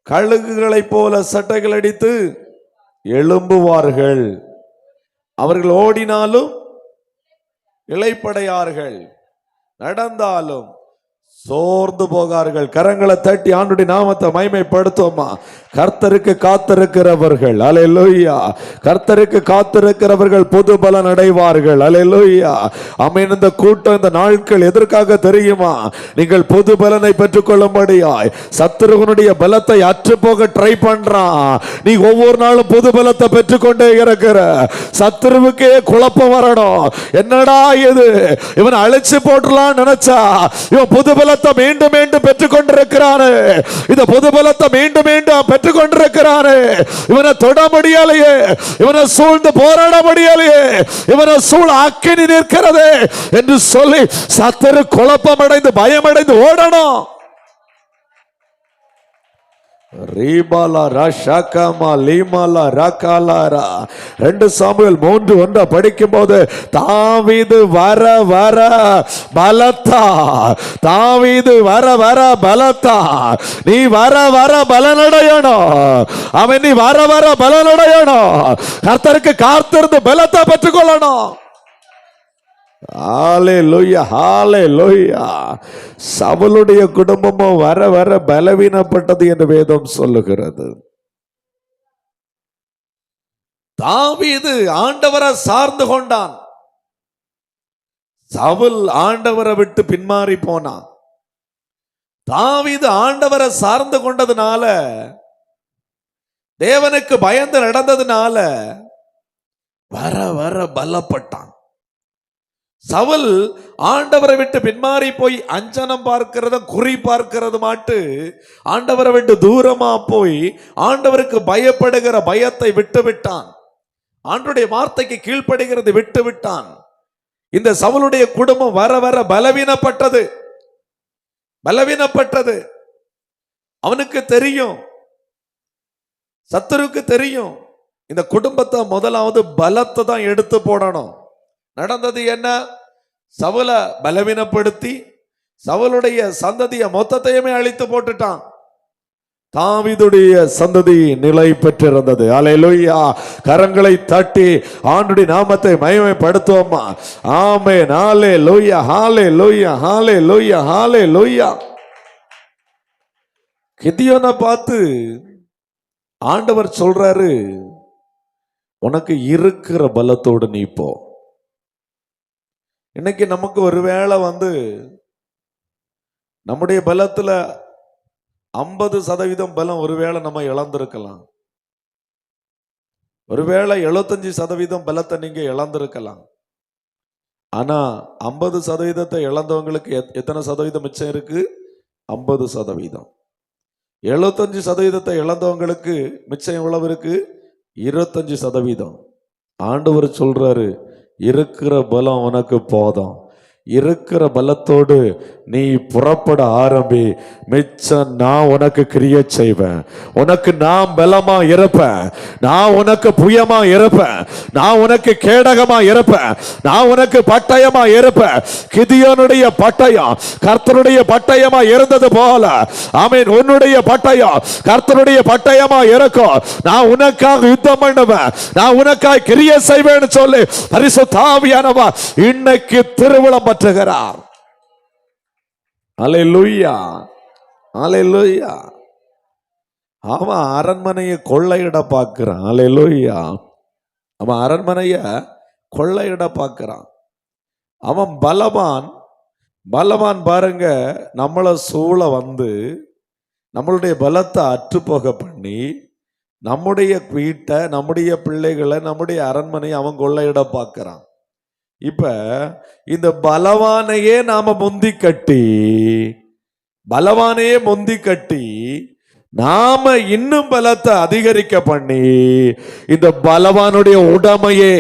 S2: கழுகுகளைப் போல சட்டைகள் அடித்து எழும்புவார்கள். அவர்கள் ஓடினாலும் இளைப்படையார்கள், நடந்தாலும் சோர்ந்து போகார்கள். கரங்களை தட்டி ஆண்டுடைய நாமத்தை மகிமைப்படுத்துவோமா? கர்த்தருக்கு காத்திருக்கிறவர்கள், அல்லேலூயா, கர்த்தருக்கு காத்திருக்கிறவர்கள் புது பலன் அடைவார்கள். அல்லேலூயா. ஆமென். இந்த கூட்டம், இந்த நாட்கள் எதற்காக தெரியுமா? நீங்கள் புது பலனை பெற்றுக்கொள்ளும்படியாய். சத்துருவனுடைய பலத்தை அற்று போக ட்ரை பண்றான். நீ ஒவ்வொரு நாளும் புது பலத்தை பெற்றுக்கொண்டே இருக்கிற. சத்துருவுக்கே குழப்பம் வரணும். என்னடா இது, இவன் அழிச்சு போட்டுலாம் நினைச்சா இவன் புது பலத்தை மீண்டும் மீண்டும் பெற்றுக் கொண்டிருக்கிறானே. இந்த புது பலத்தை மீண்டும் மீண்டும் பெற்றுக் கொண்டிருக்கிறானே. இவனை தொட முடியலையே, இவனை சூழ்ந்து போராட முடியலையே, இவனை சூழ் அக்கினி நிற்கிறதே என்று சொல்லி சத்துரு குழப்பமடைந்து பயமடைந்து ஓடணும். ரீபாலா ரஷகமா லீமாலா ரகாலாரா 2 சாமுவேல் 3:1 படிக்கும் போது தாவீது வர வர பலத்தா, தாவீது வர வர பலத்தா, நீ வர வர பலனடையணும். அவன் நீ வர வர பலனடையணும். கர்த்தருக்கு காத்திருந்து பலத்தை பெற்றுக்கொள்ளணும். ஹalleluya ஹalleluya. சவுலுடைய குடும்பமும் வர வர பலவீனப்பட்டது என்று வேதம் சொல்லுகிறது. தாவீது ஆண்டவரை சார்ந்து கொண்டான். சவுல் ஆண்டவரை விட்டு பின்மாறி போனான். தாவீது ஆண்டவரை சார்ந்து கொண்டதுனால, தேவனுக்கு பயந்து நடந்ததுனால வர வர பலப்பட்டான். சவுல் ஆண்டவரை விட்டு பின்மாறி போய் அஞ்சனம் பார்க்கிறதும் குறி பார்க்கிறது மாட்டு ஆண்டவரை விட்டு தூரமா போய் ஆண்டவருக்கு பயப்படுகிற பயத்தை விட்டு விட்டான். ஆண்டவருடைய வார்த்தைக்கு கீழ்ப்படுகிறது விட்டு விட்டான். இந்த சவுலுடைய குடும்பம் வர வர பலவீனப்பட்டது. பலவீனப்பட்டது. அவனுக்கு தெரியும், சத்துருக்கு தெரியும், இந்த குடும்பத்தை முதலாவது பலத்தை தான் எடுத்து போடணும். நடந்தது என்ன? சவுல பலவீனப்படுத்தி சவுலுடைய சந்ததியை மொத்தத்தையுமே அழித்து போட்டுட்டான். தாவீதுடைய சந்ததி நிலை பெற்றிருந்தது. அல்லேலூயா. கரங்களை தட்டி ஆண்டவருடைய நாமத்தை மகிமைப்படுத்துவோமா? ஆமென். அல்லேலூயா ஹalleluya ஹalleluya ஹalleluya. கிதியோனை பார்த்து ஆண்டவர் சொல்றாரு, உனக்கு இருக்கிற பலத்தோடு நீ போ. இன்னைக்கு நமக்கு ஒருவேளை நம்முடைய பலத்துல 50% பலம் ஒருவேளை நம்ம இழந்திருக்கலாம். ஒருவேளை 75% பலத்தை நீங்க இழந்திருக்கலாம். ஆனா 50% இழந்தவங்களுக்கு எத்தனை சதவீதம் மிச்சம் இருக்கு? 50%. 75% இழந்தவங்களுக்கு மிச்சம் எவ்வளவு இருக்கு? 25%. ஆண்டவர் சொல்றாரு, இருக்கிற பலம் உனக்கு போதும். இருக்கிற பலத்தோடு நீ புறப்பட ஆரம்பி. மிச்சம் நான் உனக்கு கிரியை செய்வேன். உனக்கு நான் பலமா இருப்பேன். நான் உனக்கு புயமா இருப்பேன். நான் உனக்கு கேடகமா இருப்பேன். நான் உனக்கு பட்டயமா இருப்பேன். கிதியோனுடைய பட்டயம் கர்த்தருடைய பட்டயமா இருந்தது போல, ஆமென், உன்னுடைய பட்டயம் கர்த்தருடைய பட்டயமா இருக்கும். நான் உனக்காக யுத்தம் பண்ணுவேன். நான் உனக்காக கிரியை செய்வேன்னு சொல்லி பரிசுத்த ஆவியானவர் இன்னைக்கு திருவிழம் பற்றுகிறார். அல்லேலூயா அல்லேலூயா. அவன் அரண்மனையை கொள்ளையிட பார்க்கிறான். அல்லேலூயா. அவன் அரண்மனைய கொள்ளையிட பார்க்கிறான். அவன் பலவான். பலவான் பாருங்க, நம்மளை சூழ நம்மளுடைய பலத்தை அற்று போக பண்ணி நம்முடைய வீட்டை, நம்முடைய பிள்ளைகளை, நம்முடைய அரண்மனையை அவன் கொள்ளையிட பார்க்கிறான். இப்ப இந்த பலவானையே நாம முந்தி கட்டி நாம இன்னும் பலத்தை அதிகரிக்க பண்ணி இந்த பலவானுடைய உடமையே,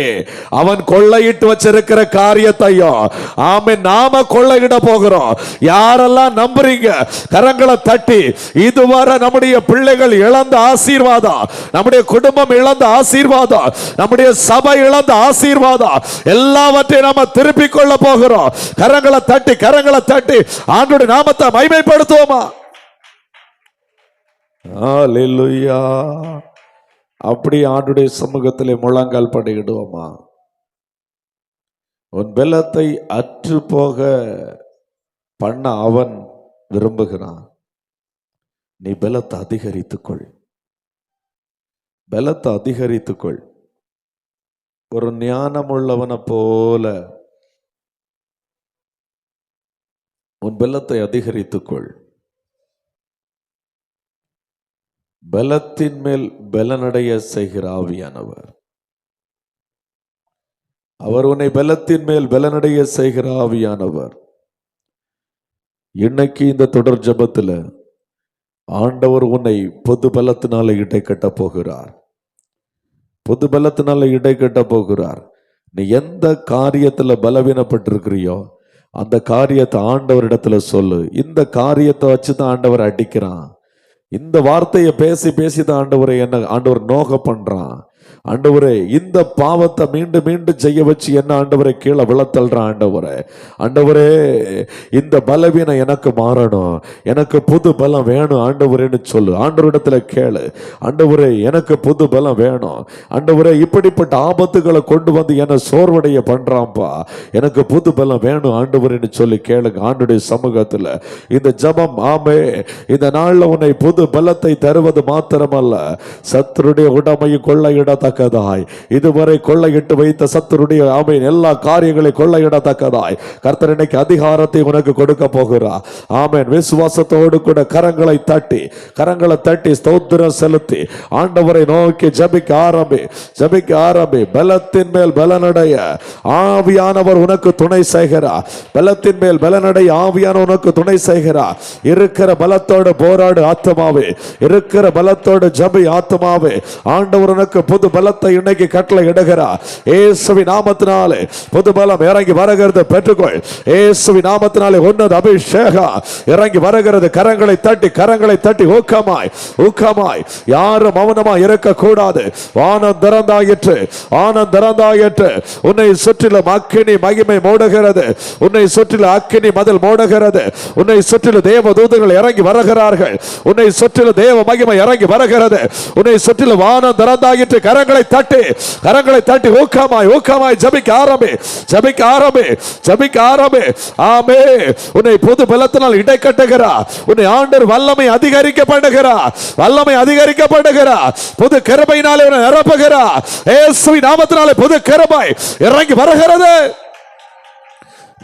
S2: அவன் கொள்ளையிட்டு வச்சிருக்கிற காரியத்தையும் ஆமென் நாம கொள்ளையிட போகிறோம். யாரெல்லாம் நம்புறீங்க? கரங்களை தட்டி, இதுவரை நம்முடைய பிள்ளைகள் இழந்த ஆசீர்வாதம், நம்முடைய குடும்பம் இழந்த ஆசீர்வாதம், நம்முடைய சபை இழந்த ஆசீர்வாதம் எல்லாவற்றையும் நாம திருப்பிக் கொள்ள போகிறோம். கரங்களை தட்டி ஆண்டவருடைய நாமத்தை மகிமைப்படுத்துவோமா? அல்லேலூயா. அப்படி ஆண்டுடைய சமூகத்திலே முழங்கால் படியிடுவோமா? உன் பலத்தை அற்று போக பண்ண அவன் விரும்புகிறான். நீ பலத்தை அதிகரித்துக்கொள். ஒரு ஞானமுள்ளவனை போல உன் பலத்தை அதிகரித்துக்கொள். பலத்தின் மேல் பலனடைய செய்கிற ஆவியானவர். அவர் உன்னை பலத்தின் மேல் பலனடைய செய்கிற ஆவியானவர். இன்னைக்கு இந்த தொடர் ஜெபத்துல ஆண்டவர் உன்னை பொது பலத்தினால இடை கட்ட போகிறார். நீ எந்த காரியத்துல பலவீனப்பட்டிருக்கிறியோ அந்த காரியத்தை ஆண்டவர் இடத்துல சொல்லு. இந்த காரியத்தை வச்சுதான் ஆண்டவர் அடிக்கிறான். இந்த வார்த்தையை பேசி பேசி தான் ஆண்டவரை என்ன ஆண்டவர் நோக பண்றான். ஆண்டவரே, இந்த பாவத்தை மீண்டும் மீண்டும் செய்ய வச்சு என்ன ஆண்டவரை கீழே விழத்தல்றான். ஆண்டவரே, இந்த பலவீனம் எனக்கு மாறணும், எனக்கு புது பலம் வேணும் ஆண்டவரேன்னு சொல்லு. ஆண்டவரிடத்துல கேளு, ஆண்டவரே எனக்கு புது பலம் வேணும், ஆண்டவரே இப்படிப்பட்ட ஆபத்துகளை கொண்டு வந்து என்ன சோர்வடைய பண்றான்ப்பா, எனக்கு புது பலம் வேணும் ஆண்டவரேன்னு சொல்லி கேளுங்க ஆண்டுடைய சமூகத்துல. இந்த ஜபம் ஆமே இந்த நாள்ல உன்னை புது பலத்தை தருவது மாத்திரமல்ல, சத்துருடைய உடமையை கொள்ளையிடத்தக்கதாய், இதுவரை கொள்ளையிட்டு வைத்த சத்துருடைய ஆமென் எல்லா காரியங்களை கொள்ளையிடத்தக்கதாய் கர்த்தர் இன்னைக்கு அதிகாரத்தை உனக்கு கொடுக்க போகிறார். ஆமென். விசுவாசத்தோடு கூட கரங்களை தட்டி ஸ்தோத்திரம் செலுத்தி ஆண்டவரை நோக்கி ஜபிக்க ஆரம்பி. பலத்தின் மேல் பலனடைய ஆவியானவர் உனக்கு துணை செய்கிறார். பலத்தின் மேல் பலனடைய ஆவியானவர் உனக்கு துணை செய்கிறார். இருக்கிற பலத்தோடு போராடு ஆத்மாவே, இருக்கிற பலத்தோடு ஜபி ஆத்மாவே. ஆண்டவர் உனக்கு புது பலத்தை இன்னைக்கு கட்டளை இடுகிறார். இயேசுவின் நாமத்தினாலே புது பலம் இறங்கி வருகிறது, பெற்றுக்கொள். இயேசுவின் நாமத்தினாலே உன்னத அபிஷேகம் இறங்கி வருகிறது. கரங்களை தட்டி ஊக்கமாய் யாரும் மௌனமாய் இருக்க கூடாது. வானம் திறந்தாயிற்று. உன்னை சுற்றிலும் அக்கினி மகிமை மூடுகிறது. உன்னை சுற்றிலும் அக்கினி மதில் மூடுகிறது. உன்னை சுற்றிலும் தேவ தூதர்கள் இறங்கி வருகிறார்கள். உன்னை சுற்றிலும் தேவ மகிமை இறங்கி வருகிறது. உன்னை சுற்றிலும் வானம் திறந்தாயிற்று. கரங்களை தட்டி ஊக்கமாய் ஜபிக்க ஆரம்பி. ஆமே. உன்னை புது பலத்தினால் இடை கட்டுகிறார். உன்னை ஆண்டவர் வல்லமை அதிகரிக்கப்படுகிறார். புது கிருபையினாலே உன்னை நிரப்புகிறார். இயேசுவின் நாமத்தினாலே புது கிருபை இறங்கி வருகிறது.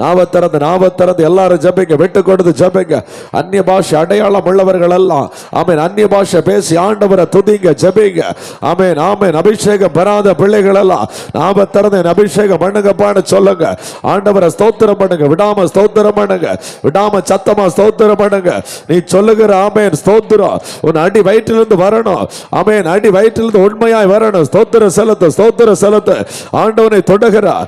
S2: நாவத்திறந்து எல்லாரும் ஜபிங்க, விட்டு கொடுத்து ஜபிங்க. அந்நிய பாஷை அடையாளம் உள்ளவர்கள் எல்லாம் ஆமென் அந்நிய பாஷை பேசி ஆண்டவரை துதிங்க, ஜபிங்க. ஆமென். அபிஷேகம் பெறாத பிள்ளைகள் எல்லாம் நாவத்திறந்து அபிஷேகம் பண்ணுங்கப்பான்னு சொல்லுங்க. ஆண்டவரை ஸ்தோத்திரம் பண்ணுங்க, விடாம ஸ்தோத்திரம் பண்ணுங்க, விடாம சத்தமா ஸ்தோத்திரம் பண்ணுங்க. நீ சொல்லுகிற ஆமென் ஸ்தோத்திரம் உன் அடி வயிற்றிலிருந்து வரணும். ஆமென். அடி வயிற்றிலிருந்து உண்மையாய் வரணும். ஸ்தோத்திரம் செலுத்து. ஆண்டவனை தொடுகிறார்.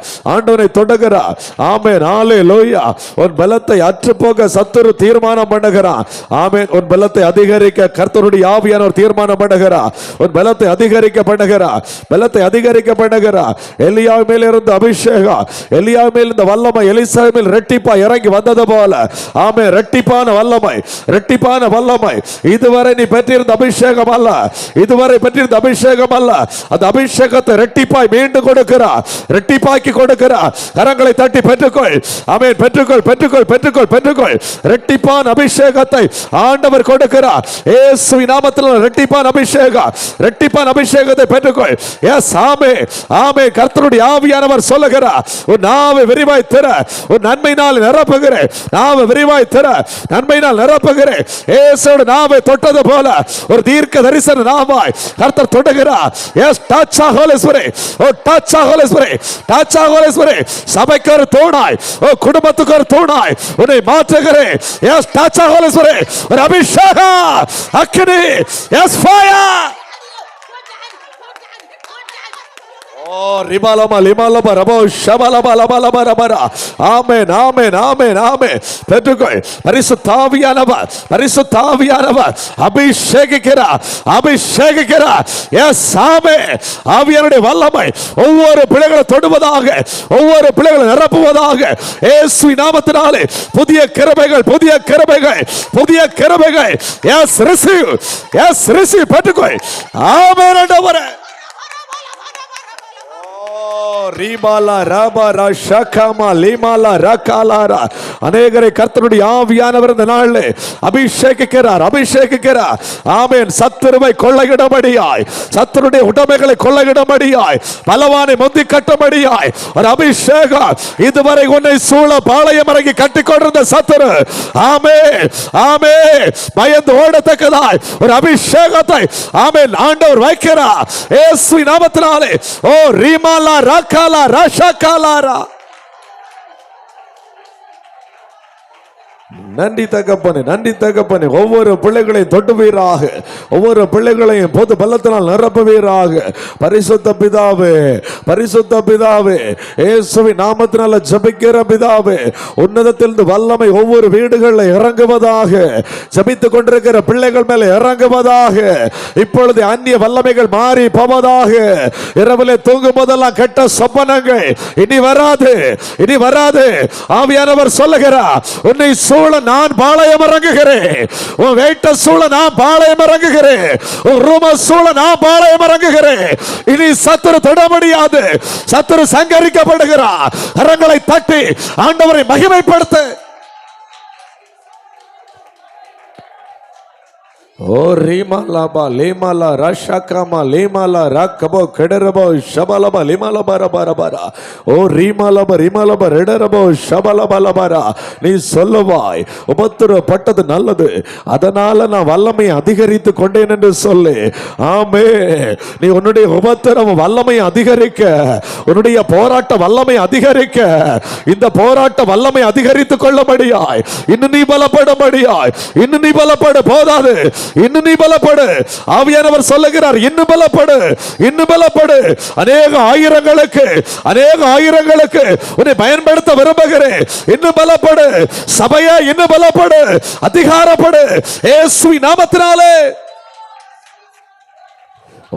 S2: ஆமென். ஹல்லேலூயா. உன் பலத்தை அற்று போக சத்துரு தீர்மானம் பண்ணுகிறான். ஆமென். உன் பலத்தை அதிகரிக்க கர்த்தருடைய ஆவியானவர் தீர்மானம் பண்ணுகிறார். உன் பலத்தை அதிகரிக்க பண்ணுகிறார். எலியா மேல் இருந்த அபிஷேகம், எலியா மேல் இருந்த வல்லமை எலிசா மேல் ரெட்டிப்பா இறங்கி வந்தது போல ஆமென் ரெட்டிப்பான வல்லமை இதுவரை நீ பெற்றிருந்த அபிஷேகம் அல்ல, அந்த அபிஷேகத்தை ரெட்டிப்பாய் மீண்டும் கொடுக்கிறார், ரெட்டிப்பாக்கி கொடுக்கிறார். கரங்களை தட்டி பெற்றுக்கொள். ஆமென். பெற்றுக்கொள். ரெட்டிப்பான அபிஷேகத்தை ஆண்டவர் கொடுக்கிறார். இயேசுவின் நாமத்தில் ரெட்டிப்பான அபிஷேகத்தை பெற்றுக்கொள். எஸ் ஆமென். கர்த்தருடைய ஆவியானவர் சொல்லுகிறார், உன் நாவை விரிவாய் திற, உன் நன்மையினால் நிரப்புகிறேன். நாவை விரிவாய் திற, நன்மையினால் நிரப்புகிறேன். இயேசுவோட நாவை தொட்டது போல ஒரு தீர்க்க தரிசன நாவாய் கர்த்தர் தொடுகிறார். Yes touch of Holy Spirit. Oh touch of Holy Spirit. சபைக்கு ஒரு தூணாய், ஓ குடும்பத்துக்கு ஒரு தூணாய் உன்னை மாற்றுகிறேன். Yes touch of Holy Spirit. ஒரு அபிஷேகம், அக்கினி, எஸ் ஃபயர். பெற்றுக்கொள். பரிசுத்தாவியானவர் அபிஷேகிக்கிறார். எஸ் ஆமென். ஆவியானுடைய வல்லமை ஒவ்வொரு பிள்ளைகளை தொடுவதாக, ஒவ்வொரு பிள்ளைகளை நிரப்புவதாக இயேசுவின் நாமத்தினாலே புதிய கிருபைகள். Yes receive. பெற்றுக்கொள். ஆமென். ஆண்டவரே அநேகரை கர்த்தருடைய ஆவியானவர் இந்த நாளிலே அபிஷேகிக்கிறார். ஆமென். சத்துருவை கொள்ளையிடபடியாய், சத்துருடைய உடைமைகளை கொள்ளையிடபடியாய், பலவானை முந்தி கட்டபடியாய் ஒரு அபிஷேகம். இதுவரை உன்னை சூழ பாளையம் இறங்கி கட்டிக் கொண்டிருந்த சத்துரு ஆமென் பயந்து ஓடத்தக்கதாய் ஒரு அபிஷேகத்தை ஆமென் ஆண்டவர் வைக்கிறார். இயேசுவின் நாமத்தினாலே. ஓ ரீமாலா ராகாலா ராஷாகாலாரா. நன்றி தகப்பனே, நன்றி தகப்பனே. ஒவ்வொரு பிள்ளைகளையும் தொட்டுவீராக, ஒவ்வொரு பிள்ளைகளையும் பொது பலத்தினால் நிரப்புவீராக. பரிசுத்த பிதாவே, பரிசுத்த பிதாவே, இயேசுவின் நாமத்தினால ஜெபிக்கிற பிதாவே, உன்னதத்திலிருந்து வல்லமை ஒவ்வொரு வீடுகளில் இறங்குவதாக, ஜெபித்துக் கொண்டிருக்கிற பிள்ளைகள் மேல இறங்குவதாக. இப்பொழுது அந்நிய வல்லமைகள் மாறி போவதாக. இரவிலே தூங்கும் போதெல்லாம் கெட்ட சொப்பனங்கள் இனி வராது, இனி வராது. ஆவியானவர் சொல்லுகிறார், உன்னை சூழ நான் பாளையம் இறங்குகிறேன், உன் வீட்டை சூழ நான் பாளையம் இறங்குகிறேன், உன் ரூம சூழ நான் பாளையம் இறங்குகிறேன். இனி சத்துரு தொட முடியாது, சத்துரு சங்கரிக்கப்படுகிறார். கரங்களை தட்டி ஆண்டவரை மகிமைப்படுத்த. ஓ ரீமாலாபா லேமாலா ராஷாக்காமா லேமாலா ராக்கபோ கெடரபோ ஷபலபா லிமாலபா ரபரபரா. ஓ ரீமாலபா ரிமாலபா ரெடரபோ ஷபலபலபரா. நீ சொல்லுவாய், உபத்திரப்பட்டது நல்லது, அதனால நான் வல்லமையை அதிகரித்து கொண்டேன் என்று சொல்லு. ஆமே. நீ உன்னுடைய உபத்திரம் வல்லமை அதிகரிக்க, உன்னுடைய போராட்ட வல்லமை அதிகரிக்க, இந்த போராட்ட வல்லமை அதிகரித்துக் கொள்ளபடியாய் இன்னும் நீ பலப்படும்படியாய், இன்னும் நீ பலப்பட போதாது, இன்னும் நீ பலப்படு. ஆவியானவர் சொல்லுகிறார், இன்னும் பலப்படு, இன்னும் பலப்படு. அநேக ஆயிரங்களுக்கு, அநேக ஆயிரங்களுக்கு உன்னை பயன்படுத்த விரும்புகிறேன். இன்னும் பலப்படு சபையா, இன்னும் பலப்படு, அதிகாரப்படு இயேசுவின் நாமத்தினாலே.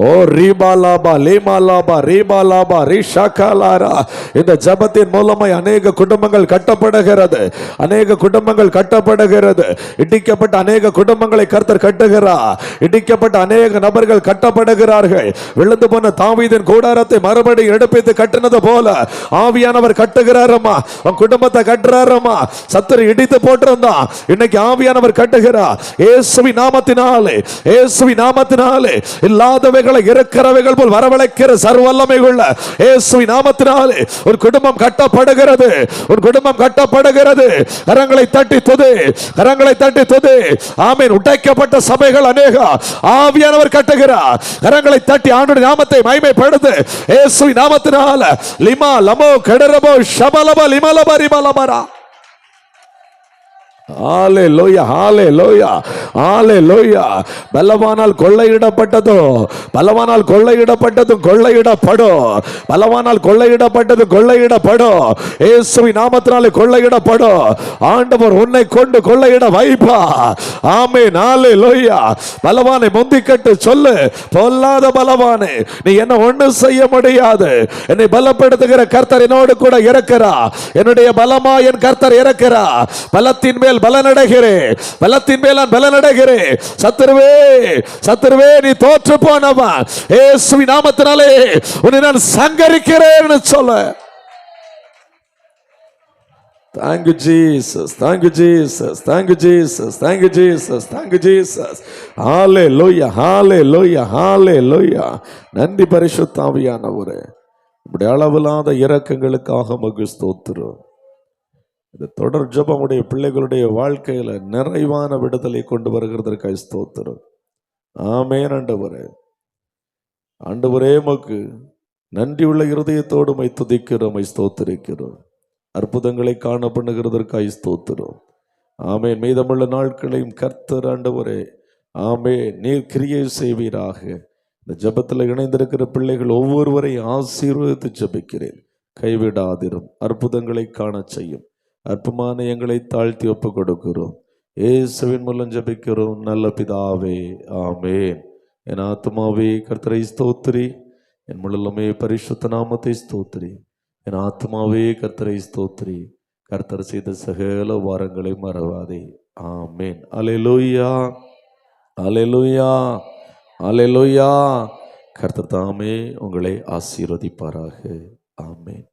S2: ஓ ரீபாலாபா லேமாலாபா ரீபாலாபா ரீஷாகாலாரா. இந்த ஜபத்தின் மூலமாய் அநேக குடும்பங்கள் கட்டப்படுகிறது, அநேக குடும்பங்கள் கட்டப்படுகிறது. இடிக்கப்பட்ட அநேக குடும்பங்களை கர்த்தர் கட்டுகிறார். இடிக்கப்பட்ட அநேக நபர்கள் கட்டப்படுகிறார்கள். விழுந்து போன தாவீதின் கூடாரத்தை மறுபடியும் எடுப்பித்து கட்டினது போல ஆவியானவர் கட்டுகிறாரம்மா, உன் குடும்பத்தை கட்டுறாரம்மா. சத்துரு இடித்து போட்டிருந்தான், இன்னைக்கு ஆவியானவர் கட்டுகிறார். இயேசுவின் நாமத்தினாலே, இயேசுவின் நாமத்தினாலே இல்லாதவை இருக்கிறவைகள் போல் வரவழைக்கிற சர்வல்லமையுள்ள இயேசுவின் நாமத்தினாலே ஒரு குடும்பம் கட்டப்படுகிறது, ஒரு குடும்பம் கட்டப்படுகிறது. கரங்களை தட்டி துதி, கரங்களை தட்டி துதி. ஆமென். உடைக்கப்பட்ட சபைகள் அநேக ஆவியானவர் கட்டுகிறார். கரங்களை தட்டி ஆண்டவருடைய நாமத்தை மகிமைப்படுத்து. இயேசுவின் நாமத்தினால லிமா லமோ கெடரபோ ஷபலப லிமலப ரிமலபரா. ஹalleluya, ஹalleluya, ஹalleluya. பலவானால் கொள்ளையிடப்பட்டதோ, பலவானால் கொள்ளையிடப்பட்டதும் கொள்ளையிடப்படும், பலவானால் கொள்ளையிடப்பட்டது கொள்ளையிடப்படும். இயேசுவின் நாமத்தினாலே கொள்ளையிடப்படும். ஆண்டவர் உன்னை கொண்டு கொள்ளையிட வைப்பா. ஆமென், ஹalleluya. பலவானை முந்திக்கட்டு சொல்லு, பொல்லாத பலவானே, நீ என்ன ஒண்ணு செய்ய முடியாது. என்னை பலப்படுத்துகிற கர்த்தர் என்னோடு கூட இருக்கிறார். என்னுடைய பலமா என் கர்த்தர் இருக்கிறார். பலத்தின் மேல் பலனடைகிறேன், பலத்தின் மேல் நான் பலனடைகிறேன். சத்துருவே, சத்துருவே, நீ தோற்று போனவன். இயேசுவின் நாமத்தினாலே உன்னை நான் சங்கரிக்கிறேன் சொல்ல. Thank you Jesus, thank you Jesus, thank you Jesus, thank you Jesus, thank you Jesus. Hallelujah, hallelujah, hallelujah. நன்றி பரிசுத்த ஆவியானவரே, உம்முடைய அளவில்லாத இரக்கங்களுக்காக உமக்கு ஸ்தோத்திரம். இந்த தொடர் ஜெபம் உடைய பிள்ளைகளுடைய வாழ்க்கையில நிறைவான விடுதலை கொண்டு வருகிறதற்காக ஸ்தோத்திரம். ஆமென். ஆண்டவரே, ஆண்டவரே, உமக்கு நன்றி உள்ள இருதயத்தோடு உம்மை துதிக்கிறோம், உம்மை ஸ்தோத்திரிக்கிறோம். அற்புதங்களை காண பண்ணுகிறதற்காக ஸ்தோத்திரம். ஆமென். மீதமுள்ள நாட்களையும் கர்த்தர் ஆண்டவரே, ஆமென், நீர் கிரியை செய்வீராக. இந்த ஜெபத்தில் இணைந்திருக்கிற பிள்ளைகள் ஒவ்வொருவரையும் ஆசீர்வதித்து ஜெபிக்கிறேன். கைவிடாதிரும், அற்புதங்களை காண செய்யும். அற்புதமான எங்களை தாழ்த்தி ஒப்பு கொடுக்கிறோம். இயேசுவின் மூலம் ஜெபிக்கிறோம் நல்ல பிதாவே, ஆமென். என் ஆத்துமாவே கர்த்தரை ஸ்தோத்திரி, என் முழுமே பரிசுத்த நாமத்தை ஸ்தோத்திரி. என் ஆத்துமாவே கர்த்தரை ஸ்தோத்திரி, கர்த்தர் செய்த சகல வாரங்களை மறவாதே. ஆமென். அல்லேலூயா, அல்லேலூயா, அல்லேலூயா. கர்த்தர் தாமே உங்களை ஆசீர்வதிப்பாராக. ஆமென்.